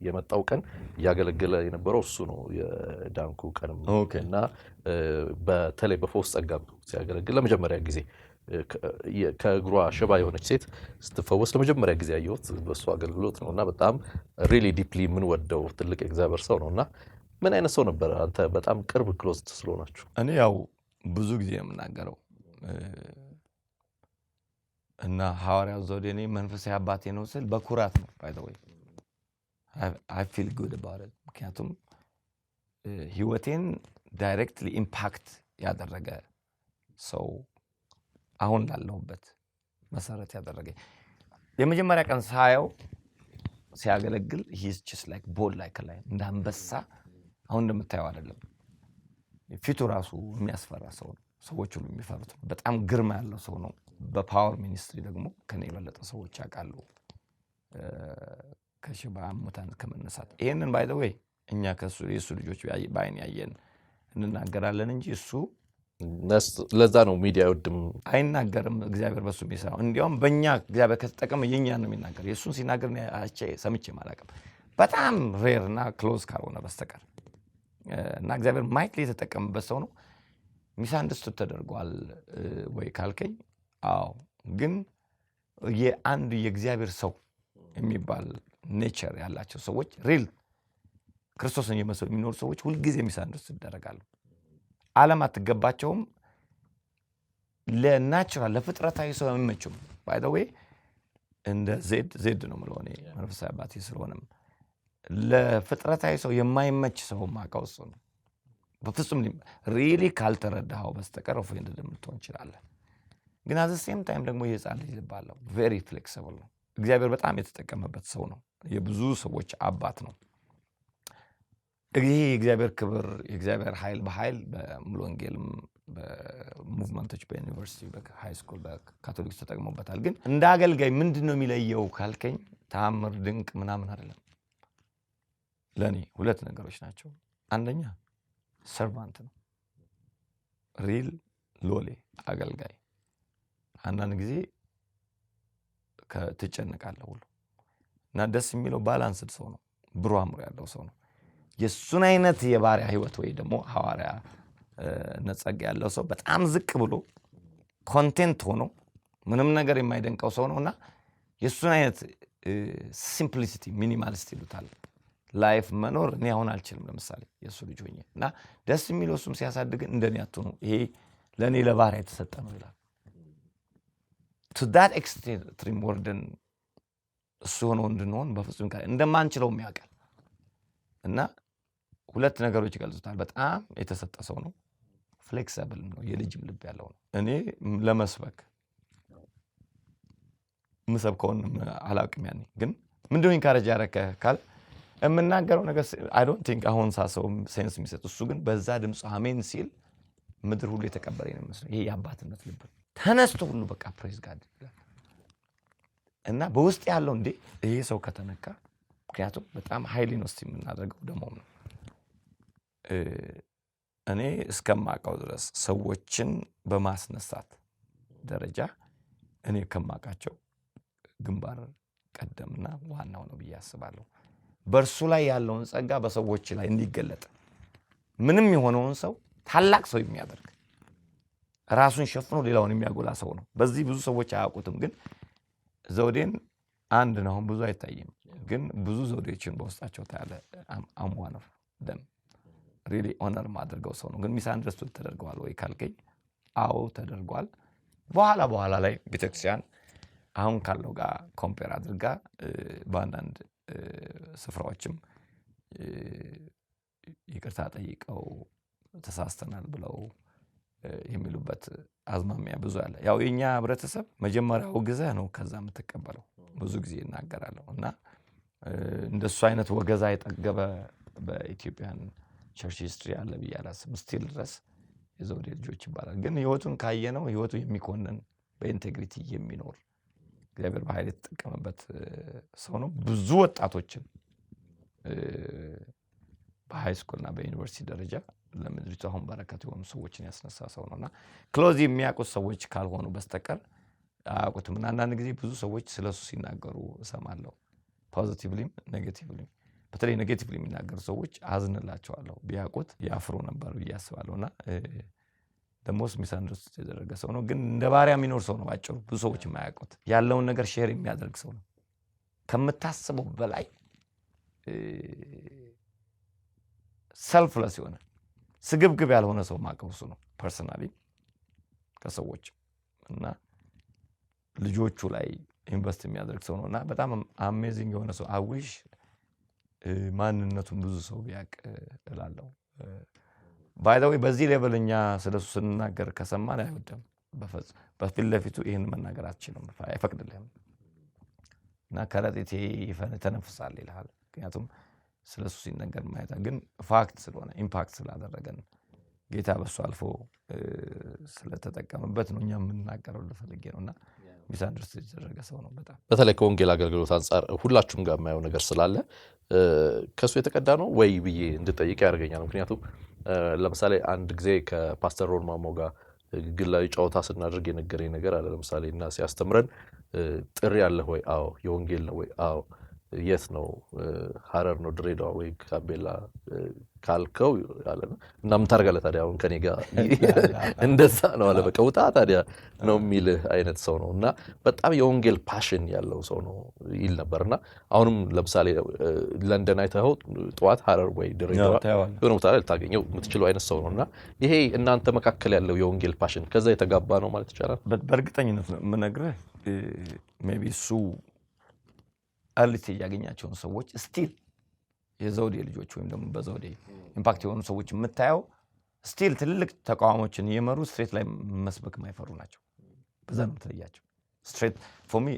የመጣው ቀን እያገለገለ የነበረው እሱ ነው። የዳንኩ ቀንም እና በተለይ በፈውስ ጸጋ ሲያገለግል ለመጀመሪያ ጊዜ ከእግሯ ሽባ የሆነች ሴት ስትፈወስ ለመጀመሪያ ጊዜ ያየሁት በእሱ አገልግሎት ነው እና በጣም ሪሊ ዲፕሊ የምንወደው ትልቅ እግዚአብሔር ሰው ነው እና ምን አይነት ሰው ነበረ? አንተ በጣም ቅርብ ክሎዝ ስለሆናችሁ። እኔ ያው ብዙ ጊዜ ነው የምናገረው እና ሐዋርያው ዘውዴ እኔ መንፈሳዊ አባቴ ነው ስል በኩራት ነው። ባይ ዘ ወይ አይ ፊል ጉድ አባውት ኢት። ምክንያቱም ህይወቴን ዳይሬክትሊ ኢምፓክት ያደረገ ሰው አሁን ላለሁበት መሰረት ያደረገ የመጀመሪያ ቀን ሳየው ሲያገለግል ሂስ ጀስት ላይክ ቦል ላይክ ላይ እንደ አንበሳ አሁን እንደምታየው አይደለም። ፊቱ ራሱ የሚያስፈራ ሰው ነው። ሰዎች ሁሉ የሚፈሩት በጣም ግርማ ያለው ሰው ነው። በፓወር ሚኒስትሪ ደግሞ ከኔ የበለጠ ሰዎች ያውቃሉ ከሽባ ሙታን ከመነሳት። ይሄንን ባይ ዘ ወይ እኛ የሱ ልጆች በአይን ያየን እንናገራለን እንጂ እሱ ለዛ ነው ሚዲያ አይወድም አይናገርም። እግዚአብሔር በሱ የሚሰራው እንዲያውም በእኛ እግዚአብሔር ከተጠቀመ የኛ ነው የሚናገር። የሱን ሲናገር ሰምቼ አላውቅም በጣም ሬር እና ክሎዝ ካልሆነ በስተቀር እና እግዚአብሔር ማይክሊ የተጠቀመበት ሰው ነው። ሚስ አንደርስቱድ ተደርጓል ወይ ካልከኝ አዎ። ግን የአንድ የእግዚአብሔር ሰው የሚባል ኔቸር ያላቸው ሰዎች ሪል ክርስቶስን እየመሰሉ የሚኖሩ ሰዎች ሁልጊዜ ሚስ አንደርስቱድ ይደረጋሉ። ዓለም አትገባቸውም። ለናቹራል ለፍጥረታዊ ሰው የሚመቹም ባይ ዘ ዌይ እንደ ዜድ ነው የምለው እኔ መንፈሳዊ አባቴ ስለሆነም ለፍጥረታዊ ሰው የማይመች ሰው ማውቀው እሱ ነው። በፍጹም ሪሊ ካልተረዳኸው በስተቀር ኦፌንድ ልትሆን ትችላለህ። ግን አዘ ሴም ታይም ደግሞ የሕፃን ልጅ ልብ አለው። ቬሪ ፍሌክሲብል ነው። እግዚአብሔር በጣም የተጠቀመበት ሰው ነው። የብዙ ሰዎች አባት ነው። ይሄ የእግዚአብሔር ክብር የእግዚአብሔር ኃይል በኃይል በሙሉ ወንጌልም በሙቭመንቶች በዩኒቨርሲቲ በሃይ ስኩል በካቶሊክስ ተጠቅሞበታል። ግን እንደ አገልጋይ ምንድን ነው የሚለየው ካልከኝ ተአምር ድንቅ ምናምን አይደለም። ለኔ ሁለት ነገሮች ናቸው። አንደኛ ሰርቫንት ነው። ሪል ሎሌ አገልጋይ። አንዳንድ ጊዜ ትጨነቃለህ ሁሉ እና ደስ የሚለው ባላንስድ ሰው ነው። ብሩህ አእምሮ ያለው ሰው ነው። የሱን አይነት የባሪያ ህይወት ወይ ደግሞ ሐዋርያ ነጸጋ ያለው ሰው በጣም ዝቅ ብሎ ኮንቴንት ሆኖ ምንም ነገር የማይደንቀው ሰው ነውና የሱን አይነት ሲምፕሊሲቲ ሚኒማሊስት ይሉታል ላይፍ መኖር እኔ አሁን አልችልም። ለምሳሌ የሱ ልጅ ሆኜ እና ደስ የሚለው እሱም ሲያሳድግ እንደኔ አትሆኑ ይሄ ለኔ ለባሪያ የተሰጠ ነው ይላል። to that extreme ወርደን እሱ ሆኖ እንድንሆን በፍጹም እንደማንችለውም ያውቃል። እና ሁለት ነገሮች ይገልጹታል። በጣም የተሰጠ ሰው ነው። ፍሌክሲብል ነው። የልጅም ልብ ያለው ነው። እኔ ለመስበክ ምሰብከውን አላውቅም። ያኔ ግን ምንድነው ኢንካሬጅ ያደረከህ ካል የምናገረው ነገር አይ ዶንት ቲንክ አሁን ሳሰው ሴንስ የሚሰጥ እሱ ግን በዛ ድምፁ አሜን ሲል ምድር ሁሉ የተቀበለ ነው የሚመስለው። ይሄ የአባትነት ልብ ተነስቶ ሁሉ በቃ ፕሬዝ ጋድ እና በውስጥ ያለው እንዴ ይሄ ሰው ከተነካ ምክንያቱም በጣም ሃይሊ ነው የምናደርገው ደግሞ ነው። እኔ እስከማውቀው ድረስ ሰዎችን በማስነሳት ደረጃ እኔ ከማውቃቸው ግንባር ቀደምና ዋናው ነው ብዬ አስባለሁ። በእርሱ ላይ ያለውን ጸጋ በሰዎች ላይ እንዲገለጥ ምንም የሆነውን ሰው ታላቅ ሰው የሚያደርግ ራሱን ሸፍኖ ሌላውን የሚያጎላ ሰው ነው። በዚህ ብዙ ሰዎች አያውቁትም። ግን ዘውዴን አንድ ነው። አሁን ብዙ አይታይም፣ ግን ብዙ ዘውዴዎችን በውስጣቸው ታያለ። አምዋን ኦፍ ደም ሪሊ ኦነር ማድረገው ሰው ነው። ግን ሚስ አንደርስቱድ ተደርገዋል ወይ ካልከኝ፣ አዎ ተደርጓል። በኋላ ላይ ቤተክርስቲያን አሁን ካለው ጋር ኮምፔር አድርጋ በአንዳንድ ስፍራዎችም ይቅርታ ጠይቀው ተሳስተናል ብለው የሚሉበት አዝማሚያ ብዙ አለ። ያው የኛ ህብረተሰብ መጀመሪያው ግዘህ ነው ከዛ የምትቀበለው ብዙ ጊዜ እናገራለሁ። እና እንደሱ አይነት ወገዛ የጠገበ በኢትዮጵያን ቸርች ሂስትሪ አለ ብዬ አላስብም። ስቲል ድረስ የዘውዴ ልጆች ይባላል። ግን ህይወቱን ካየነው ህይወቱ የሚኮንን በኢንቴግሪቲ የሚኖር እግዚአብሔር በኃይል የተጠቀመበት ሰው ነው። ብዙ ወጣቶችን በሃይ ስኩልና በዩኒቨርሲቲ ደረጃ ለምድሪቱ አሁን በረከት የሆኑ ሰዎችን ያስነሳ ሰው ነውና ክሎዝ የሚያውቁት ሰዎች ካልሆኑ በስተቀር አያውቁትም። እና አንዳንድ ጊዜ ብዙ ሰዎች ስለሱ ሲናገሩ እሰማለሁ፣ ፖዚቲቭሊም ኔጌቲቭሊም። በተለይ ኔጌቲቭሊ የሚናገሩ ሰዎች አዝንላቸዋለሁ። ቢያውቁት ያፍሩ ነበር ብዬ አስባለሁና ደሞስ ሚስ አንደርስቱድ የተደረገ ሰው ነው። ግን እንደ ባሪያ የሚኖር ሰው ነው። ባጭሩ ብዙ ሰዎች የማያውቁት ያለውን ነገር ሼር የሚያደርግ ሰው ነው። ከምታስበው በላይ ሰልፍለስ የሆነ ስግብግብ ያልሆነ ሰው ማቀው እሱ ነው ፐርሰናሊ ከሰዎች እና ልጆቹ ላይ ኢንቨስት የሚያደርግ ሰው ነውና በጣም አሜዚንግ የሆነ ሰው። አዊሽ ማንነቱን ብዙ ሰው ቢያውቅ እላለሁ። ባይ ዘ ወይ በዚህ ሌቭል እኛ ስለሱ ስንናገር ከሰማን አይወደም። በፊት ለፊቱ ይህን መናገር አትችልም፣ አይፈቅድልህም። እና ከረጢቴ ተነፍሳል ይልሃል። ምክንያቱም ስለሱ ሲነገር ማየት ግን ፋክት ስለሆነ ኢምፓክት ስላደረገን ጌታ በሱ አልፎ ስለተጠቀመበት ነው እኛ የምንናገረው ልፈልጌ ነውና ሚስ አንደርስቱድ የተደረገ ሰው ነው በጣም። በተለይ ከወንጌል አገልግሎት አንጻር ሁላችሁም ጋር የማየው ነገር ስላለ ከሱ የተቀዳ ነው ወይ ብዬ እንድጠይቅ ያደርገኛል። ምክንያቱም ለምሳሌ አንድ ጊዜ ከፓስተር ሮን ማሞ ጋር ግላዊ ጨዋታ ስናደርግ የነገረኝ ነገር አለ። ለምሳሌ እና ሲያስተምረን ጥሪ አለ ወይ? አዎ። የወንጌል ነው ወይ? አዎ። የት ነው? ሐረር ነው? ድሬዳዋ ወይ ጋምቤላ ካልከው ያለ ነው። እና ምን ታደርጋለህ ታዲያ አሁን ከኔ ጋር እንደዛ ነው አለ። በቃ ውጣ ታዲያ ነው የሚልህ አይነት ሰው ነው። እና በጣም የወንጌል ፓሽን ያለው ሰው ነው ይል ነበርና አሁንም ለምሳሌ ለንደን አይተኸው ጠዋት ሐረር ወይ ድሬዳዋ የሆነ ቦታ ላይ ልታገኘው የምትችለው አይነት ሰው ነው። እና ይሄ እናንተ መካከል ያለው የወንጌል ፓሽን ከዛ የተጋባ ነው ማለት ይቻላል? በእርግጠኝነት ነው የምነግርህ። ሜቢ እሱ አልቲ ያገኛቸውን ሰዎች ስቲል የዘውዴ ልጆች ወይም ደግሞ በዘውዴ ኢምፓክት የሆኑ ሰዎች የምታየው ስቲል ትልልቅ ተቋሞችን እየመሩ ስትሬት ላይ መስበክ የማይፈሩ ናቸው። በዛ ነው የምትለያቸው። ስትሬት ፎር ሚ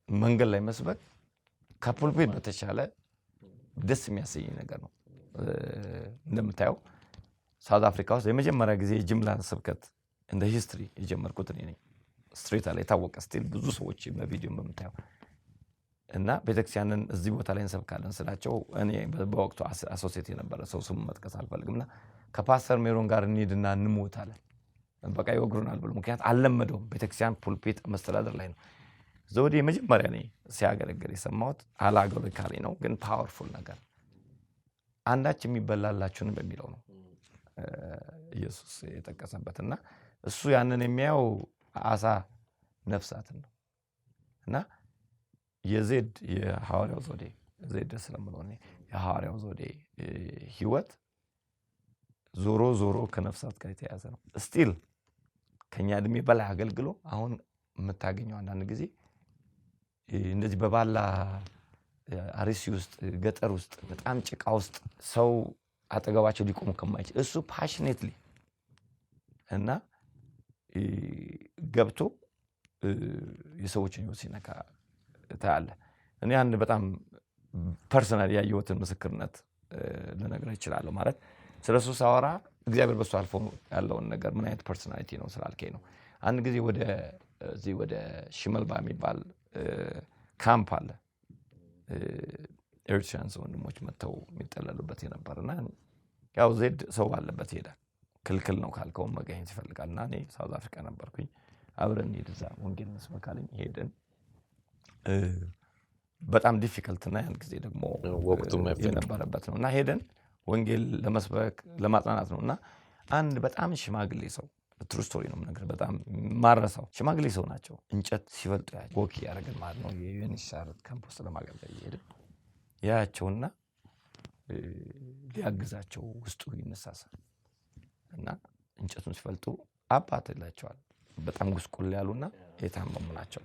መንገድ ላይ መስበክ ከፑልፒት በተሻለ ደስ የሚያሰኝ ነገር ነው። እንደምታየው ሳውዝ አፍሪካ ውስጥ የመጀመሪያ ጊዜ የጅምላ ስብከት እንደ ሂስትሪ የጀመርኩት እኔ ነኝ። ስትሬት ላይ የታወቀ ስቲል ብዙ ሰዎች በቪዲዮ በምታየው እና ቤተክርስቲያንን እዚህ ቦታ ላይ እንሰብካለን ስላቸው እኔ በወቅቱ አሶሲየት የነበረ ሰው ስሙ መጥቀስ አልፈልግምና ከፓስተር ሜሮን ጋር እንሂድና እንሞታለን በቃ ይወግሩናል ብሎ ምክንያት አልለመደውም። ቤተክርስቲያን ፑልፒት መስተዳደር ላይ ነው። ዘውዴ መጀመሪያ እኔ ሲያገለግል የሰማሁት አላገለካሊ ነው፣ ግን ፓወርፉል ነገር አንዳች የሚበላላችሁን በሚለው ነው ኢየሱስ የጠቀሰበትና እሱ ያንን የሚያየው አሳ ነፍሳትን ነው። እና የዜድ የሐዋርያው ዘውዴ ዜድ ስለምለው ነው የሐዋርያው ዘውዴ ህይወት ዞሮ ከነፍሳት ጋር የተያዘ ነው። ስቲል ከኛ እድሜ በላይ አገልግሎ አሁን የምታገኘው አንዳንድ ጊዜ እንደዚህ በባላ አርሲ ውስጥ ገጠር ውስጥ በጣም ጭቃ ውስጥ ሰው አጠገባቸው ሊቆሙ ከማይችል እሱ ፓሽኔትሊ እና ገብቶ የሰዎችን ህይወት ሲነካ ታያለ። እኔ አንድ በጣም ፐርሰናል ያየሁትን ምስክርነት ልነግርህ እችላለሁ። ማለት ስለሱ ሳወራ እግዚአብሔር በሱ አልፎ ያለውን ነገር ምን አይነት ፐርሰናሊቲ ነው ስላልከኝ ነው። አንድ ጊዜ ወደ ሽመልባ የሚባል ካምፕ አለ ኤርትራንስ ወንድሞች መጥተው የሚጠለሉበት የነበርና ያው ዜድ ሰው ባለበት ይሄዳል። ክልክል ነው ካልከው መገኘት ይፈልጋልና እኔ ሳውዝ አፍሪካ ነበርኩኝ። አብረን ሄድን እዛ ወንጌል መስበካለኝ ሄድን። በጣም ዲፊከልት እና ያን ጊዜ ደግሞ ወቅቱም የነበረበት ነውና ሄደን ወንጌል ለመስበክ ለማጽናናት ነውና አንድ በጣም ሽማግሌ ሰው ትሩ ስቶሪ ነው የምነግርህ። በጣም ማረሳው ሽማግሌ ሰው ናቸው። እንጨት ሲፈልጡ ወክ ያደረግን ማለት ነው። የዩኤንኤችሲአር ካምፕስ ለማገልገል እየሄድን ያያቸውና ሊያግዛቸው ውስጡ ይነሳሳል እና እንጨቱን ሲፈልጡ አባት ይላቸዋል። በጣም ጉስቁል ያሉና የታመሙ ናቸው።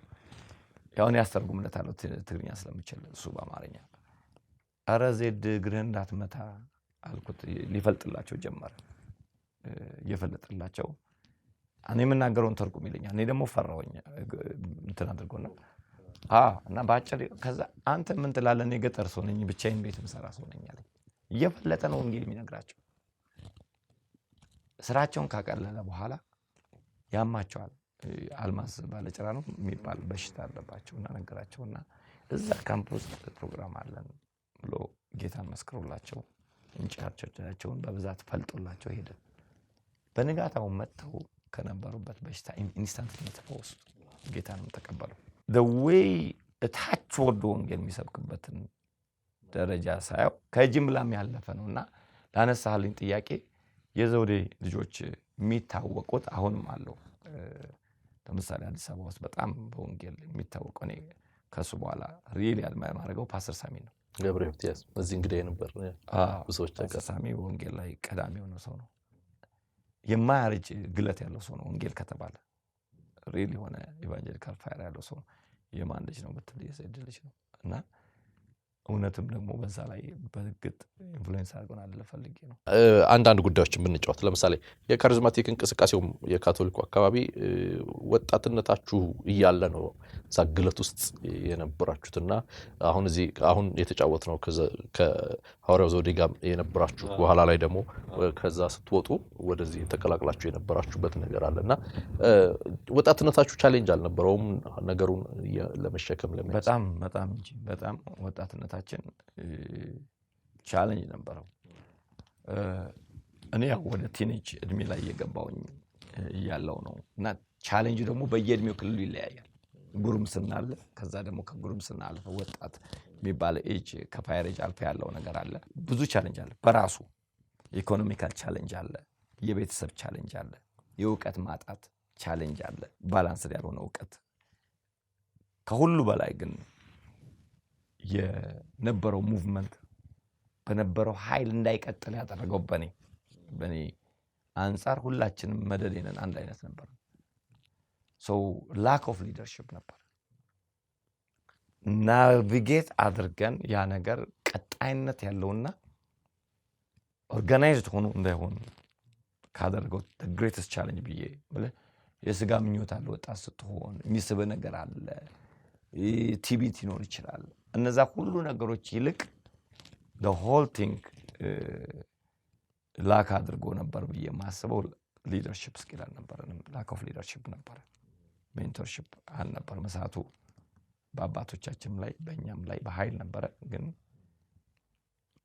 ያው እኔ ያስተርጉምለታለሁ ትግርኛ ስለምችል እሱ በአማርኛ። ኧረ ዜድ እግርህን እንዳትመታ አልኩት። ሊፈልጥላቸው ጀመረ። እየፈለጥላቸው እኔ የምናገረውን ተርጉም ይለኛል። እኔ ደግሞ ፈራሁኝ እንትን አድርጎና እና በአጭር ከዛ አንተ ምን ትላለህ? እኔ ገጠር ሰው ነኝ፣ ብቻዬን ቤት የምሰራ ሰው ነኝ አለኝ። እየፈለጠ ነው ወንጌል የሚነግራቸው። ስራቸውን ካቀለለ በኋላ ያማቸዋል። አልማዝ ባለጭራ ነው የሚባል በሽታ አለባቸውና ነገራቸውና እዛ ካምፕ ውስጥ ፕሮግራም አለን ብሎ ጌታን መስክሮላቸው እንጨታቸውን በብዛት ፈልጦላቸው ሄደ። በንጋታው መጥተው ከነበሩበት በሽታ ኢንስታንት ተፈወሱ፣ ጌታንም ተቀበሉ። ወይ እታች ወርዶ ወንጌል የሚሰብክበትን ደረጃ ሳየው ከጅምላም ያለፈ ነውና ላነሳህልኝ ጥያቄ የዘውዴ ልጆች የሚታወቁት አሁንም አለው። ለምሳሌ አዲስ አበባ ውስጥ በጣም በወንጌል የሚታወቀው እኔ ከሱ በኋላ ሪል ያልማረገው ፓስተር ሳሚ ነው። ገብረሕይወት እዚህ እንግዲህ ነበር። ብዙዎች ፓስተር ሳሚ ወንጌል ላይ ቀዳሚ የሆነ ሰው ነው። የማያረጅ ግለት ያለው ሰው ነው። ወንጌል ከተባለ ሪል የሆነ ኢቫንጀሊካል ፋየር ያለው ሰው ነው። የማን ልጅ ነው ብትል የዘውዴ ልጅ ነው እና እውነትም ደግሞ በዛ ላይ በግጥ ኢንፍሉዌንስ አድርጎናል ለፈልጌ ነው። አንዳንድ ጉዳዮችን ብንጫወት ለምሳሌ የካሪዝማቲክ እንቅስቃሴው የካቶሊኩ አካባቢ ወጣትነታችሁ እያለ ነው እዛ ግለት ውስጥ የነበራችሁትና አሁን የተጫወት ነው ከሐዋርያው ዘውዴ ጋር የነበራችሁ በኋላ ላይ ደግሞ ከዛ ስትወጡ ወደዚህ ተቀላቅላችሁ የነበራችሁበት ነገር አለና ወጣትነታችሁ ቻሌንጅ አልነበረውም ነገሩን ለመሸከም በጣም እንጂ በጣም ወጣትነታችን ቻሌንጅ ነበረው። እኔ ያው ወደ ቲኔጅ እድሜ ላይ የገባውኝ እያለው ነው እና ቻሌንጁ ደግሞ በየእድሜው ክልሉ ይለያያል። ጉርምስና አለ፣ ከዛ ደግሞ ከጉርምስና አልፈ ወጣት የሚባል ኤጅ ከፋየር ኤጅ አልፈ ያለው ነገር አለ። ብዙ ቻሌንጅ አለ። በራሱ ኢኮኖሚካል ቻሌንጅ አለ፣ የቤተሰብ ቻሌንጅ አለ፣ የእውቀት ማጣት ቻሌንጅ አለ፣ ባላንስድ ያልሆነ እውቀት። ከሁሉ በላይ ግን የነበረው ሙቭመንት በነበረው ኃይል እንዳይቀጥል ያደረገው በኔ አንጻር ሁላችንም መደዴነን አንድ አይነት ነበር። ሰው ላክ ኦፍ ሊደርሺፕ ነበር። ናቪጌት አድርገን ያ ነገር ቀጣይነት ያለውና ኦርጋናይዝድ ሆኖ እንዳይሆን ካደረገው ግሬተስት ቻሌንጅ ብዬ የስጋ ምኞት አለ። ወጣት ስትሆን የሚስብ ነገር አለ፣ ቲቢት ይኖር ይችላል። እነዛ ሁሉ ነገሮች ይልቅ the whole thing ላክ አድርጎ ነበር ብዬ ማስበው ሊደርሺፕ ስኪል አልነበረንም። ላክ ኦፍ ሊደርሺፕ ነበረ። ሜንቶርሺፕ አልነበረ። መሳቱ በአባቶቻችንም ላይ በእኛም ላይ በኃይል ነበረ። ግን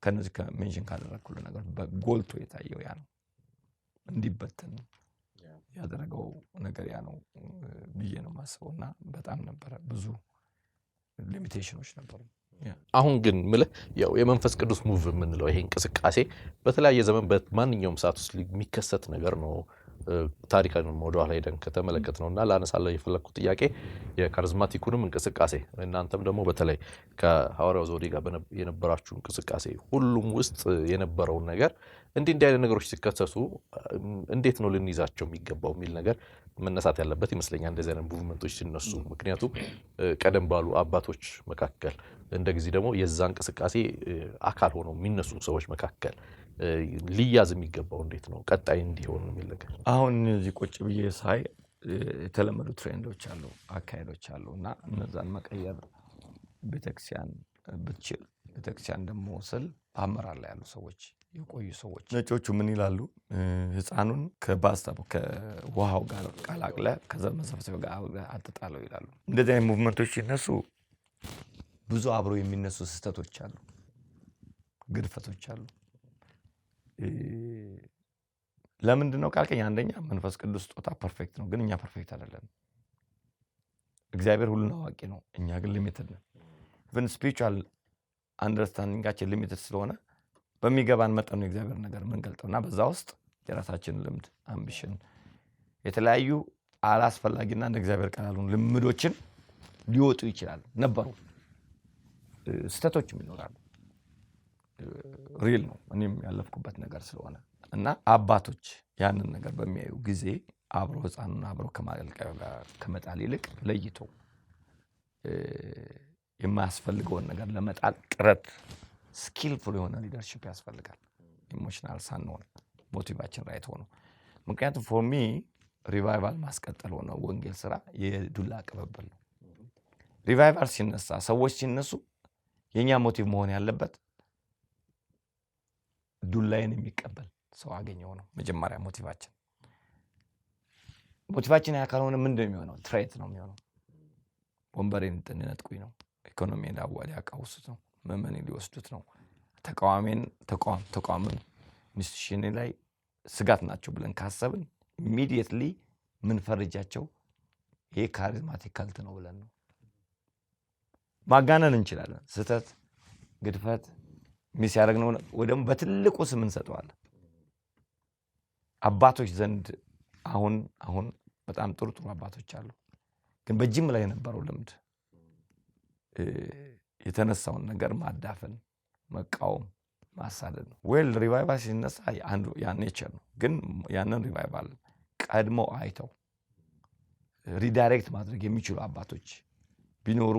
ከነዚህ ከሜንሽን ካደረግኩት ነገር በጎልቶ የታየው ያ ነው። እንዲበተን ያደረገው ነገር ያ ነው ብዬ ነው ማስበውና በጣም ነበረ ብዙ ሊሚቴሽኖች ነበሩ። አሁን ግን ምልህ ያው የመንፈስ ቅዱስ ሙቭ የምንለው ይሄ እንቅስቃሴ በተለያየ ዘመን በማንኛውም ሰዓት ውስጥ የሚከሰት ነገር ነው። ታሪካን ወደ ኋላ ሄደን ከተመለከት ነውና ላነሳለሁ የፈለኩት ጥያቄ የካሪዝማቲኩንም እንቅስቃሴ እናንተም ደግሞ በተለይ ከሐዋርያው ዘውዴ ጋር የነበራችሁ እንቅስቃሴ ሁሉም ውስጥ የነበረውን ነገር እንዲህ አይነት ነገሮች ሲከሰሱ እንዴት ነው ልንይዛቸው የሚገባው የሚል ነገር መነሳት ያለበት ይመስለኛል። እንደዚህ አይነት ሙቭመንቶች ሲነሱ ምክንያቱም ቀደም ባሉ አባቶች መካከል እንደዚህ ደግሞ የዛ እንቅስቃሴ አካል ሆነው የሚነሱ ሰዎች መካከል ሊያዝ የሚገባው እንዴት ነው ቀጣይ እንዲሆን የሚል ነገር አሁን እዚህ ቁጭ ብዬ ሳይ የተለመዱ ትሬንዶች አሉ፣ አካሄዶች አሉ እና እነዛን መቀየር ቤተክርስቲያን ብትችል ቤተክርስቲያን ደግሞ ስል አመራር ላይ ያሉ ሰዎች የቆዩ ሰዎች ነጮቹ ምን ይላሉ? ህፃኑን ከባስታቡ ከውሃው ጋር ቀላቅለ ከዛ መሰብሰብ ጋር አጥጣለው ይላሉ። እንደዚህ አይነት ሙቭመንቶች ሲነሱ ብዙ አብሮ የሚነሱ ስህተቶች አሉ፣ ግድፈቶች አሉ። ለምንድን ነው ካልከኝ፣ አንደኛ መንፈስ ቅዱስ ስጦታ ፐርፌክት ነው፣ ግን እኛ ፐርፌክት አይደለም። እግዚአብሔር ሁሉን አዋቂ ነው፣ እኛ ግን ሊሚትድ ነን። ኢቭን ስፒሪቹዋል አንደርስታንዲንጋችን ሊሚትድ ስለሆነ በሚገባን መጠን ነው የእግዚአብሔር ነገር የምንገልጠውና በዛ ውስጥ የራሳችን ልምድ፣ አምቢሽን፣ የተለያዩ አላስፈላጊና እንደ እግዚአብሔር ቃል ያልሆኑ ልምዶችን ሊወጡ ይችላሉ ነበሩ። ስተቶችም ይኖራሉ። ሪል ነው፣ እኔም ያለፍኩበት ነገር ስለሆነ እና አባቶች ያንን ነገር በሚያዩ ጊዜ አብሮ ህፃኑን አብሮ ከመጣል ይልቅ ለይቶ የማያስፈልገውን ነገር ለመጣል ጥረት ስኪልፉል የሆነ ሊደርሺፕ ያስፈልጋል። ኢሞሽናል ሳንሆን ሞቲቫችን ራይት ሆኖ ምክንያቱም ፎር ሚ ሪቫይቫል ማስቀጠል ሆነ ወንጌል ስራ የዱላ ቅብብል ነው። ሪቫይቫል ሲነሳ ሰዎች ሲነሱ የኛ ሞቲቭ መሆን ያለበት ዱላይን የሚቀበል ሰው አገኘው ነው መጀመሪያ ሞቲቫችን። ሞቲቫችን ያ ካልሆነ ምንድነው የሚሆነው? ትሬት ነው የሚሆነው። ወንበሬን እንነጥቁኝ ነው፣ ኢኮኖሚን ሊያቃውሱት ነው፣ መመኔን ሊወስዱት ነው፣ ተቋምን ኢንስቲትዩሽን ላይ ስጋት ናቸው ብለን ካሰብን ኢሚዲየትሊ ምን ፈርጃቸው ይሄ ካሪዝማቲክ ካልት ነው ብለን ነው ማጋነን እንችላለን። ስህተት፣ ግድፈት ሚስ ያደረግነው ወይ ደግሞ በትልቁ ስም እንሰጠዋለን። አባቶች ዘንድ አሁን በጣም ጥሩ አባቶች አሉ፣ ግን በጅምላ የነበረው ልምድ የተነሳውን ነገር ማዳፈን፣ መቃወም፣ ማሳደድ ነው። ዌል ሪቫይቫል ሲነሳ አንዱ ያ ኔቸር ነው። ግን ያንን ሪቫይቫል ቀድሞ አይተው ሪዳይሬክት ማድረግ የሚችሉ አባቶች ቢኖሩ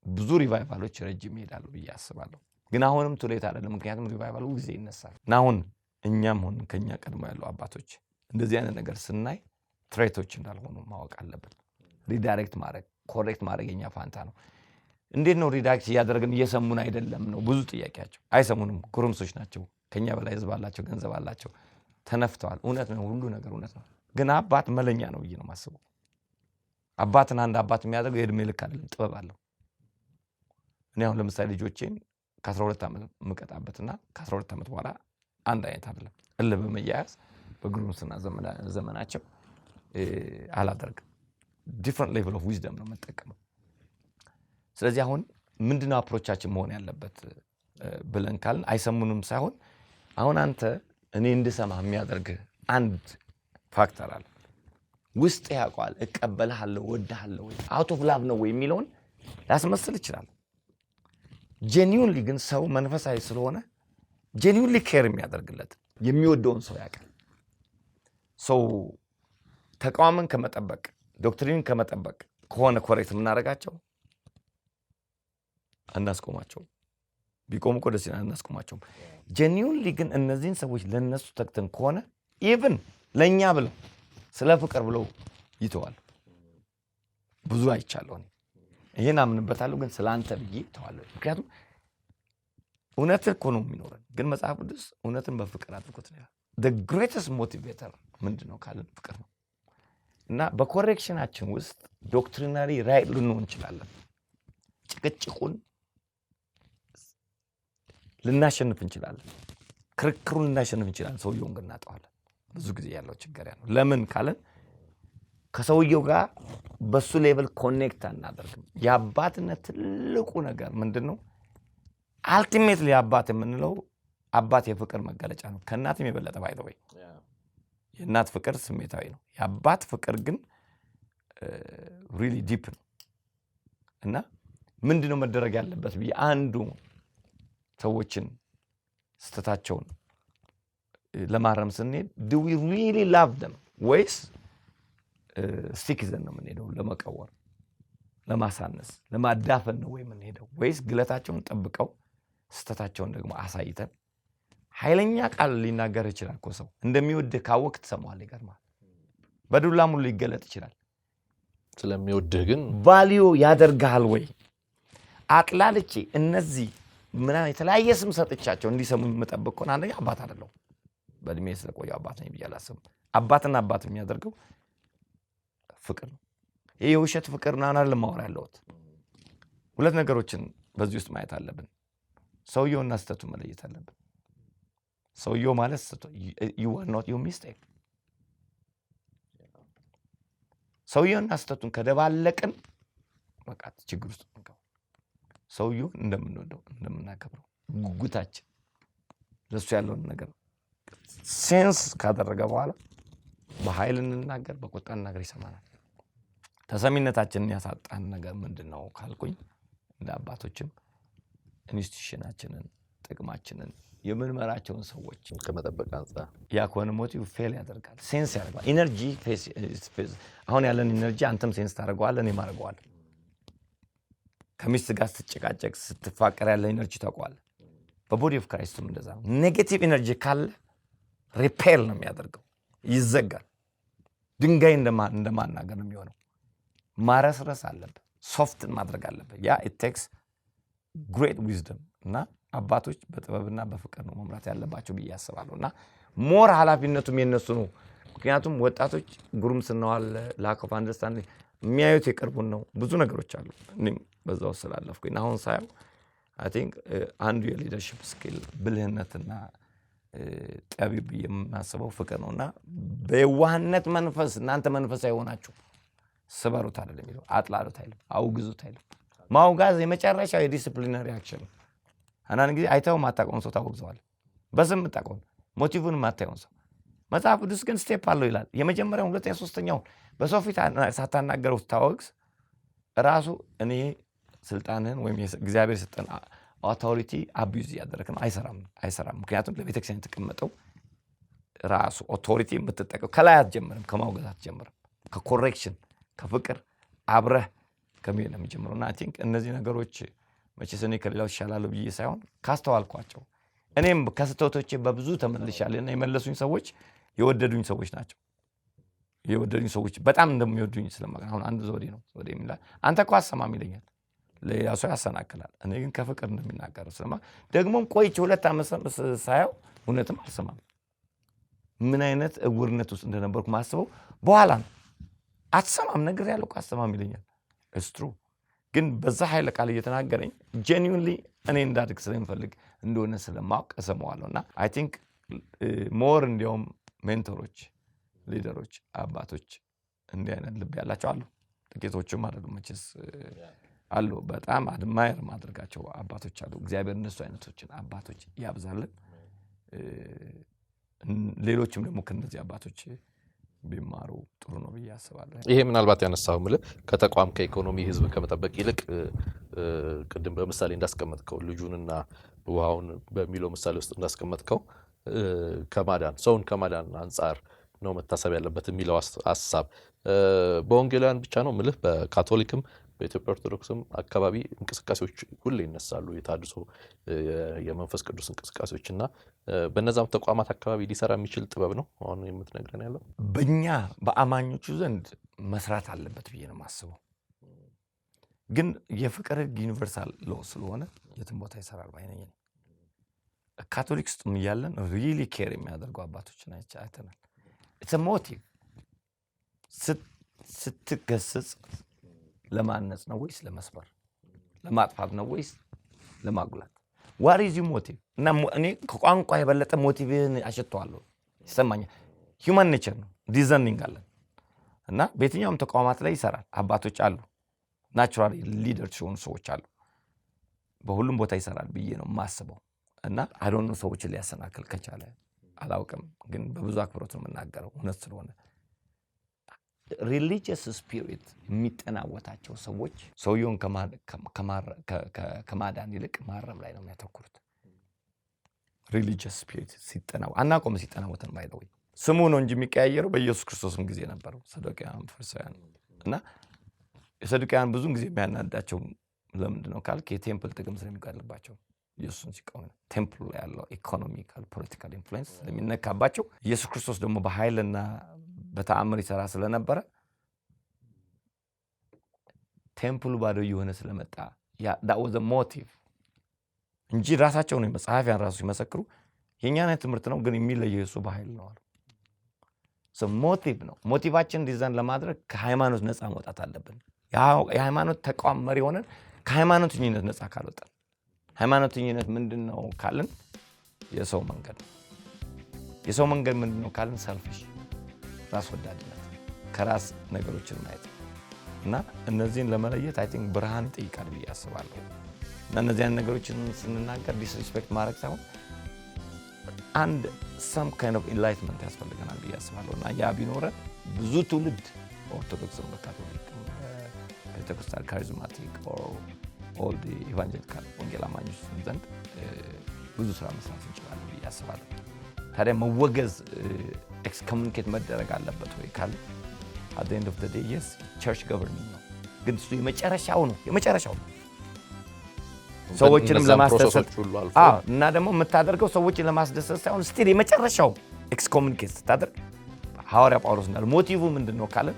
ብዙ ሪቫይቫሎች ረጅም ይሄዳሉ ብዬ አስባለሁ። ግን አሁንም ቱሌት አይደለም፣ ምክንያቱም ሪቫይቫሉ ጊዜ ይነሳል እና አሁን እኛም ሆን ከኛ ቀድሞ ያለው አባቶች እንደዚህ አይነት ነገር ስናይ ትሬቶች እንዳልሆኑ ማወቅ አለብን። ሪዳይሬክት ማድረግ፣ ኮሬክት ማድረግ የኛ ፋንታ ነው። እንዴት ነው ሪዳይሬክት እያደረግን እየሰሙን አይደለም ነው ብዙ ጥያቄያቸው። አይሰሙንም፣ ጉርምሶች ናቸው፣ ከኛ በላይ ህዝብ አላቸው፣ ገንዘብ አላቸው፣ ተነፍተዋል። እውነት ነው፣ ሁሉ ነገር እውነት ነው። ግን አባት መለኛ ነው ብዬ ነው የማስበው። አባትን አንድ አባት የሚያደርገው የእድሜ ልክ አይደለም፣ ጥበብ አለው። እኔ አሁን ለምሳሌ ልጆቼን ከ12 ዓመት የምቀጣበትና ከ12 ዓመት በኋላ አንድ አይነት አይደለም። እልህ በመያያዝ በጉርምስና ዘመናቸው አላደርግም። ዲፍረንት ሌቭል ኦፍ ዊዝደም ነው የምጠቀመው። ስለዚህ አሁን ምንድነው አፕሮቻችን መሆን ያለበት ብለን ካልን አይሰሙንም ሳይሆን አሁን አንተ እኔ እንድሰማ የሚያደርግ አንድ ፋክተር አለ። ውስጥ ያውቀዋል፣ እቀበልሃለሁ፣ ወድሃለሁ ወይ አውት ኦፍ ላቭ ነው ወይ የሚለውን ላስመስል ይችላል። ጄኒዩንሊ ግን ሰው መንፈሳዊ ስለሆነ ጄኒዩንሊ ኬር የሚያደርግለት የሚወደውን ሰው ያውቃል። ሰው ተቋምን ከመጠበቅ ዶክትሪንን ከመጠበቅ ከሆነ ኮሬክት የምናደርጋቸው አናስቆማቸውም። ቢቆሙ እኮ ደስ ይላል፣ አናስቆማቸውም። ጄኒዩንሊ ግን እነዚህን ሰዎች ለነሱ ተክተን ከሆነ ኢቭን ለኛ ብለው ስለ ፍቅር ብለው ይተዋል። ብዙ አይቻለሁ። ይሄን አምንበታለሁ፣ ግን ስላንተ ብዬ ተዋለሁ። ምክንያቱም እውነትን እኮ ነው የሚኖረን፣ ግን መጽሐፍ ቅዱስ እውነትን በፍቅር አድርጎት ነው። the greatest motivator ምንድነው ካልን ፍቅር ነው። እና በኮሬክሽናችን ውስጥ ዶክትሪናሪ ራይት ልንሆን እንችላለን። ጭቅጭቁን ልናሸንፍ እንችላለን፣ ክርክሩን ልናሸንፍ እንችላለን። ሰውየውን ግን እናጠዋለን። ብዙ ጊዜ ያለው ችግር ያ ነው። ለምን ካልን ከሰውየው ጋር በሱ ሌቭል ኮኔክት አናደርግም። የአባትነት ትልቁ ነገር ምንድነው? አልቲሜትሊ አባት የምንለው አባት የፍቅር መገለጫ ነው። ከእናትም የበለጠ ባይዘው የእናት ፍቅር ስሜታዊ ነው። የአባት ፍቅር ግን ሪሊ ዲፕ ነው። እና ምንድነው መደረግ ያለበት ብዬ አንዱ ሰዎችን ስተታቸውን ለማረም ስንሄድ do we really love them ወይስ ስቲክ ይዘን ነው የምንሄደው? ለመቀወር፣ ለማሳነስ፣ ለማዳፈን ነው ወይ የምንሄደው? ወይስ ግለታቸውን ጠብቀው ስተታቸውን ደግሞ አሳይተን ኃይለኛ ቃል ሊናገር ይችላል እኮ ሰው እንደሚወድህ ካወቅ ትሰማዋለህ። ይገርማል። በዱላ ሙሉ ሊገለጥ ይችላል። ስለሚወድህ ግን ቫልዩ ያደርጋል ወይ? አጥላልቼ እነዚህ ምናምን የተለያየ ስም ሰጥቻቸው እንዲሰሙኝ የምጠብቅ ከሆነ አንደኛ አባት አይደለሁም። በእድሜ ስለቆየሁ አባት ነኝ ብዬ አላስብም። አባትና አባት የሚያደርገው ፍቅር ነው። ይሄ የውሸት ፍቅር ናና ለማወራ ያለሁት ሁለት ነገሮችን በዚህ ውስጥ ማየት አለብን። ሰውየውና ስተቱ መለየት አለብን። ሰውየው ማለት ስተቱ you are not your mistake። ሰውየውና ስተቱን ከደባለቅን በቃ ችግር ውስጥ እንገባ። ሰውየውን እንደምንወደው እንደምናከብረው ጉጉታችን ለሱ ያለውን ነገር ሴንስ ካደረገ በኋላ በኃይል እንናገር በቁጣ እንናገር ይሰማናል። ተሰሚነታችንን ያሳጣን ነገር ምንድነው ካልኩኝ እንደ አባቶችም ኢንስቲትዩሽናችንን ጥቅማችንን የምንመራቸውን ሰዎች ከመጠበቅ አንፃር ያ ከሆነ ሞቲቭ ፌል ያደርጋል። ሴንስ ያደርጋል። ኢነርጂ አሁን ያለን ኢነርጂ አንተም ሴንስ ታደርገዋለህ፣ እኔም አደርገዋለሁ። ከሚስት ጋር ስትጨቃጨቅ ስትፋቀር ያለ ኢነርጂ ታውቀዋለህ። በቦዲ ኦፍ ክራይስትም እንደዛ ነው። ኔጌቲቭ ኢነርጂ ካለ ሪፔል ነው የሚያደርገው፣ ይዘጋል። ድንጋይ እንደማናገር ነው የሚሆነው። ማረስረስ አለብህ፣ ሶፍትን ማድረግ አለብህ። ያ ኢት ቴክስ ግሬት ዊዝደም እና አባቶች በጥበብና በፍቅር ነው መምራት ያለባቸው ብዬ አስባለሁ። እና ሞር ኃላፊነቱም የነሱ ነው። ምክንያቱም ወጣቶች ጉርምስናዋል ላክ ኦፍ አንደርስታንዲንግ የሚያዩት የቅርቡን ነው። ብዙ ነገሮች አሉ። እኔም በዛው ስላለፍኩኝ አሁን ሳየው አይ ቲንክ አንዱ የሊደርሺፕ ስኪል ብልህነትና ጠቢብ የማስበው ፍቅር ነውና በየዋህነት መንፈስ እናንተ መንፈሳዊ ሆናችሁ ስበሩት አይደለም የሚለው፣ አጥላሉት አይደለም፣ አውግዙት አይደለም። ማውጋዝ የመጨረሻው የዲሲፕሊነሪ አክሽን ነው። አንዳንድ ጊዜ አይተው ማታውቀውን ሰው ታወግዘዋለህ። በስም የምታውቀውን ሞቲቭን ማታየውን ሰው። መጽሐፍ ቅዱስ ግን ስቴፕ አለው ይላል። የመጀመሪያው፣ ሁለተኛ፣ ሶስተኛውን በሰው ፊት ሳታናገረው ታወግዝ ራሱ እኔ ስልጣንህን ወይም እግዚአብሔር የሰጠን አውቶሪቲ አቢዩዝ እያደረክ ነው። አይሰራም። ምክንያቱም ለቤተክርስቲያን የተቀመጠው ራሱ አውቶሪቲ የምትጠቀው ከላይ አትጀምርም፣ ከማውገዝ አትጀምርም። ከኮሬክሽን ከፍቅር አብረህ ከሚል ነው የሚጀምረው። እና አይ ቲንክ እነዚህ ነገሮች መቼስ እኔ ከሌላው ይሻላሉ ብዬ ሳይሆን ካስተዋልኳቸው እኔም ከስህተቶቼ በብዙ ተመልሻለሁና የመለሱኝ ሰዎች የወደዱኝ ሰዎች ናቸው። የወደዱኝ ሰዎች በጣም እንደሚወዱኝ ስለማውቅ አሁን አንዱ ዘውዴ የሚላል አንተ እኮ አሰማም ይለኛል፣ ሌላ ሰው ያሰናክላል። እኔ ግን ከፍቅር እንደሚናገረው ስለማ ደግሞም ቆይቼ 2 ዓመት ሳየው እውነትም አልሰማም። ምን አይነት እውርነት ውስጥ እንደነበርኩ ማስበው በኋላ ነው። አትሰማም ነገር ያለው እኮ አትሰማም ይለኛል። እስትሩ ግን በዛ ኃይለ ቃል እየተናገረኝ ጄኒዩንሊ እኔ እንዳድግ ስለምፈልግ እንደሆነ ስለማውቅ እሰማዋለሁና አይ ቲንክ ሞር እንዲያውም ሜንቶሮች፣ ሊደሮች፣ አባቶች እንዲህ አይነት ልብ ያላቸው አሉ። ጥቂቶችም አይደሉም መቼስ አሉ። በጣም አድማየር ማድረጋቸው አባቶች አሉ። እግዚአብሔር እነሱ አይነቶችን አባቶች ያብዛልን። ሌሎችም ደግሞ ከነዚህ አባቶች ቢማሩ ጥሩ ነው ብዬ አስባለሁ። ይሄ ምናልባት ያነሳው ምልህ ከተቋም ከኢኮኖሚ ህዝብ ከመጠበቅ ይልቅ ቅድም በምሳሌ እንዳስቀመጥከው ልጁንና ውሃውን በሚለው ምሳሌ ውስጥ እንዳስቀመጥከው ከማዳን ሰውን ከማዳን አንጻር ነው መታሰብ ያለበት የሚለው ሐሳብ በወንጌላውያን ብቻ ነው ምልህ በካቶሊክም በኢትዮጵያ ኦርቶዶክስም አካባቢ እንቅስቃሴዎች ሁሌ ይነሳሉ። የታድሶ የመንፈስ ቅዱስ እንቅስቃሴዎችና በነዛም ተቋማት አካባቢ ሊሰራ የሚችል ጥበብ ነው አሁን የምትነግረን ያለው። በእኛ በአማኞቹ ዘንድ መስራት አለበት ብዬ ነው የማስበው። ግን የፍቅር ህግ ዩኒቨርሳል ሎ ስለሆነ የትም ቦታ ይሰራል ባይነኝ። ካቶሊክ ውስጥም እያለን ሪሊ ኬር የሚያደርጉ አባቶችን አይተናል። ኢትስ ሞቲቭ ስትገስጽ ለማነጽ ነው ወይስ ለመስበር? ለማጥፋት ነው ወይስ ለማጉላት? ዋት ኢዝ ዩ ሞቲቭ? እና እኔ ከቋንቋ የበለጠ ሞቲቭን አሸተዋለሁ፣ ይሰማኛል። ሂውማን ኔቸር ነው፣ ዲዘርኒንግ አለን እና በየትኛውም ተቋማት ላይ ይሰራል። አባቶች አሉ፣ ናቹራሊ ሊደርስ የሆኑ ሰዎች አሉ። በሁሉም ቦታ ይሰራል ብዬ ነው የማስበው። እና አይ ዶንት ኖ ሰዎችን ሊያሰናክል ከቻለ አላውቅም፣ ግን በብዙ አክብሮት ነው የምናገረው እውነት ስለሆነ። ሪሊጂየስ ስፒሪት የሚጠናወታቸው ሰዎች ሰውየውን ከማዳን ይልቅ ማረም ላይ ነው የሚያተኩሩት። ሪሊጂየስ ስፒሪት አናቆም ሲጠናወተን ባይደው ስሙ ነው እንጂ የሚቀያየረው በኢየሱስ ክርስቶስም ጊዜ ነበረው። ሰዱቃውያን፣ ፈሪሳውያን እና የሰዱቃውያን ብዙን ጊዜ የሚያናዳቸው ለምንድን ነው ካልክ የቴምፕል ጥቅም ስለሚቀርባቸው ኢየሱስን ሲቃወሙ ቴምፕል ላይ ያለው ኢኮኖሚካል ፖለቲካል ኢንፍሉዌንስ ስለሚነካባቸው ኢየሱስ ክርስቶስ ደግሞ በኃይልና በተአምር ይሰራ ስለነበረ ቴምፕሉ ባዶ የሆነ ስለመጣ that was the motive እንጂ ራሳቸው ነው መጽሐፊያን ራሱ ሲመሰክሩ የኛን ትምህርት ነው ግን የሚለየው እሱ በኃይል ነው አሉ። ሞቲቭ ነው። ሞቲቫችን ዲዛይን ለማድረግ ከሃይማኖት ነፃ መውጣት አለብን። የሃይማኖት ተቋም መሪ ሆነን ከሃይማኖተኝነት ነፃ ካልወጣን ሃይማኖተኝነት ምንድነው ካልን የሰው መንገድ ምንድነው ካልን ሰልፊሽ ራስ ወዳድነት ከራስ ነገሮችን ማየት እና እነዚህን ለመለየት አይ ቲንክ ብርሃን ይጠይቃል ብዬ አስባለሁ። እና እነዚያን ነገሮችን ስንናገር ዲስሪስፔክት ማድረግ ሳይሆን አንድ some kind of enlightenment ያስፈልገናል ብዬ አስባለሁና ያ ቢኖረ ብዙ ትውልድ ኦርቶዶክስ በካቶሊክ ፔንቴኮስታል ካሪዝማቲክ or all the evangelical ወንጌል አማኞች ዘንድ ብዙ ስራ መስራት እንችላለን ብዬ አስባለሁ። ታዲያ መወገዝ ኤክስኮሙኒኬት መደረግ አለበት ወይ ካለ at the end of the day yes church governing ነው ግን እሱ የመጨረሻው ነው ሰዎችንም ለማስደሰት እና ደግሞ የምታደርገው ሰዎችን ለማስደሰት ሳይሆን ስቲል የመጨረሻው ኤክስኮሙኒኬት ስታደርግ ሐዋርያ ጳውሎስ እንዳለ ሞቲቭ ምንድነው ካለ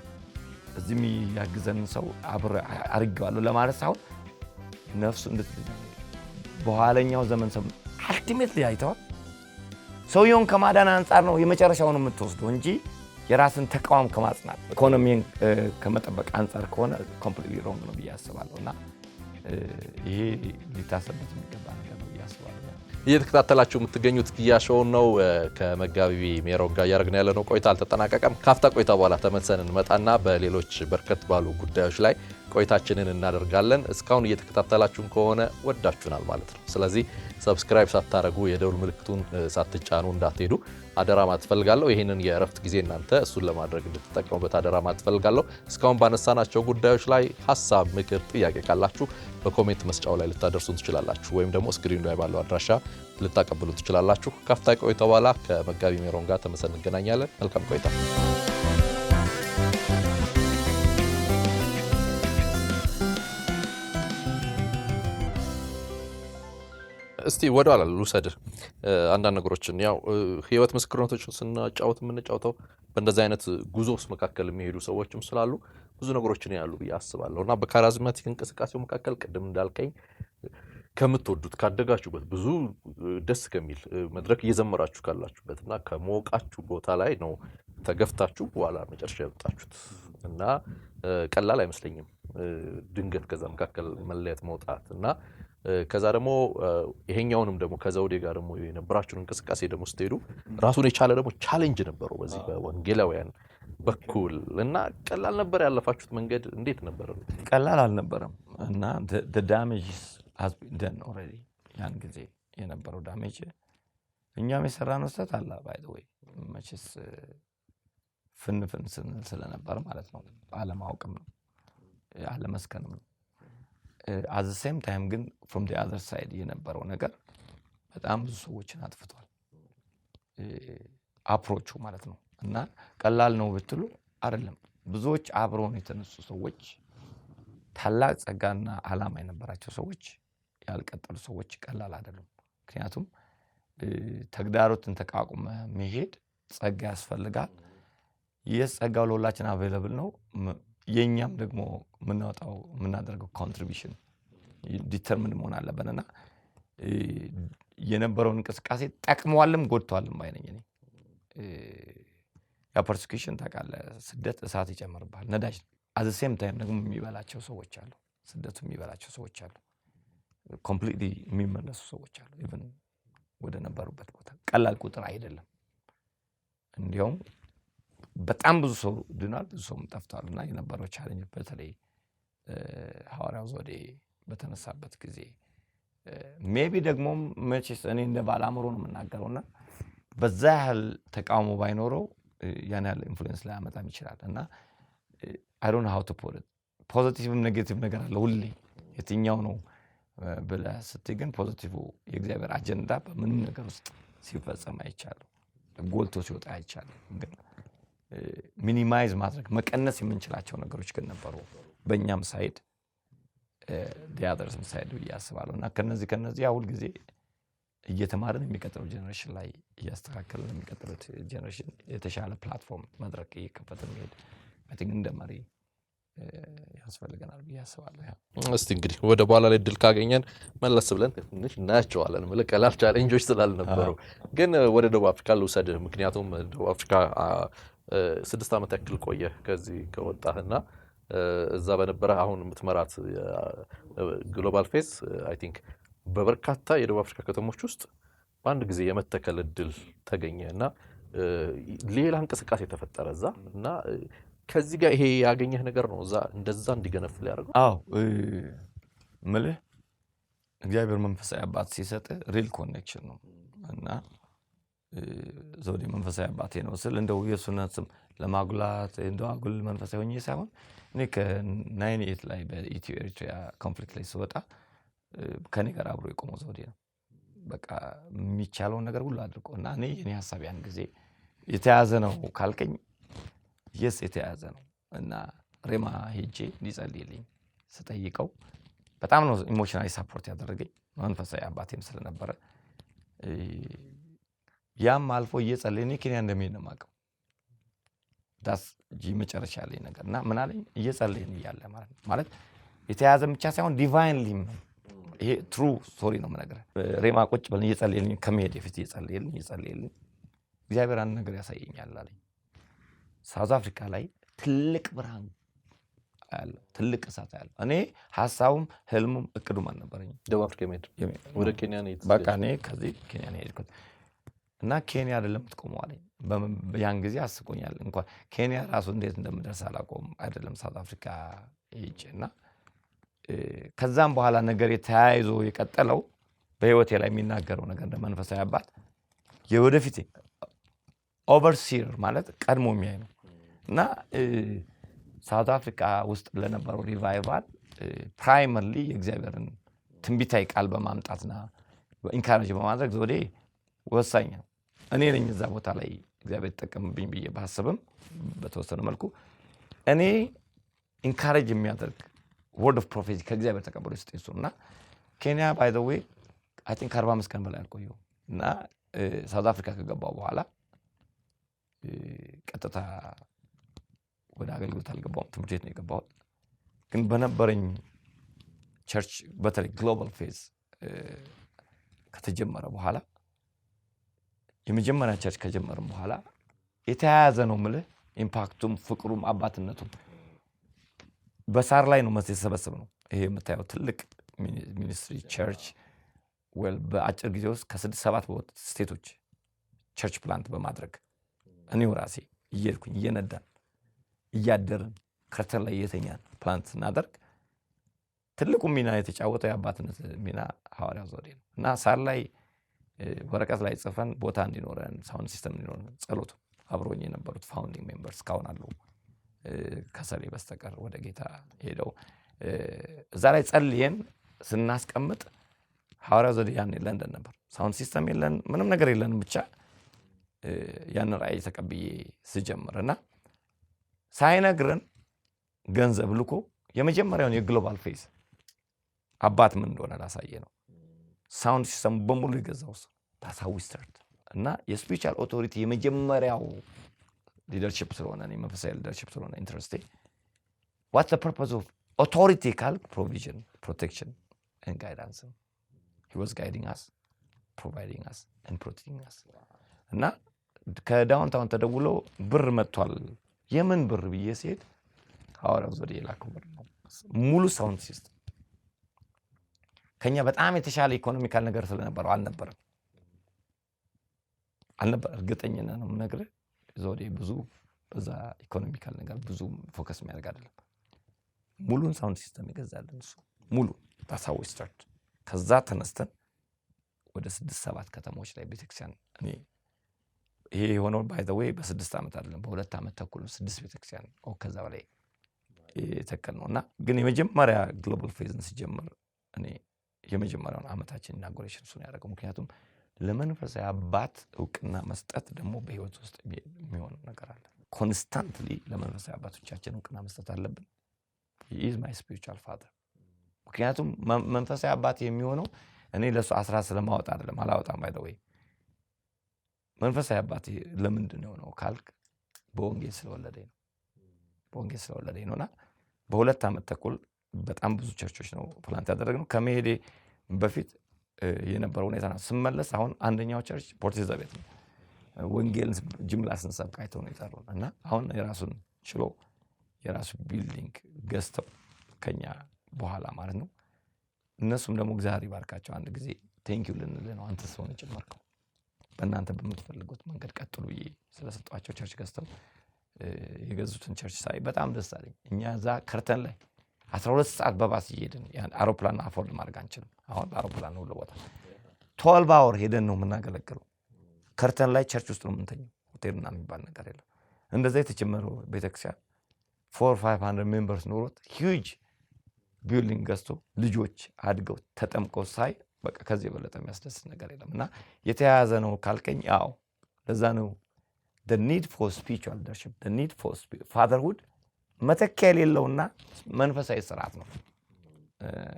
እዚህ የሚያግዘን ሰው አርጋዋለሁ ለማለት ሳይሆን ነፍሱ በኋለኛው ዘመን ሰው አልቲሜትሊ አይተዋል ሰውየውን ከማዳን አንፃር ነው የመጨረሻውን የምትወስደው እንጂ የራስን ተቃዋም ከማጽናት ኢኮኖሚን ከመጠበቅ አንፃር ከሆነ ኮምፕሊትሊ ሮንግ ነው ብዬ አስባለሁና ይሄ ሊታሰብበት የሚገባ ነገር ነው ብዬ አስባለሁ። እየተከታተላችሁ የምትገኙት ኪያሾው ነው። ከመጋቢ ሜሮን ጋር ያደረግን ያለነው ቆይታ አልተጠናቀቀም። ካፍታ ቆይታ በኋላ ተመልሰን እንመጣና በሌሎች በርከት ባሉ ጉዳዮች ላይ ቆይታችንን እናደርጋለን። እስካሁን እየተከታተላችሁን ከሆነ ወዳችሁናል ማለት ነው። ስለዚህ ሰብስክራይብ ሳታረጉ የደውል ምልክቱን ሳትጫኑ እንዳትሄዱ አደራ ማለት ፈልጋለሁ። ይሄንን የእረፍት ጊዜ እናንተ እሱን ለማድረግ እንድትጠቀሙበት አደራ ማለት ፈልጋለሁ። እስካሁን ባነሳናቸው ጉዳዮች ላይ ሐሳብ፣ ምክር፣ ጥያቄ ካላችሁ በኮሜንት መስጫው ላይ ልታደርሱን ትችላላችሁ ወይም ደግሞ ስክሪኑ ላይ ባለው አድራሻ ልታቀብሉ ትችላላችሁ። ካፍታ ቆይታ በኋላ ከመጋቢ ሜሮን ጋር ተመልሰን እንገናኛለን። መልካም ቆይታ። እስቲ ወደ ኋላ ልውሰድህ አንዳንድ ነገሮችን ያው ህይወት ምስክርነቶችን ስናጫወት የምንጫወተው በእንደዚህ አይነት ጉዞስ መካከል የሚሄዱ ሰዎችም ስላሉ ብዙ ነገሮችን ያሉ ብዬ አስባለሁና በካሪዝማቲክ እንቅስቃሴው መካከል ቅድም እንዳልከኝ ከምትወዱት ካደጋችሁበት ብዙ ደስ ከሚል መድረክ እየዘመራችሁ ካላችሁበትና ከሞቃችሁ ቦታ ላይ ነው ተገፍታችሁ በኋላ መጨረሻ ያወጣችሁት እና ቀላል አይመስለኝም ድንገት ከዛ መካከል መለየት መውጣት እና ከዛ ደግሞ ይሄኛውንም ደግሞ ከዘውዴ ጋር ደግሞ የነበራችሁን እንቅስቃሴ ደግሞ ስትሄዱ ራሱን የቻለ ደግሞ ቻሌንጅ ነበረው በዚህ በወንጌላውያን በኩል እና ቀላል ነበር ያለፋችሁት መንገድ እንዴት ነበር? ቀላል አልነበረም እና the damage has been done already ያን ጊዜ የነበረው ዳሜጅ እኛም የሰራነው ስህተት አለ by the way መቼስ ፍንፍን ስለነበር ማለት ነው አለማወቅም ነው አለመስከንም ነው at the same time ግን from the other side የነበረው ነገር በጣም ብዙ ሰዎችን አጥፍቷል አፕሮቹ ማለት ነው እና ቀላል ነው ብትሉ አይደለም ብዙዎች አብረውን የተነሱ ሰዎች ታላቅ ጸጋና ዓላማ የነበራቸው ሰዎች ያልቀጠሉ ሰዎች ቀላል አይደሉም ምክንያቱም ተግዳሮትን ተቋቁመ መሄድ ጸጋ ያስፈልጋል የጸጋው ለሁላችን አቬለብል ነው የኛም ደግሞ ምናደርገው ኮንትሪቢዩሽን ዲተርሚን መሆን አለበትና የነበረውን እንቅስቃሴ ጠቅመዋልም ጎድተዋልም ባይነኝ እኔ ያ ፐርሲኪዩሽን ታቃለ ስደት እሳት ይጨምርባል ነዳጅ at the same time ደግሞ የሚበላቸው ሰዎች አሉ ስደቱ የሚበላቸው ሰዎች አሉ ኮምፕሊትሊ የሚመለሱ ሰዎች አሉ ኢቭን ወደ ነበሩበት ቦታ ቀላል ቁጥር አይደለም እንዲያውም በጣም ብዙ ሰው ድናል ብዙ ሰው ጠፍቷልና የነበረው ቻሌንጅ በተለይ ሐዋርያው ዘውዴ በተነሳበት ጊዜ ሜቢ ደግሞ መቼስ እኔ እንደ ባላምሮ ነው የምናገረውና በዛ ያህል ተቃውሞ ባይኖረው ያን ያህል ኢንፍሉዌንስ ላይ አመጣም ይችላል እና I don't know how to put it ፖዚቲቭ ኔጌቲቭ ነገር አለ ሁሌ የትኛው ነው ብለ ስትገን ፖዚቲቭ የእግዚአብሔር አጀንዳ በምንም ነገር ውስጥ ሲፈጸም አይቻልም ጎልቶ ሲወጣ አይቻልም ግን ሚኒማይዝ ማድረግ መቀነስ የምንችላቸው ነገሮች ግን ነበሩ በእኛም ሳይድ the others ሳይድ ያስባሉና ከነዚህ አሁን ጊዜ እየተማርን የሚቀጥለው ጄነሬሽን ላይ ያስተካከለን የሚቀጥለው ጄነሬሽን የተሻለ ፕላትፎርም መድረክ እየከፈተን መሄድ I think እንደማሪ ያስፈልገናል ያስባለሁ እስቲ እንግዲህ ወደ በኋላ ላይ ድል ካገኘን መለስ ብለን ትንሽ እናያቸዋለን መልከላል ቻሌንጆች ስላልነበሩ ግን ወደ ደቡብ አፍሪካ ልውሰድ ምክንያቱም ደቡብ አፍሪካ 6 ዓመት ያክል ቆየ ከዚህ ከወጣህና እዛ በነበረ አሁን የምትመራት ግሎባል ፌስ አይ ቲንክ በበርካታ የደቡብ አፍሪካ ከተሞች ውስጥ በአንድ ጊዜ የመተከል እድል ተገኘና ሌላ እንቅስቃሴ ተፈጠረ እዛ እና ከዚህ ጋር ይሄ ያገኘህ ነገር ነው እዛ እንደዛ እንዲገነፍል ያደርገው? አዎ ምልህ እግዚአብሔር መንፈሳዊ አባት ሲሰጥ ሪል ኮኔክሽን ነው እና ዘውዴ መንፈሳዊ አባቴ ነው ስል እንደው የእሱን ስም ለማጉላት እንደው አጉል መንፈሳዊ ሆኜ ሳይሆን እኔ ከ98 ላይ በኢትዮ ኤርትራ ኮንፍሊክት ላይ ስወጣ ከኔ ጋር አብሮ የቆመው ዘውዴ ነው። በቃ የሚቻለውን ነገር ሁሉ አድርጎ እና የኔ ሐሳብ ያን ጊዜ የተያዘ ነው ካልከኝ የስ የተያዘ ነው እና ሬማ ሄጄ እንዲጸልይልኝ ስጠይቀው በጣም ነው ኢሞሽናሊ ሳፖርት ያደረገኝ መንፈሳዊ አባቴም ስለነበረ ያም አልፎ እየጸለየኝ ኬንያ እንደሚሄድ ነው የማውቀው። ዳስ መጨረሻ ላይ ነገር እና ምን አለኝ እየጸለየኝ እያለ ማለት የተያዘ ብቻ ሳይሆን ዲቫይንሊም ነው። ይሄ ትሩ ስቶሪ ነው የምነግርህ። ሬማ ቁጭ ብለን እየጸለየኝ ከመሄድ በፊት እየጸለየልኝ እግዚአብሔር አንድ ነገር ያሳየኛል አለኝ። ሳውዝ አፍሪካ ላይ ትልቅ ብርሃን አለ፣ ትልቅ እሳት አለ። እኔ ሐሳቡም ህልሙም እቅዱም አልነበረኝም። ደቡብ አፍሪካ መሄድ ወደ ኬንያ ነው የሄድኩት። በቃ እኔ ከዚህ ኬንያ ነው የሄድኩት እና ኬንያ አይደለም የምትቆመው አለኝ። ያን ጊዜ አስቆኛል። እንኳን ኬንያ ራሱ እንዴት እንደምደርስ አላውቀውም አይደለም ሳውዝ አፍሪካ ሄጄ እና ከዛም በኋላ ነገር ተያይዞ የቀጠለው በህይወቴ ላይ የሚናገረው ነገር እንደ መንፈሳዊ አባት የወደፊት ኦቨርሲር ማለት ቀድሞ የሚያይ ነው እና ሳውዝ አፍሪካ ውስጥ ለነበረው ሪቫይቫል ፕራይመርሊ የእግዚአብሔርን ትንቢታዊ ቃል በማምጣትና ኢንካሬጅ በማድረግ ዘውዴ ወሳኝ ነው። እኔ ነኝ እዛ ቦታ ላይ እግዚአብሔር ተጠቀምብኝ ብዬ ባስብም በተወሰነ መልኩ እኔ ኢንካሬጅ የሚያደርግ ወርድ ኦፍ ፕሮፌሲ ከእግዚአብሔር ተቀበሉ ይስጥሱ እና ኬንያ ባይ ዘ ዌይ አይ ቲንክ 45 ቀን በላይ አልቆየሁም እና ሳውዝ አፍሪካ ከገባው በኋላ ቀጥታ ወደ አገልግሎት አልገባሁም። ትምህርት ቤት ነው የገባሁት። ግን በነበረኝ ቸርች በተለይ ግሎባል ፌዝ ከተጀመረ በኋላ የመጀመሪያ ቸርች ከጀመረም በኋላ የተያያዘ ነው የምልህ። ኢምፓክቱም ፍቅሩም አባትነቱም በሳር ላይ ነው የተሰበሰበ ነው። ይሄ የምታየው ትልቅ ሚኒስትሪ ቸርች በአጭር ጊዜ ውስጥ ከ6-7 ስቴቶች ቸርች ፕላንት በማድረግ እኔው ራሴ እየሄድኩኝ እየነዳን እያደርን ከርተን ላይ እየተኛን ፕላንት ስናደርግ ትልቁ ሚና የተጫወተው የአባትነት ሚና ሐዋርያው ዘውዴ ነው እና ሳር ላይ ወረቀት ላይ ጽፈን ቦታ እንዲኖረን ሳውንድ ሲስተም እንዲኖረን ጸሎቱ አብሮኝ የነበሩት ፋውንዲንግ ሜምበርስ ካሁን አሉ ከሰሌ በስተቀር ወደ ጌታ ሄደው እዛ ላይ ጸልየን ስናስቀምጥ ሐዋርያው ዘውዴ ያኔ ለንደን ነበር። ሳውንድ ሲስተም የለን፣ ምንም ነገር የለንም። ብቻ ያን ራእይ ተቀብዬ ስጀምር እና ሳይነግረን ገንዘብ ልኮ የመጀመሪያውን የግሎባል ፌዝ አባት ምን እንደሆነ ላሳየ ነው። ሳውንድ ሲስተም በሙሉ የገዛው ሰው ታሳዊ ስታርት እና የስፒሪቹዋል ኦቶሪቲ የመጀመሪያው ሊደርሺፕ ስለሆነ እኔ መንፈሳዊ ሊደርሺፕ ስለሆነ ኢንትረስቴ ዋት ዘ ፐርፖዝ ኦፍ ኦቶሪቲ ካልክ ፕሮቪዥን ፕሮቴክሽን ኤንድ ጋይዳንስ ሂ ዋዝ ጋይዲንግ አስ ፕሮቫይዲንግ አስ ኤንድ ፕሮቴክቲንግ አስ እና ከዳውንታውን ተደውሎ ብር መጥቷል። የምን ብር ብዬ ሲሄድ ሐዋርያው ዘውዴ የላከው ብር ነው። ሙሉ ሳውንድ ሲስተም ከኛ በጣም የተሻለ ኢኮኖሚካል ነገር ስለነበረው አልነበረም። እርግጠኛ ነው የምነግርህ ዘውዴ ብዙ በዛ ኢኮኖሚካል ነገር ብዙ ፎከስ የሚያደርግ አይደለም። ሙሉን ሳውንድ ሲስተም ይገዛልን እሱ ሙሉ ታሳዊ ስታርት። ከዛ ተነስተን ወደ 6-7 ከተሞች ላይ ቤተክርስቲያን እኔ ይሄ የሆነው ባይ ዘ ዌይ በ6 ዓመት አይደለም በ2 ዓመት ተኩል 6 ቤተክርስቲያን ከዛ በላይ የተከል ነውና ግን የመጀመሪያ ግሎባል ፌዝን ሲጀምር እኔ የመጀመሪያውን ዓመታችን ኢናጎሬሽን እሱን ያደረገው። ምክንያቱም ለመንፈሳዊ አባት እውቅና መስጠት ደግሞ በህይወት ውስጥ የሚሆን ነገር አለ። ኮንስታንትሊ ለመንፈሳዊ አባቶቻችን እውቅና መስጠት አለብን። he is my spiritual father። ምክንያቱም መንፈሳዊ አባት የሚሆነው እኔ ለሱ አስራት ስለማወጣ አይደለም፣ አላወጣም። ባይ ዘ ዌይ መንፈሳዊ አባት ለምንድን ነው ካልክ በወንጌል ስለወለደኝ ነው። በወንጌል ስለወለደኝ ነውና በ2 ዓመት ተኩል በጣም ብዙ ቸርቾች ነው ፕላንት ያደረግነው። ከመሄዴ በፊት የነበረው ሁኔታ ነው። ስመለስ አሁን አንደኛው ቸርች ፖርት ኤልዛቤት ነው። ወንጌልን ጅምላ ስንሰብክ አይተው ነው የጠሩን እና አሁን የራሱን ችሎ የራሱ ቢልዲንግ ገዝተው ከኛ በኋላ ማለት ነው። እነሱም ደግሞ እግዚአብሔር ይባርካቸው አንድ ጊዜ ቴንኪው ልንል ነው አንተ ስለሆነ ጨመርከው በእናንተ በምትፈልጉት መንገድ ቀጥሉ ብዬ ስለሰጧቸው ቸርች ገዝተው የገዙትን ቸርች ሳይ በጣም ደስ አለኝ። እኛ እዛ ከርተን ላይ 12 ሰዓት በባስ እየሄድን ያን አውሮፕላን አፎርድ ማድረግ አንችልም። አሁን በአውሮፕላን ነው ለቦታ 12 አወር ሄደን ነው የምናገለግለው። ከርተን ላይ ቸርች ውስጥ ነው የምንተኛው። ሆቴልና የሚባል ነገር የለም። እንደዛ የተጀመረው ቤተክርስቲያን 400-500 ሜምበርስ ኖሮት ሂውጅ ቢልዲንግ ገዝቶ ልጆች አድገው ተጠምቀው ሳይ በቃ ከዚህ የበለጠ የሚያስደስት ነገር የለም። እና የተያያዘ ነው ካልከኝ አዎ ለዛ ነው the need for spiritual leadership, the need for fatherhood መተኪያ የሌለውና መንፈሳዊ ስርዓት ነው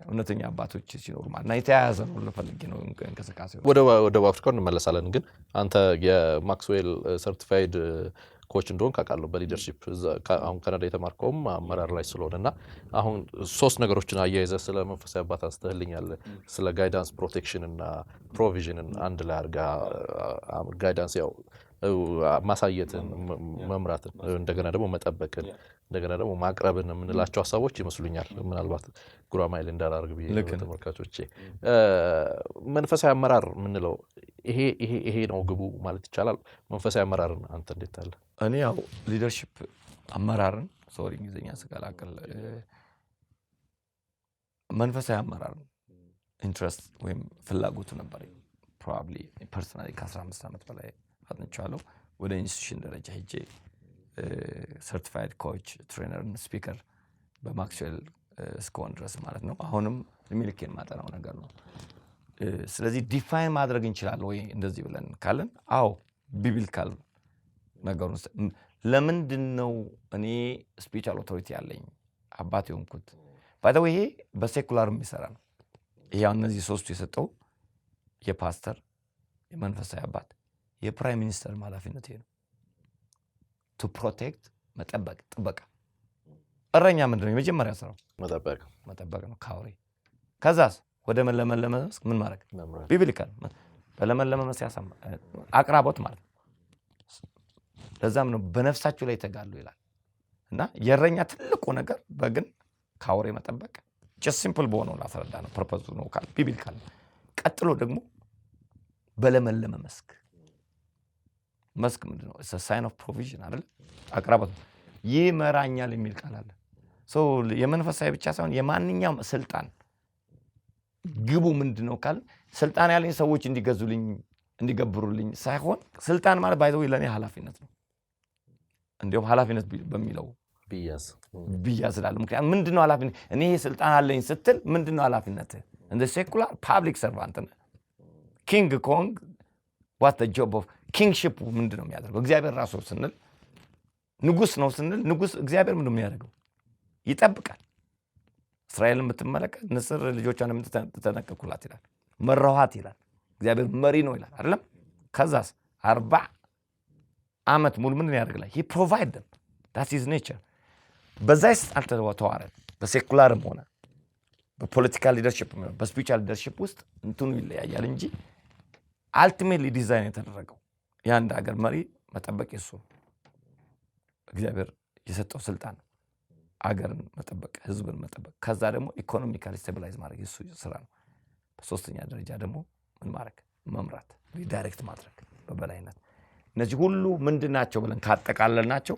እውነተኛ አባቶች ሲኖሩ ማለት እና የተያያዘ ነው ለፈልጌ ነው እንቅስቃሴ ነው። ወደ አፍሪካ እንመለሳለን። ግን አንተ የማክስዌል ሰርቲፋይድ ኮች እንደሆን ካውቃለሁ በሊደርሺፕ አሁን ካናዳ የተማርከውም አመራር ላይ ስለሆነና አሁን ሶስት ነገሮችን አያይዘህ ስለ መንፈሳዊ አባት አንስተህልኛል። ስለ ጋይዳንስ ፕሮቴክሽን እና ፕሮቪዥንን አንድ ላይ አድርጋ ጋይዳንስ ያው ማሳየትን መምራትን እንደገና ደግሞ መጠበቅን እንደገና ደግሞ ማቅረብን የምንላቸው ሀሳቦች ይመስሉኛል። ምናልባት ጉራማይል እንዳላርግ ብዬ ተመልካቾቼ መንፈሳዊ አመራር የምንለው ይሄ ነው ግቡ ማለት ይቻላል። መንፈሳዊ አመራርን አንተ እንዴት አለ? እኔ ያው ሊደርሺፕ አመራርን እንግሊዝኛ ስቀላቅል መንፈሳዊ አመራርን ኢንትረስት ወይም ፍላጎቱ ነበረኝ። ፕሮባብሊ ፐርሰናሊ ከ15 ዓመት በላይ አጥንቻለሁ። ወደ ኢንስቲትዩሽን ደረጃ ሄጄ ሰርቲፋይድ ኮች ትሬነር ስፒከር በማክስዌል እስከሆን ድረስ ማለት ነው። አሁንም ሚልኬን ማጠናው ነገር ነው። ስለዚህ ዲፋይን ማድረግ እንችላለን ወይ እንደዚህ ብለን ካለን አዎ ቢብሊካል ነገሩ ለምንድን ነው እኔ ስፒሪቹዋል ኦቶሪቲ ያለኝ አባት የሆንኩት? ባይ ዘ ዌይ ይሄ በሴኩላር የሚሰራ ነው። ይሄ እነዚህ ሶስቱ የሰጠው የፓስተር የመንፈሳዊ አባት የፕራይም ሚኒስተር ኃላፊነት ይሄ ነው። ቱ ፕሮቴክት መጠበቅ ጥበቃ። እረኛ ምንድነው የመጀመሪያ ስራው? መጠበቅ ነው ካውሬ። ከዛስ ወደ ለመለመ መስክ ምን ማድረግ? ቢብሊካል በለመለመ መስክ ያሳማ አቅራቦት ማለት ነው። ለዛም ነው በነፍሳችሁ ላይ ተጋሉ ይላል። እና የእረኛ ትልቁ ነገር በግን ካውሬ መጠበቅ ጀስት ሲምፕል በሆነው ላስረዳ ነው። ፐርፐዙ ነው ካል ቢብሊካል። ቀጥሎ ደግሞ በለመለመ መስክ ምንድነው? it's a sign of provision አይደል? አቅራቦት ይመራኛል የሚል ቃል አለ። የመንፈሳዊ ብቻ ሳይሆን የማንኛውም ስልጣን ግቡ ምንድነው ካል ስልጣን ያለኝ ሰዎች እንዲገዙልኝ እንዲገብሩልኝ ሳይሆን ስልጣን ማለት ባይዘው ለኔ ኃላፊነት ነው። እንዲያውም ኃላፊነት በሚለው ቢያዝ ላለ ምክንያቱም ምንድነው ኃላፊነት? እኔ ስልጣን አለኝ ስትል ምንድነው ኃላፊነት? እንደ ሴኩላር ፐብሊክ ሰርቫንት ነው። ኪንግ ኮንግ what the job of kingship ምንድነው የሚያደርገው? እግዚአብሔር ራሱ ስንል ንጉስ ነው ስንል ንጉስ እግዚአብሔር ምንድነው የሚያደርገው? ይጠብቃል። እስራኤልን ብትመለከት ንስር ልጆቿን የምትጠነቀቁላት ይላል፣ መራኋት ይላል። እግዚአብሔር መሪ ነው ይላል አይደለም? ከዛስ 40 ዓመት ሙሉ ምን ያደርጋል? he provide them, that's his nature። በዛይስ አልተዋረድ በሴኩላርም ሆነ በፖለቲካል ሊደርሺፕ ነው በስፒሪቹዋል ሊደርሺፕ ውስጥ እንትኑ ይለያያል እንጂ አልቲሜትሊ ዲዛይን የተደረገው የአንድ ሀገር መሪ መጠበቅ የሱ እግዚአብሔር የሰጠው ስልጣን አገርን መጠበቅ ህዝብን መጠበቅ ከዛ ደግሞ ኢኮኖሚካሊ ስቴቢላይዝ ማድረግ የሱ ስራ ነው። በሶስተኛ ደረጃ ደግሞ ምን ማድረግ? መምራት፣ ሪዳይሬክት ማድረግ በበላይነት። እነዚህ ሁሉ ምንድናቸው ብለን ካጠቃለልናቸው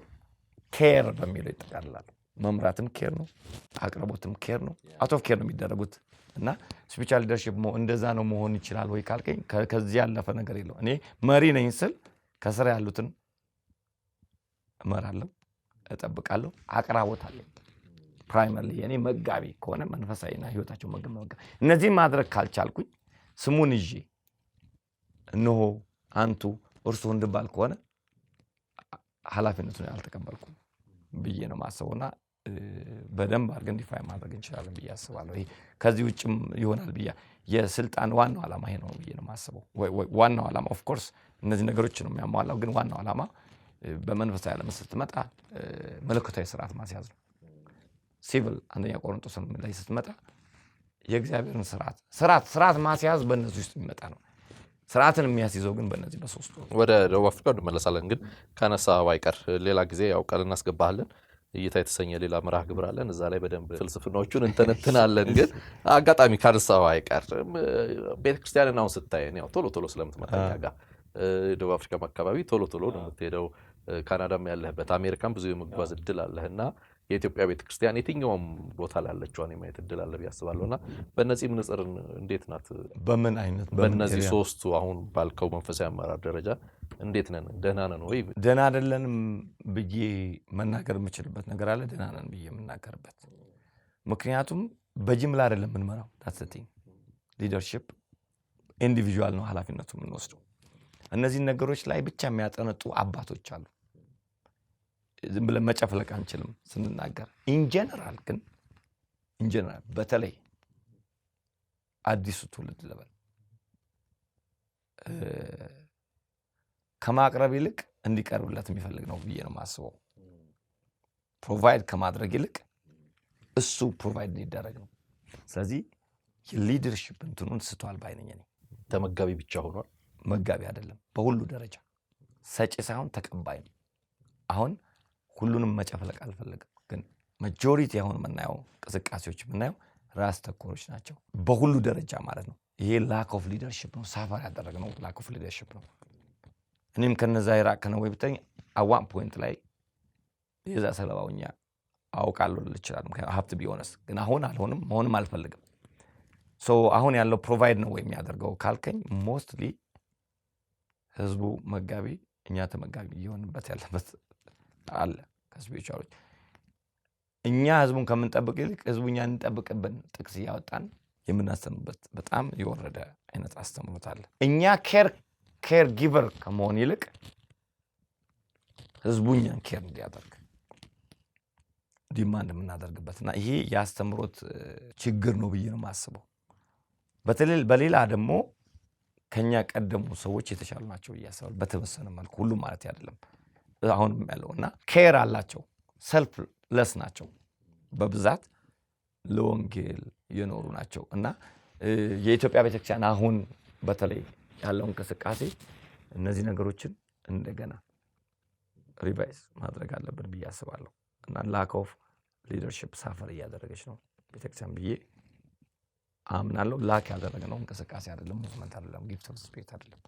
ኬር በሚለው ይጠቃልላሉ። መምራትም ኬር ነው፣ አቅርቦትም ኬር ነው። አውት ኦፍ ኬር ነው የሚደረጉት እና ስፒሪቹዋል ሊደርሺፕ እንደዛ ነው መሆን ይችላል ወይ ካልከኝ ከዚህ ያለፈ ነገር የለው። እኔ መሪ ነኝ ስል ከስራ ያሉትን እመራለሁ፣ እጠብቃለሁ፣ አቅራቦት አለኝ። ፕራይመሪ እኔ መጋቢ ከሆነ መንፈሳዊና ህይወታቸው መገመገ እነዚህ ማድረግ ካልቻልኩኝ ስሙን ይዤ እነሆ አንቱ እርሱ እንድባል ከሆነ ኃላፊነቱን አልተቀበልኩም ብዬ ነው ማሰቡና በደንብ አድርገን ዲፋይን ማድረግ እንችላለን ብዬ አስባለሁ። ይሄ ከዚህ ውጭም ይሆናል ብዬ የስልጣን ዋናው ዓላማ ይሄ ነው ብዬ ነው ማሰበው። ዋናው ዓላማ ኦፍ ኮርስ እነዚህ ነገሮች ነው የሚያሟላው፣ ግን ዋናው ዓላማ በመንፈሳዊ ዓለም ስትመጣ መለኮታዊ ስርዓት ማስያዝ ነው። ሲቪል አንደኛ ቆሮንቶስ ላይ ስትመጣ የእግዚአብሔርን ስርዓት ማስያዝ በእነዚህ ውስጥ የሚመጣ ነው። ስርዓትን የሚያስይዘው ግን በእነዚህ በሶስቱ። ወደ ደቡብ አፍሪካ እንመለሳለን። ግን ካነሳ ባይቀር ሌላ ጊዜ ያው ቃል እናስገባለን። እይታ የተሰኘ ሌላ መርሃ ግብር አለን። እዛ ላይ በደንብ ፍልስፍናዎቹን እንተነትናለን። ግን አጋጣሚ ካነሳ ባይቀር ቤተክርስቲያንን አሁን ስታየን ያው ቶሎ ስለምትመጣ ጋር ደቡብ አፍሪካም አካባቢ ቶሎ ነው የምትሄደው። ካናዳም ያለህበት አሜሪካም ብዙ የመጓዝ እድል አለህና የኢትዮጵያ ቤተክርስቲያን የትኛውም ቦታ ላይ ያለችዋን የማየት እድል አለ ብዬ አስባለሁና በእነዚህ መነጽር እንዴት ናት? በምን አይነት በእነዚህ ሶስቱ አሁን ባልከው መንፈሳዊ አመራር ደረጃ እንዴት ነን? ደህና ነን ወይ? ደህና አይደለንም ብዬ መናገር የምችልበት ነገር አለ፣ ደህና ነን ብዬ የምናገርበት። ምክንያቱም በጅምላ አይደለም የምንመራው። ዳትሰቲንግ ሊደርሺፕ ኢንዲቪጁዋል ነው ኃላፊነቱ የምንወስደው። እነዚህን ነገሮች ላይ ብቻ የሚያጠነጡ አባቶች አሉ። ዝም ብለን መጨፍለቅ አንችልም ስንናገር። ኢንጀነራል ግን ኢንጀነራል በተለይ አዲሱ ትውልድ ለበል ከማቅረብ ይልቅ እንዲቀርብለት የሚፈልግ ነው ብዬ ነው የማስበው። ፕሮቫይድ ከማድረግ ይልቅ እሱ ፕሮቫይድ እንዲደረግ ነው። ስለዚህ የሊደርሺፕ እንትኑን ስቷል ባይነኝ። ተመጋቢ ብቻ ሆኗል። መጋቢ አይደለም፣ በሁሉ ደረጃ ሰጪ ሳይሆን ተቀባይ ነው። አሁን ሁሉንም መጨፍለቅ አልፈለግም፣ ግን ማጆሪቲ አሁን የምናየው እንቅስቃሴዎች የምናየው ራስ ተኮሮች ናቸው፣ በሁሉ ደረጃ ማለት ነው። ይሄ ላክ ኦፍ ሊደርሺፕ ነው፣ ሳፈር ያደረግነው ላክ ኦፍ ሊደርሺፕ ነው። እኔም ከነዛ የራቅ ነው ወይ ብትለኝ አዋን ፖይንት ላይ የዛ ሰለባውኛ አውቃለሁ ልል እችላለሁ። ምክንያቱም ሀብት ቢሆንስ፣ ግን አሁን አልሆንም፣ መሆንም አልፈልግም። አሁን ያለው ፕሮቫይድ ነው ወይ የሚያደርገው ካልከኝ ሞስትሊ ህዝቡ መጋቢ፣ እኛ ተመጋቢ እየሆንበት ያለበት አለ። ከስፒሪቹዋሎች እኛ ህዝቡን ከምንጠብቅ ይልቅ ህዝቡ እኛ እንጠብቅብን ጥቅስ እያወጣን የምናስተምርበት በጣም የወረደ አይነት አስተምሮት አለ። እኛ ኬር ጊቨር ከመሆን ይልቅ ህዝቡ እኛን ኬር እንዲያደርግ ዲማንድ የምናደርግበትና ይሄ የአስተምሮት ችግር ነው ብዬ ነው የማስበው። በሌላ ደግሞ ከኛ ቀደሙ ሰዎች የተሻሉ ናቸው ብዬ አስባለሁ። በተወሰነ መልኩ ሁሉም ማለት አይደለም። አሁንም ያለው እና ኬር አላቸው፣ ሰልፍ ለስ ናቸው፣ በብዛት ለወንጌል የኖሩ ናቸው። እና የኢትዮጵያ ቤተክርስቲያን አሁን በተለይ ያለው እንቅስቃሴ እነዚህ ነገሮችን እንደገና ሪቫይዝ ማድረግ አለብን ብዬ አስባለሁ። እና ላክ ኦፍ ሊደርሺፕ ሳፈር እያደረገች ነው ቤተክርስቲያን ብዬ አምናለሁ። ላክ ያደረግነው እንቅስቃሴ አይደለም፣ ሙቭመንት አይደለም፣ ጊፍት ኦፍ ስፒሪት አይደለም።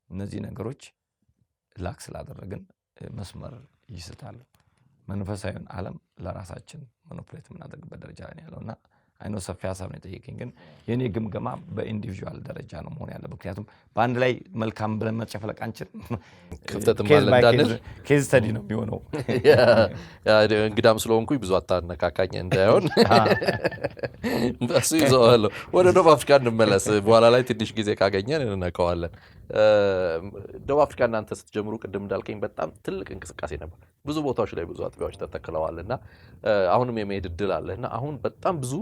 እነዚህ ነገሮች ላክ ስላደረግን መስመር ይስታሉ። መንፈሳዊውን ዓለም ለራሳችን ሞኖፕሌት የምናደርግበት ደረጃ ላይ ያለውና አይኖ ሰፊ ሀሳብ ነው የጠየቀኝ፣ ግን የኔ ግምገማ በኢንዲቪጁዋል ደረጃ ነው መሆን ያለ። ምክንያቱም በአንድ ላይ መልካም ብለን መጨፍለቅ አንችልም። ክፍተትም አለ እንዳንል ኬዝ ስተዲ ነው የሚሆነው። እንግዳም ስለሆንኩኝ ብዙ አታነካካኝ እንዳይሆን እሱ ይዘዋለሁ። ወደ ደቡብ አፍሪካ እንመለስ። በኋላ ላይ ትንሽ ጊዜ ካገኘን እንነካዋለን። ደቡብ አፍሪካ እናንተ ስትጀምሩ ቅድም እንዳልከኝ በጣም ትልቅ እንቅስቃሴ ነበር። ብዙ ቦታዎች ላይ ብዙ አጥቢያዎች ተተክለዋልና አሁንም የመሄድ እድል አለና አሁን በጣም ብዙ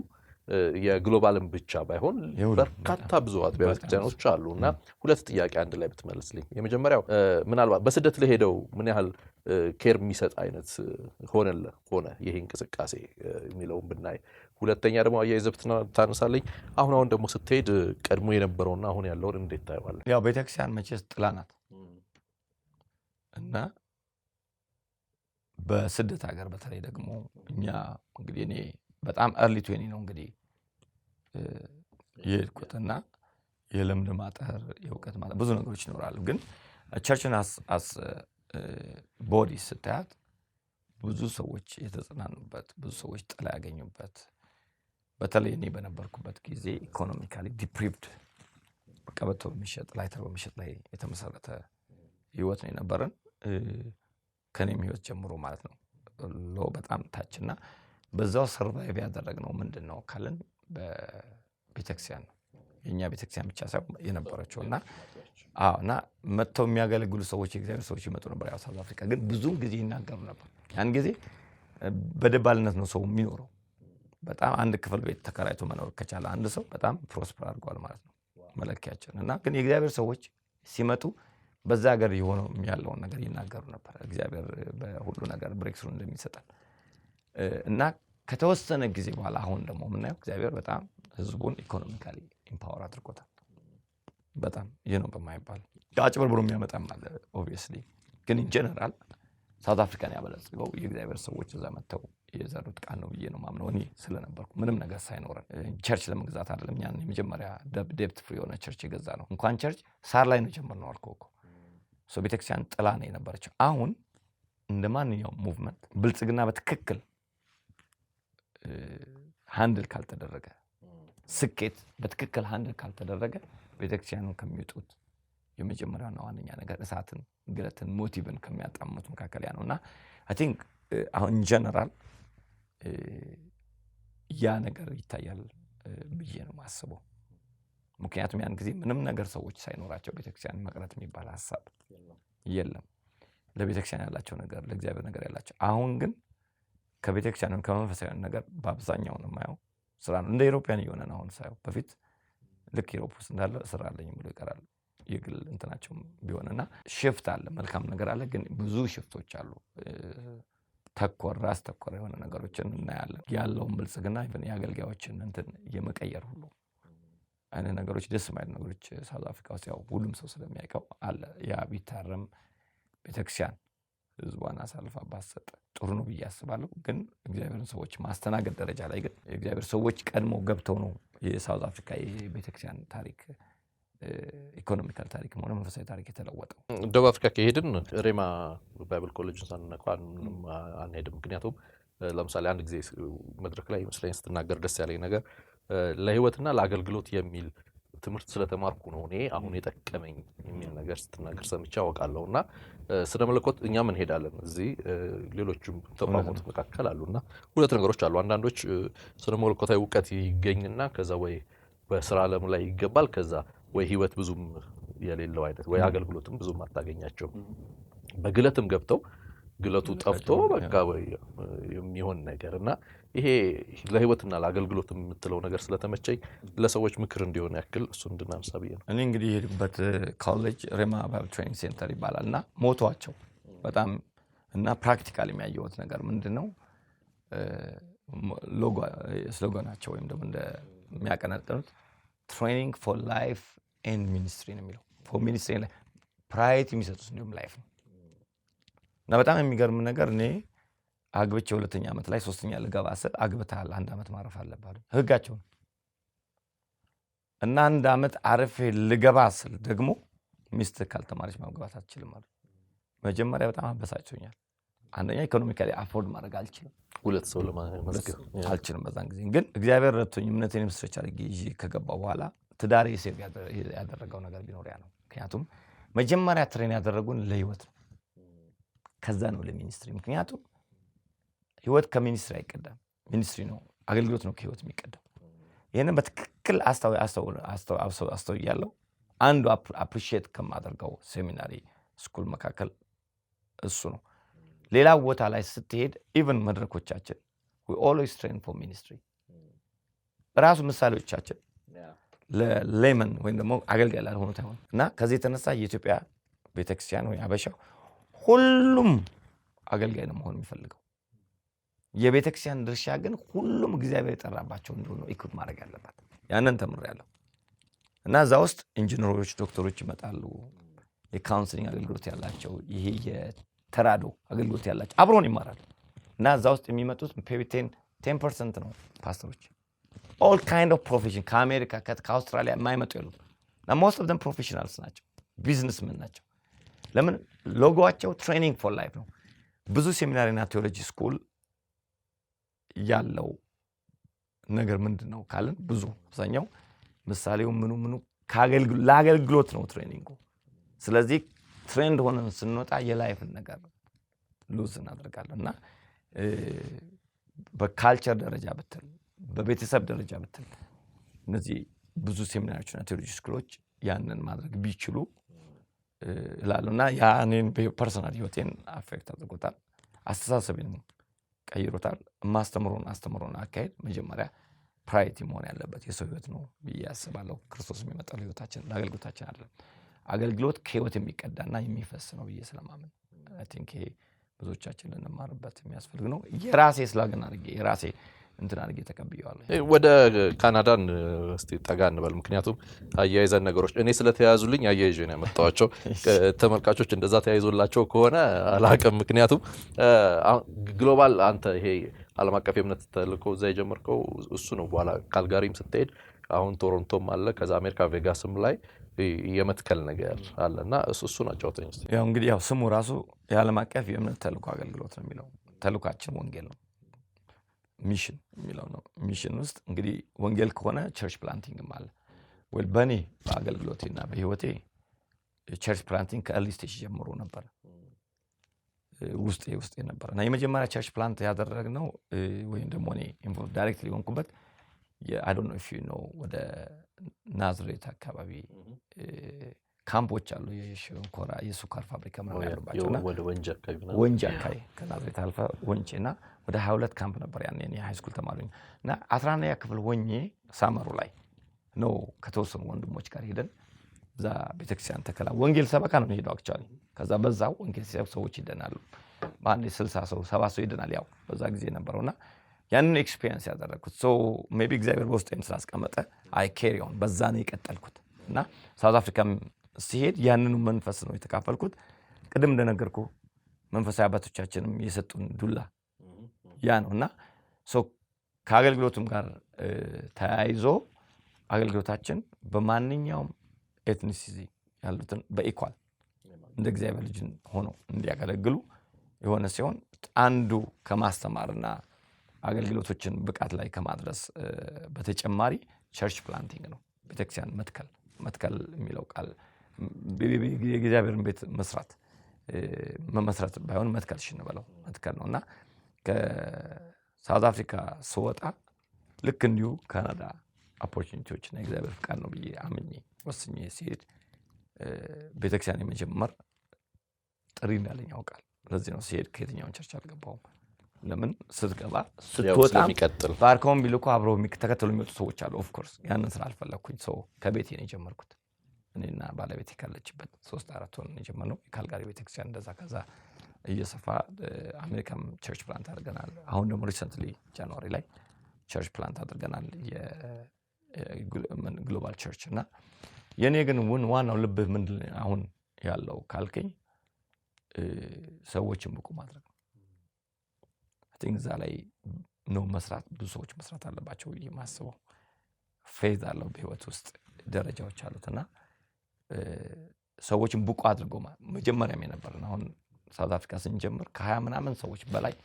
የግሎባልን ብቻ ባይሆን በርካታ ብዙ አጥቢያ ቤተክርስቲያኖች አሉና ሁለት ጥያቄ አንድ ላይ ብትመልስልኝ። የመጀመሪያው ምናልባት በስደት ለሄደው ምን ያህል ኬር የሚሰጥ አይነት ሆነ ይሄ እንቅስቃሴ የሚለውን ብናይ፣ ሁለተኛ ደግሞ አያይዘህ ብታነሳልኝ አሁን ደግሞ ስትሄድ ቀድሞ የነበረውና አሁን ያለውን እንዴት ታየዋለህ? ያው ቤተክርስቲያን መቼስ ጥላ ናት እና በስደት ሀገር በተለይ ደግሞ እኛ እንግዲህ እኔ በጣም እርሊ 20 ነው እንግዲህ የሄድኩትና የልምድ ማጠር የእውቀት ማጠር ብዙ ነገሮች ይኖራሉ። ግን ቸርችን አስ ቦዲ ስታያት ብዙ ሰዎች የተጽናኑበት፣ ብዙ ሰዎች ጥላ ያገኙበት፣ በተለይ እኔ በነበርኩበት ጊዜ ኢኮኖሚካሊ ዲፕሪቭድ ቀበቶ በሚሸጥ ላይተር በሚሸጥ ላይ የተመሰረተ ህይወት ነው የነበረን። ከኔም ህይወት ጀምሮ ማለት ነው ሎ በጣም ታችና በዛው ሰርቫይቭ ያደረግነው ምንድን ነው ካለን በቤተክርስቲያን ነው። የኛ ቤተክርስቲያን ብቻ ሳይሆን የነበረችውና እና መጥተው የሚያገለግሉ ሰዎች የእግዚአብሔር ሰዎች ይመጡ ነበር። ያው ሳውዝ አፍሪካ ግን ብዙም ጊዜ ይናገሩ ነበር። ያን ጊዜ በደባልነት ነው ሰው የሚኖረው። በጣም አንድ ክፍል ቤት ተከራይቶ መኖር ከቻለ አንድ ሰው በጣም ፕሮስፐር አድርጓል ማለት ነው መለኪያችን። እና ግን የእግዚአብሔር ሰዎች ሲመጡ በዛ ሀገር የሆነው ያለውን ነገር ይናገሩ ነበር። እግዚአብሔር በሁሉ ነገር ብሬክስሩ እንደሚሰጠን እና ከተወሰነ ጊዜ በኋላ አሁን ደግሞ የምናየው እግዚአብሔር በጣም ህዝቡን ኢኮኖሚካሊ ኢምፓወር አድርጎታል። በጣም ይህ ነው በማይባል አጭበርብሮ የሚያመጣም አለ ኦብቪየስሊ። ግን ኢን ጀነራል ሳውዝ አፍሪካን ያበለጽገው የእግዚአብሔር ሰዎች እዛ መጥተው የዘሩት ቃል ነው ብዬ ነው ማምነው። እኔ ስለነበርኩ ምንም ነገር ሳይኖረን ቸርች ለመግዛት አይደለም ያን የመጀመሪያ ዴፕት ፍሪ የሆነ ቸርች የገዛ ነው። እንኳን ቸርች ሳር ላይ ነው የጀመርነው አልኩህ እኮ። ቤተክርስቲያን ጥላ ነው የነበረችው። አሁን እንደ ማንኛውም ሙቭመንት ብልጽግና በትክክል ሃንድል ካልተደረገ ስኬት በትክክል ሃንድል ካልተደረገ ቤተክርስቲያኑን ከሚወጡት የመጀመሪያውና ዋነኛ ነገር እሳትን ግለትን ሞቲቭን ከሚያጣሙት መካከል ያ ነውና አይ ቲንክ አሁን ጀነራል ያ ነገር ይታያል ብዬ ነው ማስበው። ምክንያቱም ያን ጊዜ ምንም ነገር ሰዎች ሳይኖራቸው ቤተክርስቲያን መቅረት የሚባል ሐሳብ የለም። ለቤተክርስቲያን ያላቸው ነገር ለእግዚአብሔር ነገር ያላቸው አሁን ግን ከቤተክርስቲያን ከመንፈሳዊ ነገር በአብዛኛው ነው የማየው ስራ ነው። እንደ ኢሮፒያን እየሆነ ነው አሁን ሳይው። በፊት ልክ ኢሮፕ ውስጥ እንዳለ ስራ አለኝ ብሎ ይቀራል የግል እንትናቸው ቢሆንና ሽፍት አለ፣ መልካም ነገር አለ። ግን ብዙ ሽፍቶች አሉ። ተኮር ራስ ተኮር የሆነ ነገሮችን እናያለን። ያለውን ብልጽግና ኢቭን የአገልጋዮችን እንትን የመቀየር ሁሉ አይነት ነገሮች ደስ የማይሉ ነገሮች ሳውዝ አፍሪካ ውስጥ ያው ሁሉም ሰው ስለሚያውቀው አለ። ያ ቢታረም ቤተክርስቲያን ህዝቧን አሳልፋ ባሰጠ ጥሩ ነው ብዬ አስባለሁ። ግን እግዚአብሔርን ሰዎች ማስተናገድ ደረጃ ላይ ግን የእግዚአብሔር ሰዎች ቀድሞ ገብተው ነው የሳውዝ አፍሪካ የቤተክርስቲያን ታሪክ ኢኮኖሚካል ታሪክ ሆነ መንፈሳዊ ታሪክ የተለወጠው። ደቡብ አፍሪካ ከሄድን ሬማ ባይብል ኮሌጅን ሳንነካ አንሄድም። ምክንያቱም ለምሳሌ አንድ ጊዜ መድረክ ላይ መስለኝ ስትናገር ደስ ያለኝ ነገር ለህይወትና ለአገልግሎት የሚል ትምህርት ስለተማርኩ ነው እኔ አሁን የጠቀመኝ የሚል ነገር ስትናገር ሰምቼ አውቃለሁና ስለ መለኮት እኛም እንሄዳለን። እዚህ ሌሎችም ተቋማት መካከል አሉና ሁለት ነገሮች አሉ። አንዳንዶች ስለ መለኮታዊ እውቀት ይገኝና ከዛ ወይ በስራ ዓለም ላይ ይገባል፣ ከዛ ወይ ህይወት ብዙም የሌለው አይነት ወይ አገልግሎትም ብዙም አታገኛቸው። በግለትም ገብተው ግለቱ ጠፍቶ በቃ ወይ የሚሆን ነገርና ይሄ ለህይወትና ለአገልግሎት የምትለው ነገር ስለተመቸኝ ለሰዎች ምክር እንዲሆን ያክል እሱ እንድናነሳ ብዬ ነው። እኔ እንግዲህ የሄድኩበት ኮሌጅ ሬማ ባይብል ትሬኒንግ ሴንተር ይባላልና ሞቷቸው በጣም እና ፕራክቲካሊ የሚያየሁት ነገር ምንድነው ሎጎ ስሎጋናቸው ወይም ደግሞ እንደሚያቀነቅኑት ትሬኒንግ ፎር ላይፍ ኤንድ ሚኒስትሪ ነው የሚለው። ፎር ሚኒስትሪ ላይ ፕራዮሪቲ የሚሰጡት እንዲሁም ላይፍ ነው። እና በጣም የሚገርም ነገር እኔ አግብቼ 2ኛ ዓመት ላይ 3ኛ ልገባ ስል አግብተሃል 1 ዓመት ማረፍ አለብህ ህጋቸው ነው። እና 1 ዓመት አረፌ ልገባ ስል ደግሞ ሚስት ካልተማረች ማግባት አትችልም አሉ። መጀመሪያ በጣም አበሳጭቶኛል። አንደኛ ኢኮኖሚካሊ አፎርድ ማድረግ አልችልም፣ ሁለት ሰው ለማስገብ አልችልም። በዛን ጊዜ ግን እግዚአብሔር ረድቶኝ እምነቴን መስርቻ አድርጌ ይዤ ከገባሁ በኋላ ትዳሬ ሴቭ ያደረገው ነገር ቢኖር ያ ነው። ምክንያቱም መጀመሪያ ትሬን ያደረጉን ለህይወት ነው፣ ከዛ ነው ለሚኒስትሪ። ምክንያቱም ህይወት ከሚኒስትሪ አይቀዳም፣ ሚኒስትሪ ነው አገልግሎት ነው ከህይወት የሚቀዳው። ይሄንን በትክክል አስተውያለሁ። አንዱ አፕሪሺየት ከማደርገው ሴሚናሪ ስኩል መካከል እሱ ነው። ሌላ ቦታ ላይ ስትሄድ ኢቭን መድረኮቻችን we always train for ministry ራሱ ምሳሌዎቻችን ለሌመን ወይም ደግሞ አገልጋይ ላልሆኑት አይሆን እና ከዚህ የተነሳ የኢትዮጵያ ቤተክርስቲያን ወይ አበሻው ሁሉም አገልጋይ ነው መሆን የሚፈልገው። የቤተክርስቲያን ድርሻ ግን ሁሉም እግዚአብሔር የጠራባቸው እንደሆነ ኢኩፕ ማድረግ ያለበት ያንን ተምሬያለሁ። እና እዛ ውስጥ ኢንጂነሮች፣ ዶክተሮች ይመጣሉ፣ የካውንስሊንግ አገልግሎት ያላቸው፣ ይሄ የተራዶ አገልግሎት ያላቸው አብሮን ይማራሉ። እና እዛ ውስጥ የሚመጡት ፔቢ 10% ነው ፓስተሮች። ኦል ካይንድ ኦፍ ፕሮፌሽን ከአሜሪካ ከአውስትራሊያ የማይመጡ የሉም። እና ሞስት ኦፍ ደም ፕሮፌሽናልስ ናቸው፣ ቢዝነስመን ናቸው። ለምን ሎጎዋቸው ትሬኒንግ ፎር ላይፍ ነው። ብዙ ሴሚናሪና ቴዎሎጂ ስኩል ያለው ነገር ምንድነው ካልን ብዙ አብዛኛው ምሳሌው ምኑ ለአገልግሎት ነው ትሬኒንጉ። ስለዚህ ትሬንድ ሆነን ስንወጣ የላይፍን ነገር ሉዝ እናደርጋለን። እና በካልቸር ደረጃ ብትል በቤተሰብ ደረጃ ብትል እነዚህ ብዙ ሴሚናሪዎችና ቴዎሎጂ ስኩሎች ያንን ማድረግ ቢችሉ እላለሁና ያኔን ፐርሰናል ህይወቴን አፌክት አድርጎታል፣ አስተሳሰቤን ቀይሮታል። ማስተምሮን አካሄድ መጀመሪያ ፕራዮሪቲ መሆን ያለበት የሰው ህይወት ነው ብዬ አስባለሁ። ክርስቶስ የሚመጣው ህይወታችን ለአገልግሎታችን አይደለም። አገልግሎት ከህይወት የሚቀዳና የሚፈስ ነው ብዬ ስለማምን አይ ቲንክ ይሄ ብዙዎቻችን ልንማርበት የሚያስፈልግ ነው። የራሴ ስላገን አድርጌ የራሴ እንትን አድርጌ ተቀብየዋለሁ። ወደ ካናዳን እስቲ ጠጋ እንበል። ምክንያቱም አያይዘን ነገሮች እኔ ስለተያያዙልኝ አያይዤ ነው ያመጣኋቸው። ተመልካቾች እንደዛ ተያይዞላቸው ከሆነ አላውቅም። ምክንያቱም ግሎባል አንተ ይሄ ዓለም አቀፍ የእምነት ተልእኮ እዛ የጀመርከው እሱ ነው። በኋላ ካልጋሪም ስትሄድ አሁን ቶሮንቶም አለ፣ ከዛ አሜሪካ ቬጋስም ላይ የመትከል ነገር አለና እሱ ናቸው ተኝስ። ያው እንግዲህ ያው ስሙ ራሱ የዓለም አቀፍ የእምነት ተልእኮ አገልግሎት ነው የሚለው። ተልእኳችን ወንጌል ነው። ሚሽን የሚለው ነው። ሚሽን ውስጥ እንግዲህ ወንጌል ከሆነ ቸርች ፕላንቲንግም አለ። ወይ በእኔ በአገልግሎቴና በህይወቴ ቸርች ፕላንቲንግ ከኤርሊ ስቴጅ ጀምሮ ነበር ውስጤ ነበር እና የመጀመሪያ ቸርች ፕላንት ያደረግነው ወይም ደግሞ እኔ ዳይሬክትሊ ሆንኩበት I don't know if you know ወደ ናዝሬት አካባቢ ካምፖች አሉ የሸንኮራ የሱካር ፋብሪካ ምናምን ያሉባቸውና ወደ ወንጂ አካባቢ ከናዝሬት አልፋ ወንጪና ወደ 22 ካምፕ ነበር ያኔ እኔ ሃይ ስኩል ተማሪ እና 11ኛ ክፍል ሆኜ ሳመሩ ላይ ነው ከተወሰኑ ወንድሞች ጋር ሄደን እዛ ቤተክርስቲያን ተከላ ወንጌል ሰበካ ነው ሄደው አክቹአሊ ከዛ በዛው ወንጌል ሰዎች ይደናሉ በአንድ 60 ሰው 70 ሰው ይደናል ያው በዛ ጊዜ ነበርውና ያንን ኤክስፒሪየንስ ያደረኩት ሶ ሜቢ እግዚአብሔር በውስጤም ስላስቀመጠ አይ ካሪ ኦን በዛ ነው የቀጠልኩት እና ሳውዝ አፍሪካም ሲሄድ ያንኑ መንፈስ ነው የተካፈልኩት ቅድም እንደነገርኩ መንፈሳዊ አባቶቻችንም የሰጡን ዱላ ያ ነውና ሶ ከአገልግሎቱም ጋር ተያይዞ አገልግሎታችን በማንኛውም ኤትኒሲቲ ያሉትን በኢኳል እንደ እግዚአብሔር ልጅ ሆኖ እንዲያገለግሉ የሆነ ሲሆን አንዱ ከማስተማርና አገልግሎቶችን ብቃት ላይ ከማድረስ በተጨማሪ ቸርች ፕላንቲንግ ነው ቤተክርስቲያን መትከል የሚለው ቃል የእግዚአብሔርን ቤት መመስረት ባይሆን መትከል ሽንበለው መትከል ነውና ከሳውዝ አፍሪካ ስወጣ ልክ እንዲሁ ካናዳ ኦፖርቹኒቲዎች እና እግዚአብሔር ፍቃድ ነው ብዬ አምኜ ወስኜ ሲሄድ ቤተክርስቲያን የመጀመር ጥሪ እንዳለኝ ያውቃል ለዚህ ነው ሲሄድ ከየትኛውን ቸርች አልገባውም ለምን ስትገባ ስትወጣ ባርኮም ቢልኮ አብረው ተከተሉ የሚወጡ ሰዎች አሉ ኦፍ ኮርስ ያንን ስላልፈለኩኝ ሰው ከቤቴ ነው የጀመርኩት እኔና ባለቤቴ ካለችበት 3-4 ሆነን የጀመርነው የካልጋሪ ቤተክርስቲያን እንደዛ ከዛ እየሰፋ አሜሪካም ቸርች ፕላንት አድርገናል አሁን ደግሞ ሪሰንትሊ ጃንዋሪ ላይ ቸርች ፕላንት አድርገናል የግሎባል ቸርች እና የኔ ግን ዋናው ልብህ ምንድን አሁን ያለው ካልከኝ ሰዎችን ብቁ ማድረግ እዛ ላይ ነው መስራት ብዙ ሰዎች መስራት አለባቸው የማስበው ፌዝ አለው በህይወት ውስጥ ደረጃዎች አሉትና ሰዎችን ብቁ አድርጎ መጀመሪያም የነበረን አሁን ሳውዝ አፍሪካ ስንጀምር ከ20 ምናምን ሰዎች በላይ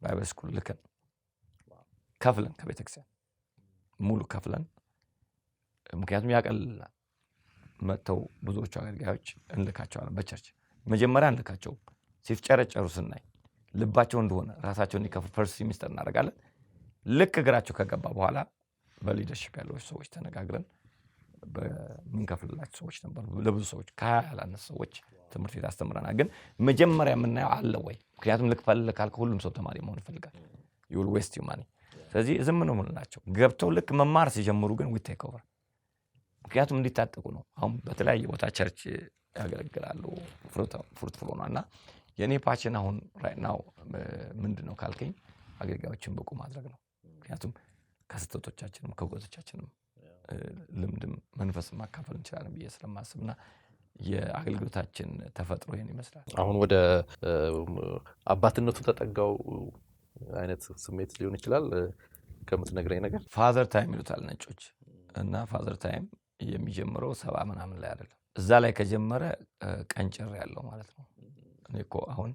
ባይብል ስኩል ልከን ከፍለን ከቤተክርስቲያን ሙሉ ከፍለን ምክንያቱም ያቀልልና መተው ብዙዎቹ አገልጋዮች እንልካቸዋለን በቸርች መጀመሪያ እንልካቸው ሲፍጨረጨሩ ስናይ ልባቸው እንደሆነ ራሳቸውን ይከፍ ፈርስት ሴሚስተር እናደርጋለን ልክ እግራቸው ከገባ በኋላ በሊደርሺፕ ያለው ሰዎች ተነጋግረን በመንከፍላቸው ሰዎች ነበር ለብዙ ሰዎች ካላነስ ሰዎች ትምህርት ቤት አስተምረናል ግን መጀመሪያ የምናየው አለ ወይ ምክንያቱም ልክፈል ካልከ ሁሉም ሰው ተማሪ መሆን ይፈልጋል you will waste your money ስለዚህ ዝም ነው የምንላቸው ገብተው ልክ መማር ሲጀምሩ ግን we take over ምክንያቱም እንዲታጠቁ ነው አሁን በተለያየ ቦታ ቸርች ያገለግላሉ ፍሩትፉል ሆነና የኔ ፓሽን አሁን right now ምንድነው ካልከኝ አገልጋዮችን ብቁ ማድረግ ነው ምክንያቱም ከስተቶቻችንም ከጎቶቻችንም ልምድም መንፈስም ማካፈል እንችላለን ብዬ ስለማስብና የአገልግሎታችን ተፈጥሮ ይሄን ይመስላል አሁን ወደ አባትነቱ ተጠጋው አይነት ስሜት ሊሆን ይችላል ከምትነግረኝ ነገር ፋዘር ታይም ይሉታል ነጮች እና ፋዘር ታይም የሚጀምረው 70 ምናምን ላይ አይደለም እዛ ላይ ከጀመረ ቀንጭር ያለው ማለት ነው እኔኮ አሁን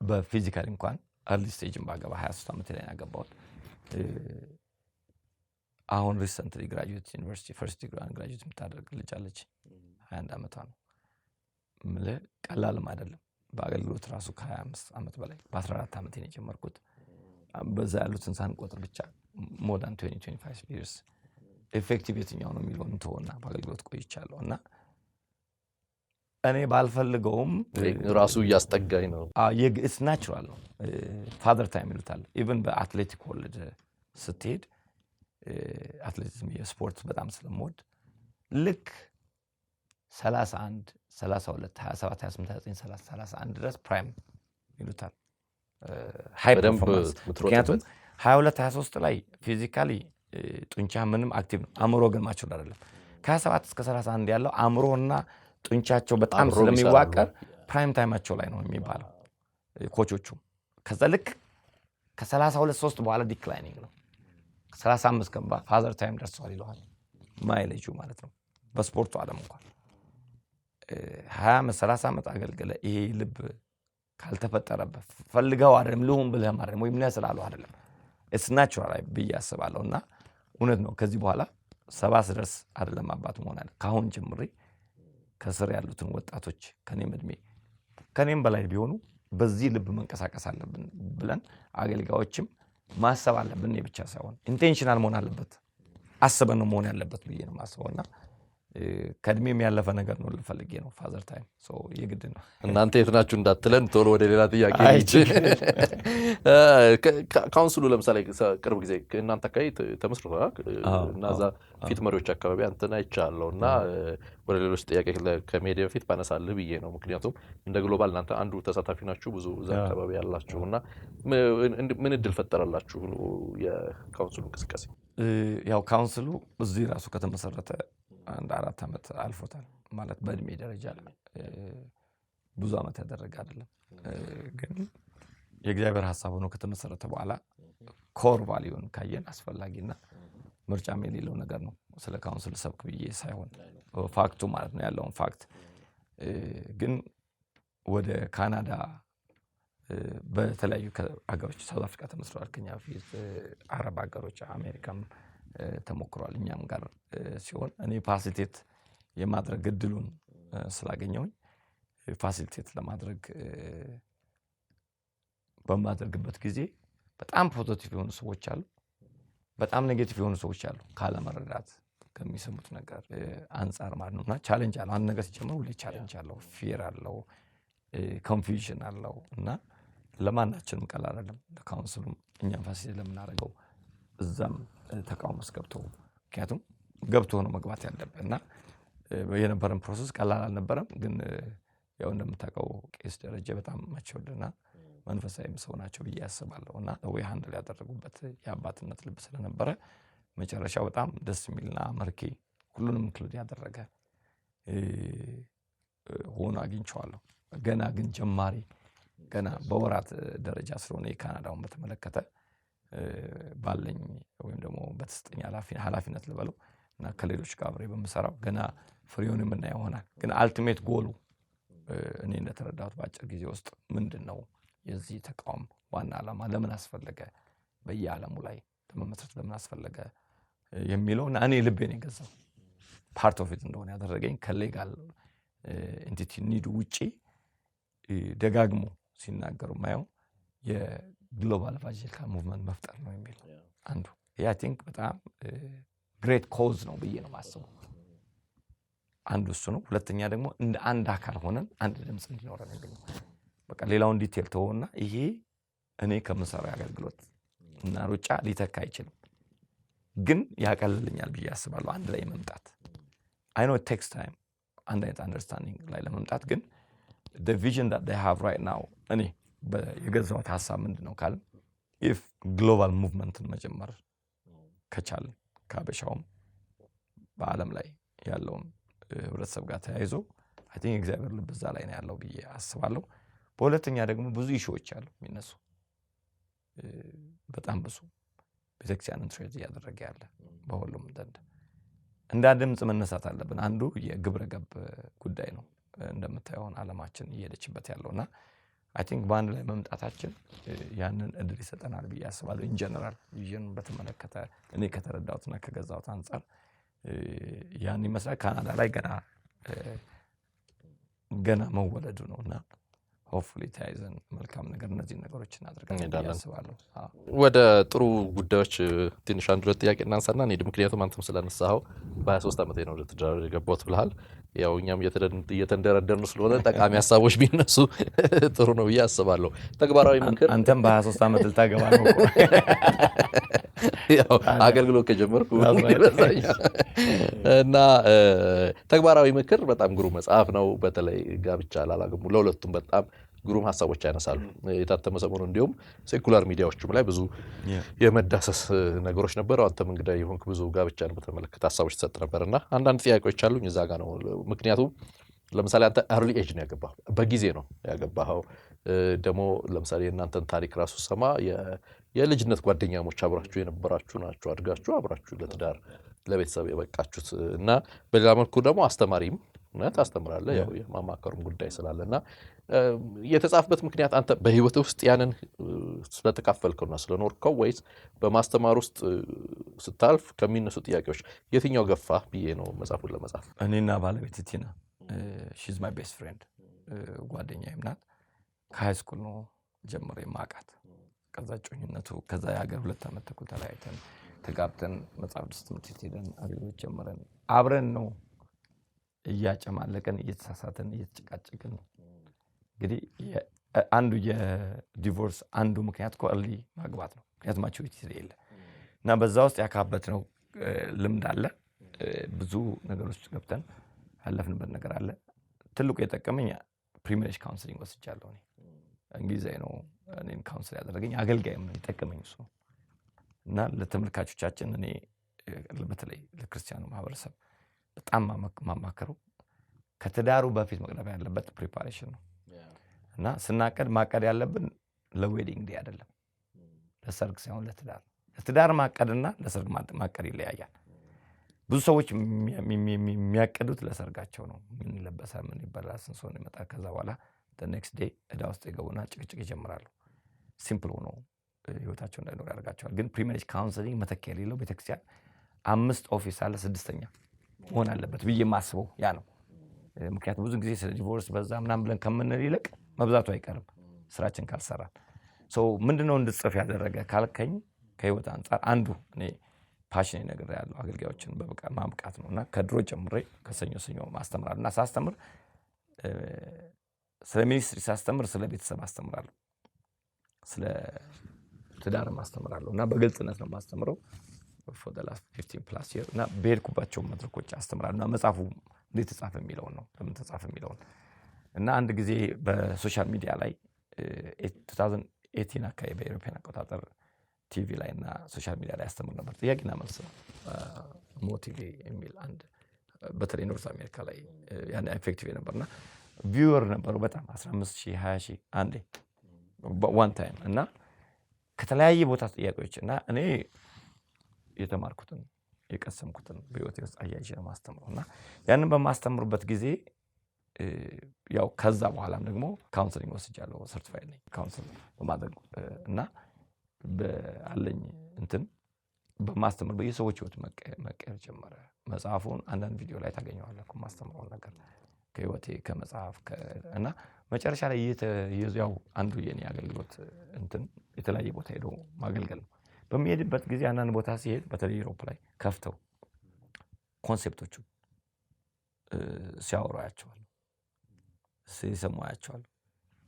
በፊዚካሊ እንኳን early stage ባገባ 23 ዓመት ላይ ያገባው አሁን ሪሰንትሊ ግራጁዌት ዩኒቨርሲቲ ፈርስት ዲግሪ ግራጁዌት የምታደርግ ልጅ አለች 21 ዓመቷ ነው ቀላልም አይደለም በአገልግሎት ራሱ ከ25 ዓመት በላይ በ14 ዓመት ነው የጀመርኩት በዛ ያሉትን ሳንቆጥር ብቻ more than 25 years effective የትኛው ነው የሚለው እንተውና በአገልግሎት ቆይቻለሁና እኔ ባልፈልገውም ራሱ ያስጠጋኝ ነው it's natural ነው father time ይሉታል even በአትሌቲክ ወርልድ ስትሄድ አትሌቲዝም የስፖርት በጣም ስለምወድ ልክ 31 32 27 28 29 31 ድረስ ፕራይም ይሉታል ሃይ ፐርፎርማንስ ምክንያቱም 22 23 ላይ ፊዚካሊ ጡንቻ ምንም አክቲቭ ነው አእምሮ ግን ማቹር አይደለም ከ27 እስከ 31 ያለው አእምሮና ጡንቻቸው በጣም ስለሚዋቀር ፕራይም ታይማቸው ላይ ነው የሚባለው ኮቾቹ ከዛ ልክ ከ32 3 በኋላ ዲክላይኒንግ ነው 35 ገባ ፋዘር ታይም ደርሷል ይለዋል ማይሌጁ ማለት ነው በስፖርቱ ዓለም እንኳን 20 30 ዓመት አገልግለ ይሄ ልብ ካልተፈጠረበት ፈልገው አይደለም ልሁን ብለህ አይደለም ወይም ነስላሉ አይደለም it's natural ብዬ አስባለሁና እውነት ነው ከዚህ በኋላ 70 ድረስ አይደለም አባት መሆን አለ ካሁን ጀምሬ ከስር ያሉትን ወጣቶች ከኔም እድሜ ከኔም በላይ ቢሆኑ በዚህ ልብ መንቀሳቀስ አለብን ብለን አገልጋዮችም ማሰብ አለብን ብቻ ሳይሆን ኢንቴንሽናል መሆን አለበት አስበን ነው መሆን ያለበት ብዬ ነው ማስበውና ከድሜም ያለፈ ነገር ነው ልፈልጌ ነው ፋዘር ታይም ሶ የግድ ነው እናንተ የት ናችሁ እንዳትለን ቶሎ ወደ ሌላ ጥያቄ ልጅ ካውንስሉ ለምሳሌ ቅርብ ጊዜ እናንተ አካባቢ ተመስርቷል እና እዛ ፊት መሪዎች አካባቢ አንተና ይቻለውና ወደ ሌሎች ጥያቄ ከሜዲያ በፊት ባነሳልህ ብዬ ነው ምክንያቱም እንደ ግሎባል እናንተ አንዱ ተሳታፊ ናችሁ ብዙ እዛ አካባቢ ያላችሁና ምን እድል ፈጠረላችሁ የካውንስሉ እንቅስቃሴ ያው ካውንስሉ እዚህ ራሱ ከተመሰረተ አንድ 4 ዓመት አልፎታል ማለት በእድሜ ደረጃ ብዙ ዓመት ያደረገ አይደለም ግን የእግዚአብሔር ሐሳብ ሆኖ ከተመሰረተ በኋላ ኮር ቫልዩን ካየን አስፈላጊና ምርጫም የሌለው ነገር ነው ስለ ካውንስል ሰብክ ብዬ ሳይሆን ፋክቱ ማለት ነው ያለውን ፋክት ግን ወደ ካናዳ በተለያዩ ሀገሮች ሳውዝ አፍሪካ ተመስርቷል ከኛ በፊት አረብ ሀገሮች አሜሪካም ተሞክሯል እኛም ጋር ሲሆን እኔ ፋሲሊቴት የማድረግ እድሉን ስላገኘው ፋሲሊቴት ለማድረግ በማድረግበት ጊዜ በጣም ፖዚቲቭ የሆኑ ሰዎች አሉ በጣም ኔጌቲቭ የሆኑ ሰዎች አሉ ካለ መረዳት ከሚሰሙት ነገር አንፃር ማለት ነውና ቻሌንጅ አለው አንድ ነገር ሲጀምር ሁሌ ቻሌንጅ አለው ፊር አለው ኮንፊውዥን አለው እና ለማናችንም ቀላል አይደለም ለካውንስሉም እኛም ፋሲሊቴት ለምናደርገው እዛም ተቃውሞ ገብቶ ምክንያቱም ገብቶ ነው መግባት ያለበትና የነበረን ፕሮሰስ ቀላል አልነበረም ግን ያው እንደምታውቀው ቄስ ደረጀ በጣም ማቸውልና መንፈሳዊም ሰው ናቸው ብዬ አስባለሁና ወይ ሃንድል ያደረጉበት የአባትነት ልብ ስለነበረ መጨረሻው በጣም ደስ የሚልና መርኬ ሁሉንም ኢንክሉድ ያደረገ ሆኖ አግኝቼዋለሁ ገና ግን ጀማሪ ገና በወራት ደረጃ ስለሆነ የካናዳውን በተመለከተ ባለኝ ወይም ደግሞ በተሰጠኝ ኃላፊነት ልበለው እና ከሌሎች ጋር አብሬ በመሰራው ገና ፍሬውን ምን ይሆናል ግን አልቲሜት ጎሉ እኔ እንደተረዳሁት ባጭር ጊዜ ውስጥ ምንድነው የዚህ ተቋም ዋና ዓላማ ለምን አስፈለገ በየዓለሙ ላይ ለመመስረት ለምን አስፈለገ የሚለው እና እኔ ልቤን የገዛው ፓርት ኦፍ ኢት እንደሆነ ያደረገኝ ከሌጋል ኤንቲቲ ኒድ ውጪ ደጋግሞ ሲናገሩ ማየው የግሎባል ኢቫንጀሊካል ሙቭመንት መፍጠር ነው የሚለው አንዱ አይ ቲንክ በጣም ግሬት ኮዝ ነው ብዬ ነው ማስበው አንዱ እሱ ነው ሁለተኛ ደግሞ እንደ አንድ አካል ሆነን አንድ ድምጽ እንዲኖረን ነው በቃ ሌላውን ዲቴል ተወውና ይሄ እኔ ከምሰራው አገልግሎት እና ሩጫ ሊተካ አይችልም ግን ያቀልልኛል ብዬ አስባለሁ አንድ ላይ መምጣት I know it takes time and that understanding ላይ ለመምጣት ግን the vision that they have right now እኔ የገዛሁት ሐሳብ ምንድነው ካል if global movement መጀመር ከቻለ ካበሻውም በአለም ላይ ያለውን ህብረተሰብ ጋር ተያይዞ I think እግዚአብሔር ልብ እዛ ላይ ነው ያለው ብዬ አስባለሁ በሁለተኛ ደግሞ ብዙ ኢሹዎች አሉ የሚነሱ በጣም ብዙ ቤተክርስቲያንን ትሬድ ያደረገ ያለ በሁሉም ዘንድ እንደ ድምጽ መነሳት አለብን አንዱ የግብረ ገብ ጉዳይ ነው እንደምታየው ዓለማችን እየሄደችበት ያለውና I think ባንድ ላይ መምጣታችን ያንን እድል ይሰጠናል ብዬ አስባለሁ ኢን ጀነራል ቪዥን በተመለከተ እኔ ከተረዳሁትና ከገዛሁት አንፃር ያን ይመስላል ካናዳ ላይ ገና መወለዱ ነውና ሆፕፉሊ ታይዘን መልካም ነገር እነዚህ ነገሮች እናደርጋለን ያስባለሁ ወደ ጥሩ ጉዳዮች ትንሽ አንድ ሁለት ጥያቄ እናንሳና እንሂድ ምክንያቱም አንተም ስለነሳው በ23 ዓመቴ ነው ለትዳር የገባሁት ብለሃል ያው እኛም እየተንደረደርን ስለሆነ ጠቃሚ ሐሳቦች ቢነሱ ጥሩ ነው ብዬ አስባለሁ ተግባራዊ ምክር አንተም በ23 ዓመት ልታገባ ነው ያው አገልግሎት ከጀመርኩ እና ተግባራዊ ምክር በጣም ግሩም መጽሐፍ ነው በተለይ ጋብቻ ላላገቡ ለሁለቱም በጣም ግሩም ሐሳቦች ያነሳሉ የታተመ ሰሞኑ እንዲሁም ሴኩላር ሚዲያዎችም ላይ ብዙ የመዳሰስ ነገሮች ነበሩ አንተም እንግዲህ ይሆንክ ብዙ ጋብቻን በተመለከተ ሐሳቦች ተሰጥ ነበርና አንዳንድ ጥያቄዎች አሉኝ እዛ ጋር ነው ምክንያቱም ለምሳሌ አንተ early age ነው ያገባኸው በጊዜ ነው ያገባኸው ደሞ ለምሳሌ እናንተን ታሪክ ራሱ ሰማ የልጅነት ጓደኛሞች አብራችሁ የነበራችሁ ናችሁ አድጋችሁ አብራችሁ ለትዳር ለቤተሰብ የበቃችሁት እና በሌላ መልኩ ደግሞ አስተማሪም ታስተምራለህ ያው የማማከሩም ጉዳይ ስላለና የተጻፈበት ምክንያት አንተ በህይወት ውስጥ ያንን ስለተካፈልከውና ስለኖርከው ወይስ በማስተማር ውስጥ ስታልፍ ከሚነሱ ጥያቄዎች የትኛው ገፋ ብዬ ነው መጽሐፉን ለመጻፍ? እኔና ባለቤት ቲና ሺዝ ማይ ቤስት ፍሬንድ ጓደኛዬም ናት። ከሃይ ስኩል ነው ጀምሮ የማውቃት። ከዛ ጮኝነቱ ከዛ የሀገር 2 ዓመት ተኩል ተለያይተን ተጋብተን መጽሐፍ ቅዱስ ትምህርት ቤት ሄደን አገልግሎት ጀመረን። አብረን ነው እያጨማለቀን እየተሳሳተን እየተጨቃጨቅን። እንግዲህ አንዱ የዲቮርስ አንዱ ምክንያት እርሊ ማግባት ነው። ምክንያቱም ማቹሪቲ ስለሌለ እና በዛ ውስጥ ያካበትነው ልምድ አለ። ብዙ ነገሮች ገብተን ያለፍንበት ነገር አለ። ትልቁ የጠቀመኝ ፕሪሜሬጅ ካውንስሊንግ ወስጃለሁ። እኔ እንግሊዛዊ ነው እኔን ካውንስል ያደረገኝ አገልጋይም ነው የጠቀመኝ እሱ። እና ለተመልካቾቻችን እኔ በተለይ ለክርስቲያኑ ማህበረሰብ በጣም ማማከረው ከትዳሩ በፊት መቅደም ያለበት ፕሪፓሬሽን ነው። እና ስናቀድ ማቀድ ያለብን ለዌዲንግ ዴይ አይደለም፣ ለሰርግ ሳይሆን ለትዳር። ለትዳር ማቀድና ለሰርግ ማቀድ ይለያያል። ብዙ ሰዎች የሚያቀዱት ለሰርጋቸው ነው። ምን ይለበሳል፣ ምን ይበላል፣ ስንት ሰው ይመጣል። ከዛ በኋላ ኔክስት ዴይ እዳ ውስጥ ይገቡና ጭቅጭቅ ይጀምራሉ። ሲምፕል ሆኖ ህይወታቸው እንዳይኖር ያደርጋቸዋል። ግን ፕሪሜሬጅ ካውንስሊንግ መተኪያ የሌለው ቤተክርስቲያን 5 ኦፊስ አለ፣ 6ኛ መሆን አለበት ብዬ የማስበው ያ ነው። ምክንያቱም ብዙ ጊዜ ስለ ዲቮርስ በዛ ምናምን ብለን ከምንል ይልቅ መብዛቱ አይቀርም ስራችን ካልሰራን። ምንድነው እንድጽፍ ያደረገ ካልከኝ ከህይወት አንጻር አንዱ እኔ ፓሽን ነገር ያለው አገልጋዮችን ማብቃት ነው። እና ከድሮ ጀምሬ ከሰኞ ሰኞ ማስተምራለሁ። እና ሳስተምር ስለ ሚኒስትሪ ሳስተምር ስለ ቤተሰብ አስተምራለሁ፣ ስለ ትዳር አስተምራለሁ። እና በግልጽነት ነው ማስተምረው for the last 15+ years። እና በሄድኩባቸው መድረኮች አስተምራለሁ። እና መጽሐፉ እንዴት ተጻፈ የሚለውን ነው ለምን ተጻፈ የሚለውን። እና አንድ ጊዜ በሶሻል ሚዲያ ላይ 2018 አካባቢ በኢሮፒያን አቆጣጠር ቲቪ ላይ እና ሶሻል ሚዲያ ላይ አስተምር ነበር። ጥያቄና መልስ ሞቲቪ የሚል አንድ በተለይ ኖርዝ አሜሪካ ላይ ያን ኢፌክቲቭ ነበርና ቪውወር ነበሩ በጣም 15000 20000 አንዴ ዋን ታይም። እና ከተለያየ ቦታ ጥያቄዎች እና እኔ የተማርኩትን የቀሰምኩትን በህይወቴ ውስጥ አያይዤ ነው ማስተምረው። እና ያንን በማስተምርበት ጊዜ ያው ከዛ በኋላም ደግሞ ካውንስሊንግ ወስጃለሁ፣ ሰርቲፋይድ ነኝ ካውንስል በማድረግ። እና በአለኝ እንትን በማስተምር በየሰዎች ህይወት መቀየር ጀመረ። መጽሐፉን አንዳንድ ቪዲዮ ላይ ታገኘዋለህ ማስተምረውን ነገር ከህይወቴ ከመጽሐፍ እና መጨረሻ ላይ ያው አንዱ የኔ አገልግሎት እንትን የተለያየ ቦታ ሄዶ ማገልገል ነው። በሚሄድበት ጊዜ አንዳንድ ቦታ ሲሄድ በተለይ ዩሮፕ ላይ ከፍተው ኮንሴፕቶቹ ሲያወራያቸዋል ሲሰማያቸዋል።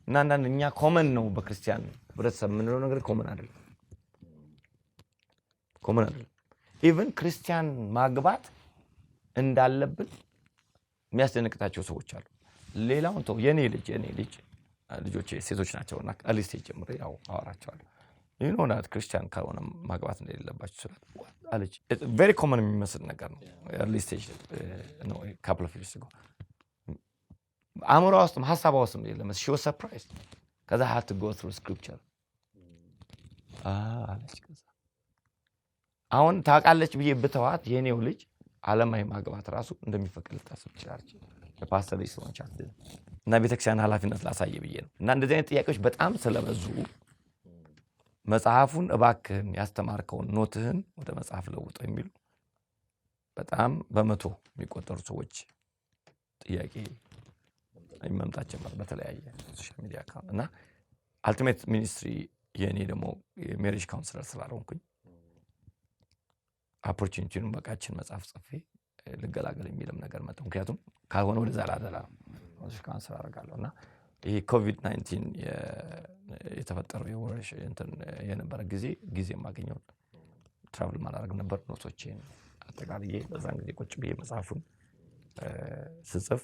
እና አንዳንድ እኛ ኮመን ነው በክርስቲያን ህብረተሰብ የምንለው ነገር ኮመን አይደለም። ኢቭን ክርስቲያን ማግባት እንዳለብን የሚያስደነግጣቸው ሰዎች አሉ። ሌላውን ተው፣ የኔ ልጆቼ ሴቶች ናቸውና አሊስቴ ጀምሬ ያው አወራቸዋለሁ። ይኖናት ክርስቲያን ካልሆነ ማግባት እንደሌለባቸው ስላት አለች። ቬሪ ኮመን የሚመስል ነገር ነው። አሊስቴ ነው ካፕል ኦፍ ይርስ ጎ አእምሯ ውስጥም ሀሳቧ ውስጥም የለም። ሺ ዋዝ ሰርፕራይዝድ። ከዛ had to go through scripture አለች። ከዛ አሁን ታውቃለች ብዬ ብተዋት የኔው ልጅ ዓለማዊ ማግባት ራሱ እንደሚፈቅድ ልታስብ ትችላለች። የፓስተር ልጅ ስለሆነች እና ቤተክርስቲያን ኃላፊነት ላሳየ ብዬ ነው። እና እንደዚህ አይነት ጥያቄዎች በጣም ስለበዙ መጽሐፉን እባክህን ያስተማርከውን ኖትህን ወደ መጽሐፍ ለውጠው የሚሉ በጣም በመቶ የሚቆጠሩ ሰዎች ጥያቄ መምጣት ጀመረ በተለያየ ሶሻል ሚዲያ አካውንት። እና አልቲሜት ሚኒስትሪ የኔ ደግሞ የሜሪጅ ካውንስለር ስላልሆንኩኝ ኦፖርቹኒቲውን በቃችን መጽሐፍ ጽፌ ልገላገል የሚልም ነገር መጣ። ምክንያቱም ካልሆነ ወደዛ ላደላ ካውንስለር አደርጋለሁ። እና ይሄ ኮቪድ-19 የተፈጠረው የወረሽ እንትን የነበረ ጊዜ ማገኘው ትራቭል ማድረግ ነበር። ኖቶቼን አጠቃልዬ በዛን ጊዜ ቁጭ ብዬ መጽሐፉን ስጽፍ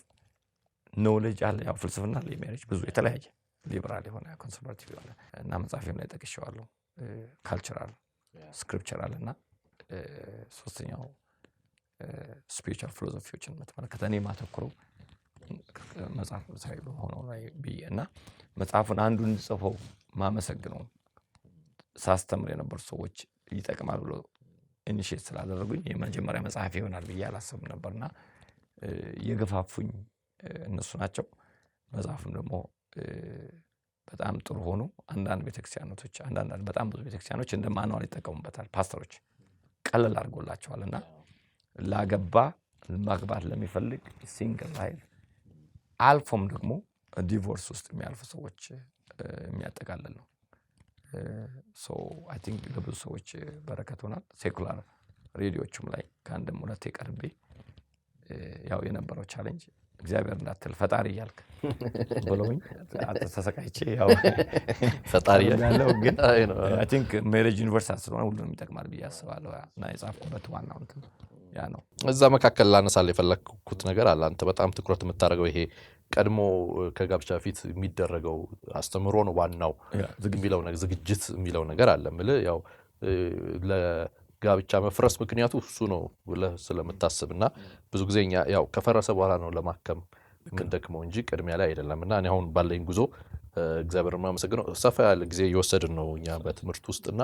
ኖሌጅ አለ። ያው ፍልስፍና አለ፣ የሜሪጅ ብዙ የተለያየ ሊበራል የሆነ ኮንሰርቫቲቭ የሆነ እና መጽሐፌም ላይ ጠቅሼዋለሁ። ካልቸራል ስክሪፕቸራል እና ሶስተኛው ስፒሪቹዋል ፊሎሶፊዎችን በተመለከተ እኔ ማተኩረው መጽሐፍ ሳይ በሆነው ላይ ብዬ እና መጽሐፉን አንዱን ጽፈው ማመሰግነው ሳስተምር የነበሩ ሰዎች ይጠቅማል ብሎ ኢኒሺየት ስላደረጉኝ የመጀመሪያ መጽሐፍ ይሆናል ብዬ አላሰብም ነበርና የገፋፉኝ እነሱ ናቸው። መጽሐፉን ደግሞ በጣም ጥሩ ሆኖ አንዳንድ ቤተክርስቲያኖች በጣም ብዙ ቤተክርስቲያኖች እንደ ማኑዋል ይጠቀሙበታል። ፓስተሮች ቀለል አድርጎላቸዋልና ላገባ ማግባት ለሚፈልግ ሲንግል ላይፍ አልፎም ደግሞ ዲቮርስ ውስጥ የሚያልፉ ሰዎች የሚያጠቃልል ነው። ሶ አይ ቲንክ ለብዙ ሰዎች በረከት ሆናል። ሴኩላር ሬዲዮቹም ላይ ከአንድም ሁለቴ ቀርቤ ያው የነበረው ቻሌንጅ እግዚአብሔር እንዳትል ፈጣሪ እያልክ ብለውኝ ተሰቃይቼ ያው ፈጣሪ ያለው ግን አይ ቲንክ ሜሬጅ ዩኒቨርሳል ስለሆነ ሁሉንም ይጠቅማል ብዬ አስባለሁ። እና የጻፍኩበት ዋናው እንትን ያ ነው። እዛ መካከል ላነሳል የፈለኩት ነገር አለ። አንተ በጣም ትኩረት የምታደርገው ይሄ ቀድሞ ከጋብቻ በፊት የሚደረገው አስተምሮ ነው ዋናው የሚለው ነገር ዝግጅት የሚለው ነገር አለ ምልህ ያው ለጋብቻ መፍረስ ምክንያቱ እሱ ነው ብለህ ስለምታስብና ብዙ ጊዜ እኛ ያው ከፈረሰ በኋላ ነው ለማከም ምንደክመው እንጂ ቅድሚያ ላይ አይደለምና እኔ አሁን ባለኝ ጉዞ እግዚአብሔርን ማመሰግነው ሰፋ ያለ ጊዜ እየወሰድን ነው እኛ በትምህርት ውስጥና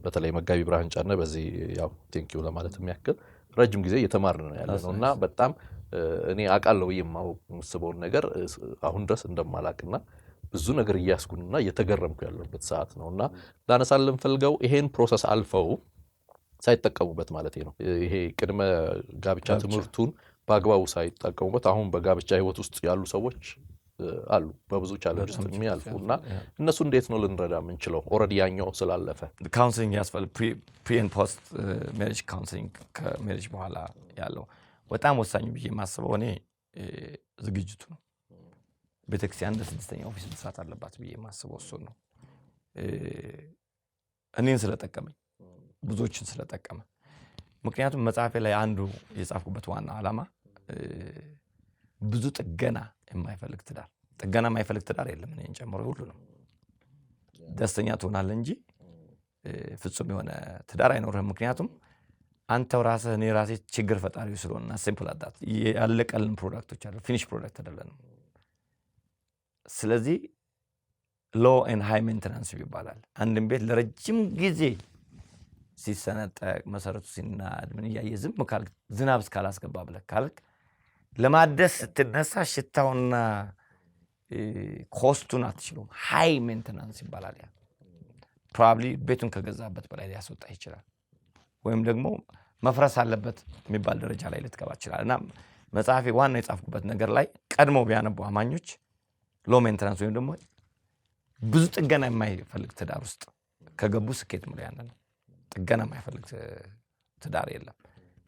በተለይ መጋቢ ብርሃን ጫነ በዚህ ያው ቴንኪው ለማለት የሚያክል ረጅም ጊዜ እየተማርን ነው ያለነውና በጣም እኔ አቃለው የማስበውን ነገር አሁን ድረስ እንደማላቅና ብዙ ነገር እያስኩንና እየተገረምኩ ያለበት ሰዓት ነውና ላነሳልን ፈልገው ይሄን ፕሮሰስ አልፈው ሳይጠቀሙበት ማለት ነው። ይሄ ቅድመ ጋብቻ ትምህርቱን በአግባቡ ሳይጠቀሙበት አሁን በጋብቻ ህይወት ውስጥ ያሉ ሰዎች አሉ በብዙ ቻሌንጅ ውስጥ የሚያልፉና እነሱ እንዴት ነው ልንረዳ የምንችለው? ኦልሬዲ ያኛው ስላለፈ ካውንስሊንግ ያስፈልግ ፕሪ ኤንድ ፖስት ሜሪጅ ካውንስሊንግ ከሜሪጅ በኋላ ያለው በጣም ወሳኝ ብዬ የማስበው እኔ ዝግጅቱ ነው። ቤተክርስቲያን እንደ ስድስተኛ ኦፊስ መስራት አለባት ብዬ የማስበው እሱ ነው። እኔን ስለጠቀመኝ ብዙዎችን ስለጠቀመ ምክንያቱም መጽሐፌ ላይ አንዱ የጻፍኩበት ዋና ዓላማ ብዙ ጥገና የማይፈልግ ትዳር የለም እኔን ጨምሮ ሁሉንም ደስተኛ ትሆናለህ እንጂ ፍጹም የሆነ ትዳር አይኖርህም። ምክንያቱም አንተው ራስህ እኔ ራሴ ችግር ፈጣሪው ስለሆነና ሲምፕል አዳት ያለቀልን ፕሮዳክቶች አሉ ፊኒሽ ፕሮዳክት አይደለም። ስለዚህ ሎ ኤንድ ሃይ ሜንቴናንስ ይባላል። አንድም ቤት ለረጅም ጊዜ ሲሰነጠቅ መሰረቱ ሲናድ ምን እያየ ዝም ካልክ ዝናብ እስካላስገባ ብለህ ካልክ ለማደስ ስትነሳ ሽታውና ኮስቱን አትችሉም። ሃይ ሜንቴናንስ ይባላል። ያ ፕሮባብሊ ቤቱን ከገዛበት በላይ ሊያስወጣ ይችላል ወይም ደግሞ መፍረስ አለበት የሚባል ደረጃ ላይ ልትገባ ይችላል። እና መጽሐፌ ዋና የጻፍኩበት ነገር ላይ ቀድሞ ቢያነቡ አማኞች ሎ ሜንቴናንስ ወይም ደግሞ ብዙ ጥገና የማይፈልግ ትዳር ውስጥ ከገቡ ስኬት ምለ ያለ ነው። ጥገና የማይፈልግ ትዳር የለም።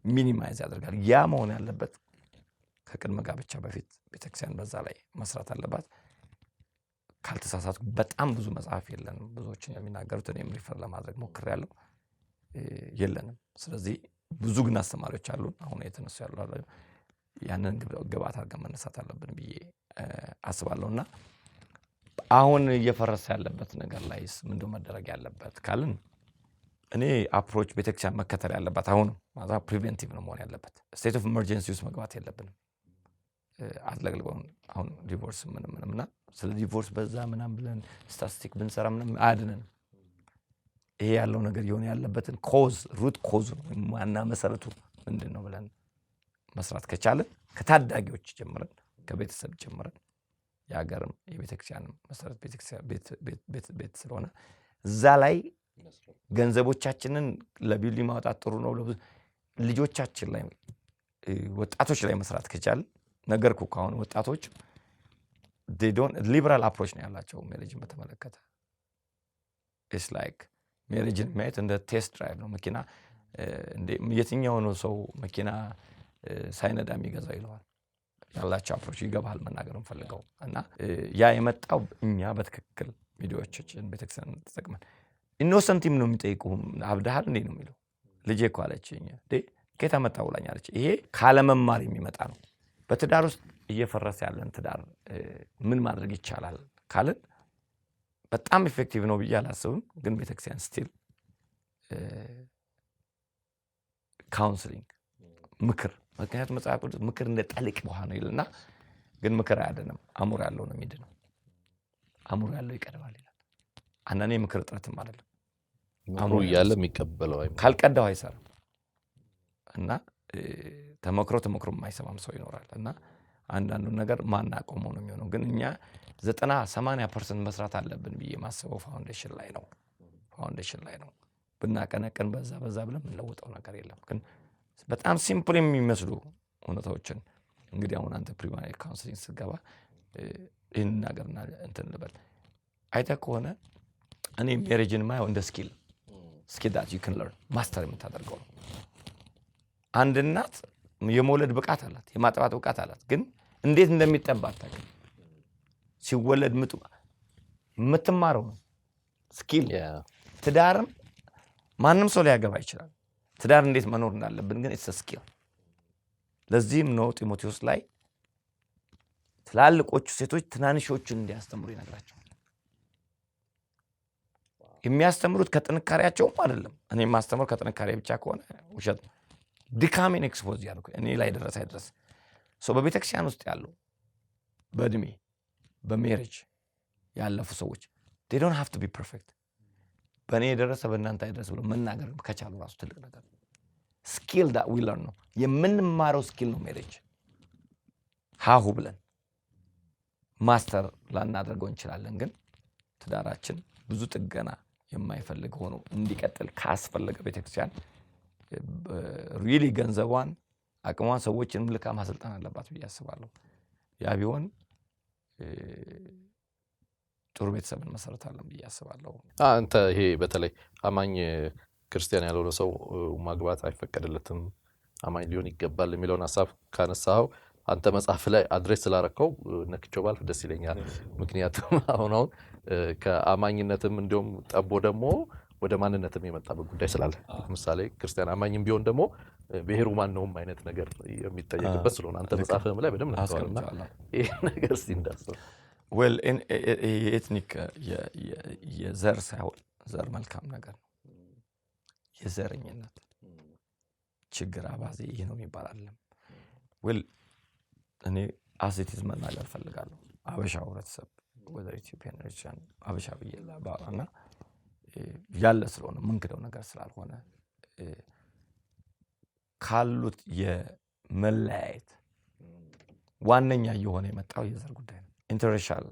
ሚኒማይዝ ያደርጋል። ያ መሆን ያለበት ከቅድመ ጋብቻ በፊት ቤተክርስቲያን በዛ ላይ መስራት አለባት። ካልተሳሳትኩ በጣም ብዙ መጽሐፍ የለንም። ብዙዎችን የሚናገሩት እኔም ሪፈር ለማድረግ ሞክሬያለሁ የለንም። ስለዚህ ብዙ ግን አስተማሪዎች አሉን አሁን የተነሱ ያሉ ያንን ግብአት አድርገን መነሳት አለብን ብዬ አስባለሁና አሁን እየፈረሰ ያለበት ነገር ላይስ ምንድነው መደረግ ያለበት ካልን እኔ አፕሮች ቤተክርስቲያን መከተል ያለባት አሁን ማለት ፕሪቬንቲቭ ነው መሆን ያለበት። ስቴት ኦፍ ኢመርጀንሲ ውስጥ መግባት የለብንም። አትለግልበውን አሁን ዲቮርስ ምንምና ስለ ዲቮርስ በዛ ምናምን ብለን ስታቲስቲክ ብንሰራ ምንም አያድነንም። ይሄ ያለው ነገር የሆነ ያለበትን ኮዝ ሩት ኮዝ ዋና መሰረቱ ምንድነው ብለን መስራት ከቻለን ከታዳጊዎች ጀምረን ከቤተሰብ ጀምረን የሀገርም የቤተክርስቲያንም መሰረት ቤት ስለሆነ እዛ ላይ ገንዘቦቻችንን ለቢልዲንግ ማውጣት ጥሩ ነው። ልጆቻችን ላይ ወጣቶች ላይ መስራት ከቻለን ነገርኩ ካሁን ወጣቶች ሊበራል አፕሮች ነው ያላቸው ሜሬጅን በተመለከተ ኢትስ ላይክ ሜሬጅን ማየት እንደ ቴስት ድራይቭ ነው። መኪና የትኛው ነው ሰው መኪና ሳይነዳ የሚገዛው ይለዋል። ያላቸው አፕሮች ይገባል መናገር እንፈልገው እና ያ የመጣው እኛ በትክክል ቪዲዮዎችን ቤተክርስቲያን ተጠቅመን ኢኖሰንቲም ነው የሚጠይቁም አብዳሃል እንዴ ነው የሚለው ልጄ እኮ አለችኝ ከየት አመጣው ብላኛለች። ይሄ ካለመማር የሚመጣ ነው። በትዳር ውስጥ እየፈረሰ ያለን ትዳር ምን ማድረግ ይቻላል ካልን በጣም ኢፌክቲቭ ነው ብዬ አላስብም። ግን ቤተክርስቲያን ስቲል ካውንስሊንግ ምክር ምክንያቱም መጽሐፍ ቅዱስ ምክር እንደ ጠልቅ ውሃ ነው ይልና ግን ምክር አያድንም። አእምሮ ያለው ነው የሚድነው። አእምሮ ያለው ይቀድማል ይላል። አንዳንዴ ምክር እጥረትም አይደለም አእምሮ እያለ የሚቀበለው ካልቀዳው አይሰራም እና ተመክሮ የማይሰማም ሰው ይኖራል እና አንዳንዱን ነገር ማናቆመው ነው የሚሆነው። ግን እኛ 90-80% መስራት አለብን ብዬ ማስበው ፋውንዴሽን ላይ ነው። ብናቀነቅን በዛ ብለን የምንለውጠው ነገር የለም። ግን በጣም ሲምፕል የሚመስሉ እውነታዎችን እንግዲህ አሁን አንተ ፕሪማሪ ካውንስሊንግ ስትገባ ይህን ነገርና እንትን ልበል አይተህ ከሆነ እኔ ሜሬጅን ማየው እንደ ስኪል that you can learn ማስተር የምታደርገው ነው። አንድ እናት የመውለድ ብቃት አላት፣ የማጥባት ብቃት አላት። ግን እንዴት እንደሚጠባ አታውቅም። ሲወለድ ምጡ የምትማረው ነው ስኪል። ትዳርም ማንም ሰው ሊያገባ ይችላል። ትዳር እንዴት መኖር እንዳለብን ግን it's a skill። ለዚህም ነው ጢሞቴዎስ ላይ ትላልቆቹ ሴቶች ትናንሾቹን እንዲያስተምሩ ይነግራቸዋል። የሚያስተምሩት ከጥንካሬያቸውም አይደለም። እኔ የማስተምረው ከጥንካሬ ብቻ ከሆነ ውሸት ነው። ድካሜን ኤክስፖዝ ያደርኩ እኔ ላይ ደረሰ አይደረስ ሰው በቤተክርስቲያን ውስጥ ያሉ በእድሜ በሜሬጅ ያለፉ ሰዎች they don't have to be perfect። በእኔ የደረሰ በእናንተ አይደረስ ብሎ መናገር ከቻሉ ራሱ ትልቅ ነገር ነው። ስኪል that we learn ነው የምንማረው ስኪል ነው። ሜሬጅ ሃሁ ብለን ማስተር ላናደርገው እንችላለን። ግን ትዳራችን ብዙ ጥገና የማይፈልግ ሆኖ እንዲቀጥል ካስፈለገ ቤተክርስቲያን ሪሊ ገንዘቧን አቅሟን ሰዎችን ልካ ማሰልጠን አለባት ብዬ አስባለሁ። ያ ቢሆን ጥሩ ቤተሰብን መሰረታለን ብዬ አስባለሁ። አንተ ይሄ በተለይ አማኝ ክርስቲያን ያልሆነ ሰው ማግባት አይፈቀድለትም አማኝ ሊሆን ይገባል የሚለውን ሐሳብ ካነሳው አንተ መጽሐፍ ላይ አድሬስ ስላረከው ነክቼው ባልፍ ደስ ይለኛል። ምክንያቱም አሁን ከአማኝነትም እንዲሁም ጠቦ ደግሞ ወደ ማንነትም የመጣበት ጉዳይ ስላለ ለምሳሌ ክርስቲያን አማኝም ቢሆን ደግሞ ብሔሩ ማን ነውም አይነት ነገር የሚጠየቅበት ስለሆነ አንተ መጽሐፍም ላይ በደንብ ነክተዋልና ይሄ ነገር ሲንዳስው well in ኤትኒክ የዘር ሳይሆን ዘር መልካም ነገር ነው። የዘረኝነት ችግር አባዜ ይሄ ነው የሚባል አይደለም። well እኔ አሴቲዝ መናገር ፈልጋለሁ። አበሻው ህብረተሰብ ወደ ኢትዮጵያን ሪጅን አበሻ ብዬላባና ያለ ስለሆነ ምንክደው ነገር ስላልሆነ ካሉት የመለያየት ዋነኛ የሆነ የመጣው የዘር ጉዳይ ነው። ኢንተርራሻል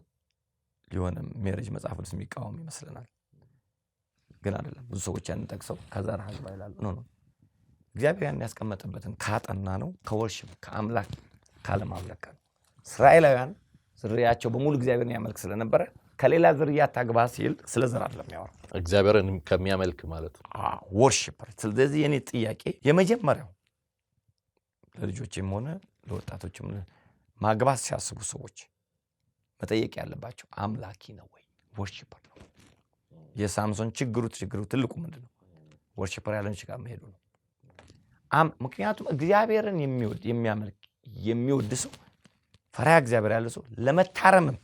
የሆነ ሜሬጅ መጽሐፍ ቅዱስ የሚቃወም ይመስለናል፣ ግን አይደለም። ብዙ ሰዎች ያን ጠቅሰው ከዘር ሀዝባ ይላሉ። ነው እግዚአብሔር ያን ያስቀመጠበትን ካጠና ነው ከወርሺፕ ከአምላክ ካለማምለክ ነው። እስራኤላውያን ዝርያቸው በሙሉ እግዚአብሔርን ያመልክ ስለነበረ ከሌላ ዝርያ ታግባ ሲል ስለ ዘር አይደለም ያወራው፣ እግዚአብሔርን ከሚያመልክ ማለት ነው። ወርሺፐር። ስለዚህ የኔ ጥያቄ የመጀመሪያው ለልጆችም ሆነ ለወጣቶችም ማግባት ሲያስቡ ሰዎች መጠየቅ ያለባቸው አምላኪ ነው ወይ ወርሺፐር ነው? የሳምሶን ችግሩ ትልቁ ምንድነው? ወርሺፐር ያለን ጋር መሄዱ ነው። ምክንያቱም እግዚአብሔርን የሚያመልክ የሚወድ ሰው ፈሪሃ እግዚአብሔር ያለ ሰው ለመታረምም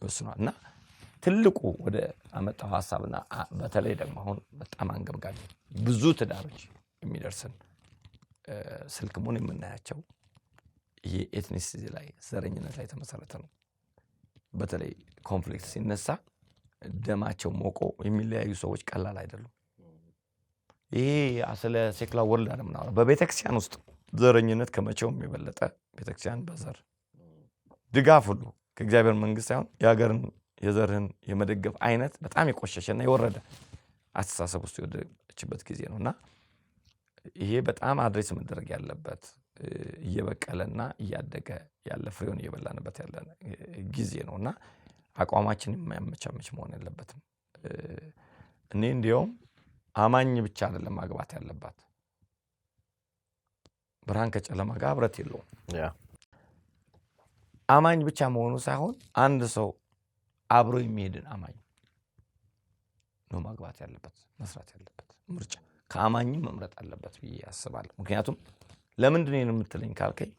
ይወስናል። እና ትልቁ ወደ አመጣው ሐሳብና በተለይ ደግሞ አሁን በጣም አንገብጋቢ ብዙ ትዳሮች የሚደርስን ስልክሙን የምናያቸው የኤትኒሲቲ ላይ ዘረኝነት ላይ ተመሰረተ ነው። በተለይ ኮንፍሊክት ሲነሳ ደማቸው ሞቆ የሚለያዩ ሰዎች ቀላል አይደሉም። ይሄ ስለ ሴኩላር ወርልድ አይደለም ነው። በቤተክርስቲያን ውስጥ ዘረኝነት ከመቼውም የበለጠ ቤተክርስቲያን በዘር ድጋፍ ሁሉ ከእግዚአብሔር መንግስት ሳይሆን የሀገርን የዘርህን የመደገፍ አይነት በጣም የቆሸሸና የወረደ አስተሳሰብ ውስጥ የወደቀችበት ጊዜ ነውና ይሄ በጣም አድሬስ መደረግ ያለበት እየበቀለና እያደገ ያለ ፍሬውን እየበላንበት ያለ ጊዜ ነውና አቋማችን የማያመቻመች መሆን የለበትም። እኔ እንዲያውም አማኝ ብቻ አይደለም ማግባት ያለባት፣ ብርሃን ከጨለማ ጋር ህብረት የለውም። አማኝ ብቻ መሆኑ ሳይሆን አንድ ሰው አብሮ የሚሄድን አማኝ ነው ማግባት ያለበት፣ መስራት ያለበት። ምርጫ ከአማኝም መምረጥ አለበት ብዬ አስባለሁ። ምክንያቱም ለምንድን ነው የምትለኝ ካልከኝ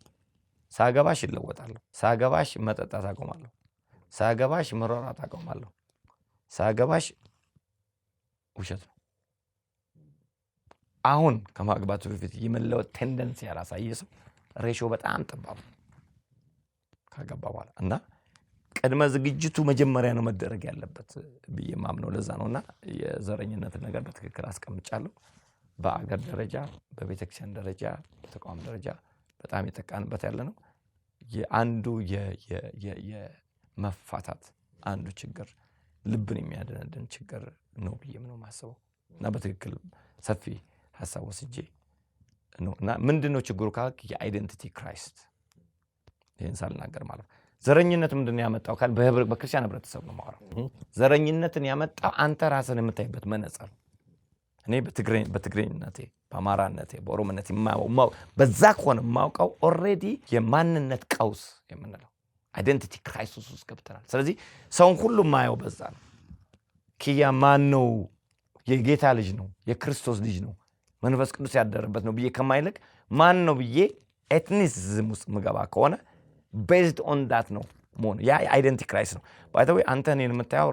ሳገባሽ ይለወጣለሁ፣ ሳገባሽ መጠጣት አቆማለሁ፣ ሳገባሽ መሯሯጥ አቆማለሁ፣ ሳገባሽ ውሸት ነው። አሁን ከማግባቱ በፊት የመለወጥ ቴንደንሲ ያላሳየ ሰው ሬሾ በጣም ጠባብ ካገባ በኋላ እና ቅድመ ዝግጅቱ መጀመሪያ ነው መደረግ ያለበት ብዬ ማምነው ለዛ ነውና የዘረኝነት ነገር በትክክል አስቀምጫለሁ። በአገር ደረጃ፣ በቤተክርስቲያን ደረጃ፣ በተቋም ደረጃ በጣም የጠቃንበት ያለ ነው። የአንዱ የመፋታት አንዱ ችግር ልብን የሚያደነድን ችግር ነው ብዬ ነው የማስበው እና በትክክል ሰፊ ሐሳብ ወስጄ ነው እና ምንድነው ችግሩ ካልክ የአይደንቲቲ ክራይስት ይሄን ሳልናገር ማለት ዘረኝነት ምንድነው ያመጣው ካል በክርስቲያን ህብረተሰብ ነው ማወራው። ዘረኝነትን ያመጣው አንተ ራስን የምታይበት መነጽር። እኔ በትግሬኝነቴ በአማራነቴ በኦሮሞነቴ በዛ ከሆነ የማውቀው ኦልሬዲ የማንነት ቀውስ የምንለው አይደንቲቲ ክራይሲስ ውስጥ ገብተናል። ስለዚህ ሰውን ሁሉ ማየው በዛ ነው። ኪያ ማን ነው? የጌታ ልጅ ነው፣ የክርስቶስ ልጅ ነው፣ መንፈስ ቅዱስ ያደረበት ነው ብዬ ከማይልቅ ማን ነው ብዬ ኤትኒሲዝም ውስጥ ምገባ ከሆነ ቤዝድ ኦን ዳት ነው ሞን ያ አይደንቲቲ ክራይሲስ ነው። ባይ ዘ ወይ አንተ እኔን የምታየው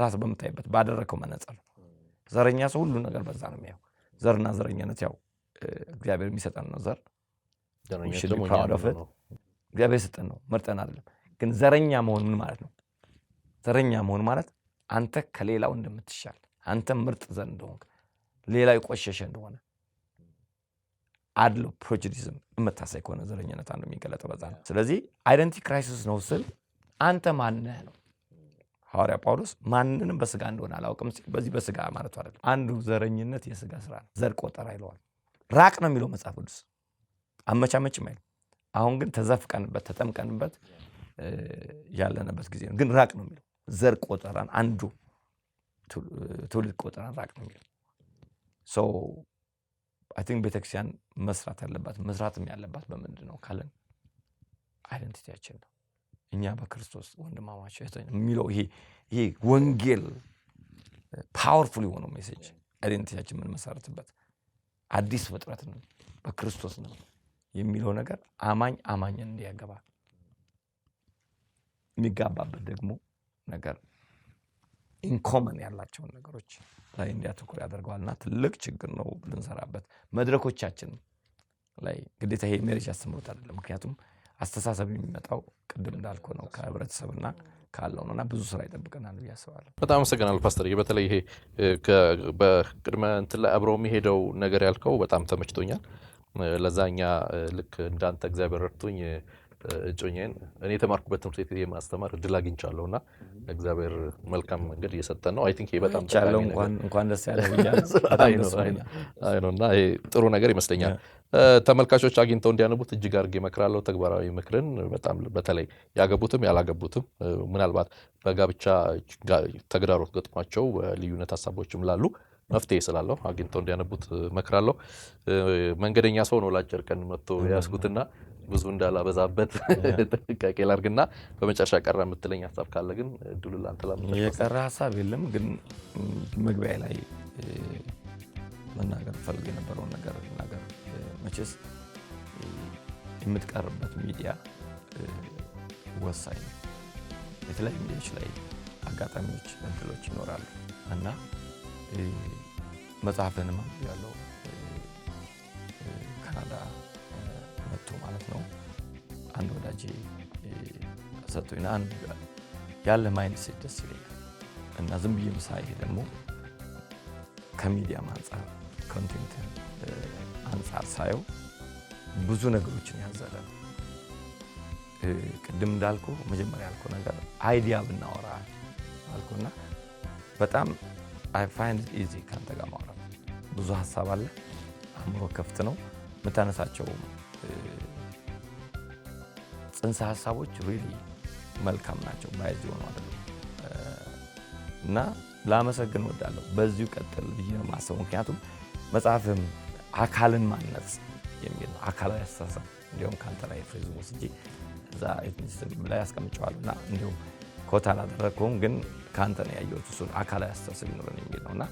ራስ በምታይበት ባደረከው መነጽር። ዘረኛ ሰው ሁሉ ነገር በዛ ነው የሚያየው። ዘርና ዘረኛነት ያው እግዚአብሔር የሚሰጠን ነው። ዘር እግዚአብሔር የሰጠን ነው፣ መርጠን አይደለም። ግን ዘረኛ መሆን ምን ማለት ነው? ዘረኛ መሆን ማለት አንተ ከሌላው እንደምትሻል፣ አንተ ምርጥ ዘር እንደሆንክ፣ ሌላው የቆሸሸ እንደሆነ አድሎ ፕሬጁዲዝም የምታሳይ ከሆነ ዘረኝነት አንዱ የሚገለጠው በዛ ነው። ስለዚህ አይደንቲቲ ክራይሲስ ነው ስል አንተ ማነህ ነው። ሐዋርያ ጳውሎስ ማንንም በስጋ እንደሆነ አላውቅም ሲል በዚህ በስጋ ማለት አይደለም። አንዱ ዘረኝነት የስጋ ስራ ነው። ዘር ቆጠራ ይለዋል። ራቅ ነው የሚለው መጽሐፍ ቅዱስ፣ አመቻመችም አይልም። አሁን ግን ተዘፍቀንበት ተጠምቀንበት ያለንበት ጊዜ ነው። ግን ራቅ ነው የሚለው ዘር ቆጠራን አንዱ ትውልድ ቆጠራን ራቅ ነው የሚለው። ሶ አይ ቲንክ ቤተክርስቲያን መስራት ያለባት በምንድን ነው ካለን አይደንቲቲያችን ነው። እኛ በክርስቶስ ወንድማማች የሚለው ይሄ ወንጌል ፓወርፉል የሆነው ሜሴጅ አይደንቲቲያችን ምን መሰረትበት አዲስ ፍጥረት ነው በክርስቶስ ነው የሚለው ነገር አማኝን እንዲያገባ የሚጋባበት ደግሞ ነገር ኢንኮመን ያላቸውን ነገሮች ላይ እንዲያተኩር ያደርገዋልና ትልቅ ችግር ነው ልንሰራበት መድረኮቻችን ላይ ግዴታ ይሄ ሜሪጅ አስተምሮት አይደለም። ምክንያቱም አስተሳሰብ የሚመጣው ቅድም እንዳልኩ ነው ከህብረተሰብና ካለው ነውና ብዙ ስራ ይጠብቀናል ብዬ አስባለሁ። በጣም አመሰግናለሁ ፓስተር። በተለይ ይሄ በቅድመ እንትን ላይ አብረው የሚሄደው ነገር ያልከው በጣም ተመችቶኛል። ለዛኛ ልክ እንዳንተ እግዚአብሔር ረድቶኝ እጮኛዬን እኔ የተማርኩበት ትምህርት ቤት የማስተማር እድል አግኝቻለሁና እግዚአብሔር መልካም መንገድ እየሰጠን ነው። አይ ቲንክ ይሄ በጣም ቻለው እንኳን ደስ ያለ አይነውና ይሄ ጥሩ ነገር ይመስለኛል። ተመልካቾች አግኝተው እንዲያነቡት እጅግ አድርጌ እመክራለሁ። ተግባራዊ ምክርን በጣም በተለይ ያገቡትም ያላገቡትም ምናልባት በጋብቻ ተግዳሮት ገጥሟቸው ልዩነት ሀሳቦችም ላሉ መፍትሄ ስላለው አግኝተው እንዲያነቡት እመክራለሁ። መንገደኛ ሰው ነው ላጭር ቀን መጥቶ ያስኩትና ብዙ እንዳላበዛበት ጥንቃቄ ላድርግና በመጨረሻ ቀረ የምትለኝ ሀሳብ ካለ ግን እድሉ ላንተ ላምጣ። የቀረ ሀሳብ የለም፣ ግን መግቢያ ላይ መናገር ፈልጌ የነበረውን ነገር መቼስ የምትቀርበት ሚዲያ ወሳኝ ነው። የተለያዩ ሚዲያዎች ላይ አጋጣሚዎች እድሎች ይኖራሉ እና መጽሐፍንም ያለው ካናዳ መጥቶ ማለት ነው አንድ ወዳጄ ሰጥቶኝ አንድ ያለ ማይንድሴት ደስ ይለኛል እና ዝም ብዬ ምሳሌ ደግሞ ከሚዲያ አንፃር ኮንቴንት አንፃር ሳየው ብዙ ነገሮችን ያዘለ ነው። ቅድም እንዳልኩ መጀመሪያ ያልኩ ነገር አይዲያ ብናወራ አልኩና በጣም I find it easy ካንተ ጋር ማውራት። ብዙ ሀሳብ አለ፣ አእምሮ ክፍት ነው። የምታነሳቸው ጽንሰ ሀሳቦች ሪሊ መልካም ናቸው፣ ባይዝ ሆኖ አይደለም እና ላመሰግን እወዳለሁ። በዚሁ ቀጥል ብዬ ነው የማስበው። ምክንያቱም መጽሐፍም አካልን ማነጽ የሚል ነው፣ አካላዊ አስተሳሰብ። እንዲሁም ካንተ ላይ ፍሬዝ ወስጄ እዛ ኤትኒሲዝም ላይ አስቀምጨዋለሁ እና እንዲሁም ኮታ አላደረግኩም፣ ግን ካንተ ነው ያየሁት። እሱን አካላዊ አስተሳሰብ ይኖረን የሚል ነውና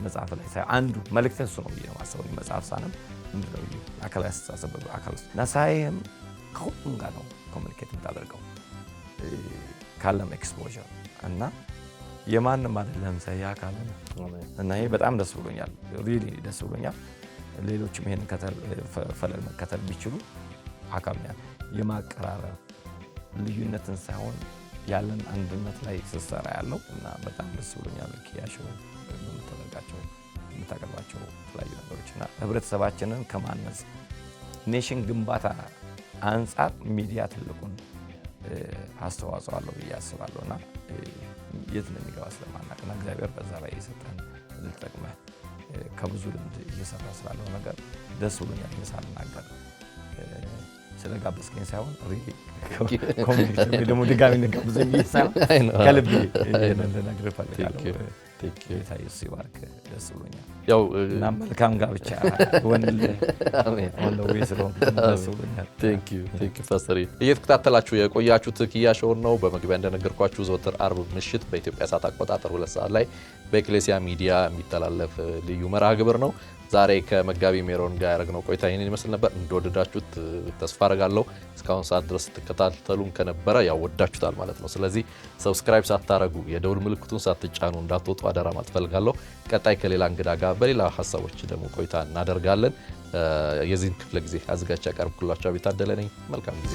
መጽሐፍ ላይ ሳይ አንዱ መልእክት እሱ ነው ብዬ ነው የማስበው። መጽሐፍ ሳነብ ምንድነው ይሄ አካላዊ አስተሳሰብ በአካል ውስጥ እና ሳይም ከሁሉም ጋር ነው ኮሚኒኬት የምታደርገው ካለም ኤክስፖዠር እና የማንም አይደለም ሳይ አካል እና ይሄ በጣም ደስ ብሎኛል፣ ሪሊ ደስ ብሎኛል። ሌሎችም ይሄን ፈለግ መከተል ቢችሉ አካል የማቀራረብ ልዩነትን ሳይሆን ያለን አንድነት ላይ ስሰራ ያለው እና በጣም ደስ ብሎኛል። ኪያሾው የምታቀርባቸው የተለያዩ ነገሮች እና ህብረተሰባችንን ከማነጽ ኔሽን ግንባታ አንጻር ሚዲያ ትልቁን አስተዋጽኦ አለው ብዬ አስባለሁና የት እንደሚገባ ስለማናውቅና እግዚአብሔር በዛ ላይ የሰጠን ልጠቅመህ ከብዙ ልምድ እየሰራ ስላለው ነገር ደስ ብሎኛል። ሳልናገር ስለጋበዝከኝ ሳይሆን ኮሚኒቲ ደግሞ ድጋሚ እንጋብዘኝ ሳይሆን ከልቤ ልነግርህ እፈልጋለሁ። ጌታ ኢየሱስ ይባርክ። ደስ ብሎኛል። ያው እና መልካም ጋብቻ ወንድልህ ወንድልህ ስለሆንክ ደስ ብሎኛል። ቴንክ ዩ ፓስተር። እየተከታተላችሁ የቆያችሁት ኪያ ሾውን ነው። በመግቢያ እንደነገርኳችሁ ዘወትር አርብ ምሽት በኢትዮጵያ ሰዓት አቆጣጠር 2 ሰዓት ላይ በኤክሌሲያ ሚዲያ የሚተላለፍ ልዩ መርሃ ግብር ነው። ዛሬ ከመጋቢ ሜሮን ጋር ያደረግነው ቆይታ ይህንን ይመስል ነበር። እንደወደዳችሁት ተስፋ አደርጋለሁ። እስካሁን ሰዓት ድረስ ስትከታተሉን ከነበረ ያው ወዳችሁታል ማለት ነው። ስለዚህ ሰብስክራይብ ሳታረጉ የደውል ምልክቱን ሳትጫኑ እንዳትወጡ አደራ ማለት ፈልጋለሁ። ቀጣይ ከሌላ እንግዳ ጋር በሌላ ሀሳቦች ደግሞ ቆይታ እናደርጋለን። የዚህን ክፍለ ጊዜ አዘጋጅቼ ያቀርብኩላችሁ አቤት አደለ ነኝ። መልካም ጊዜ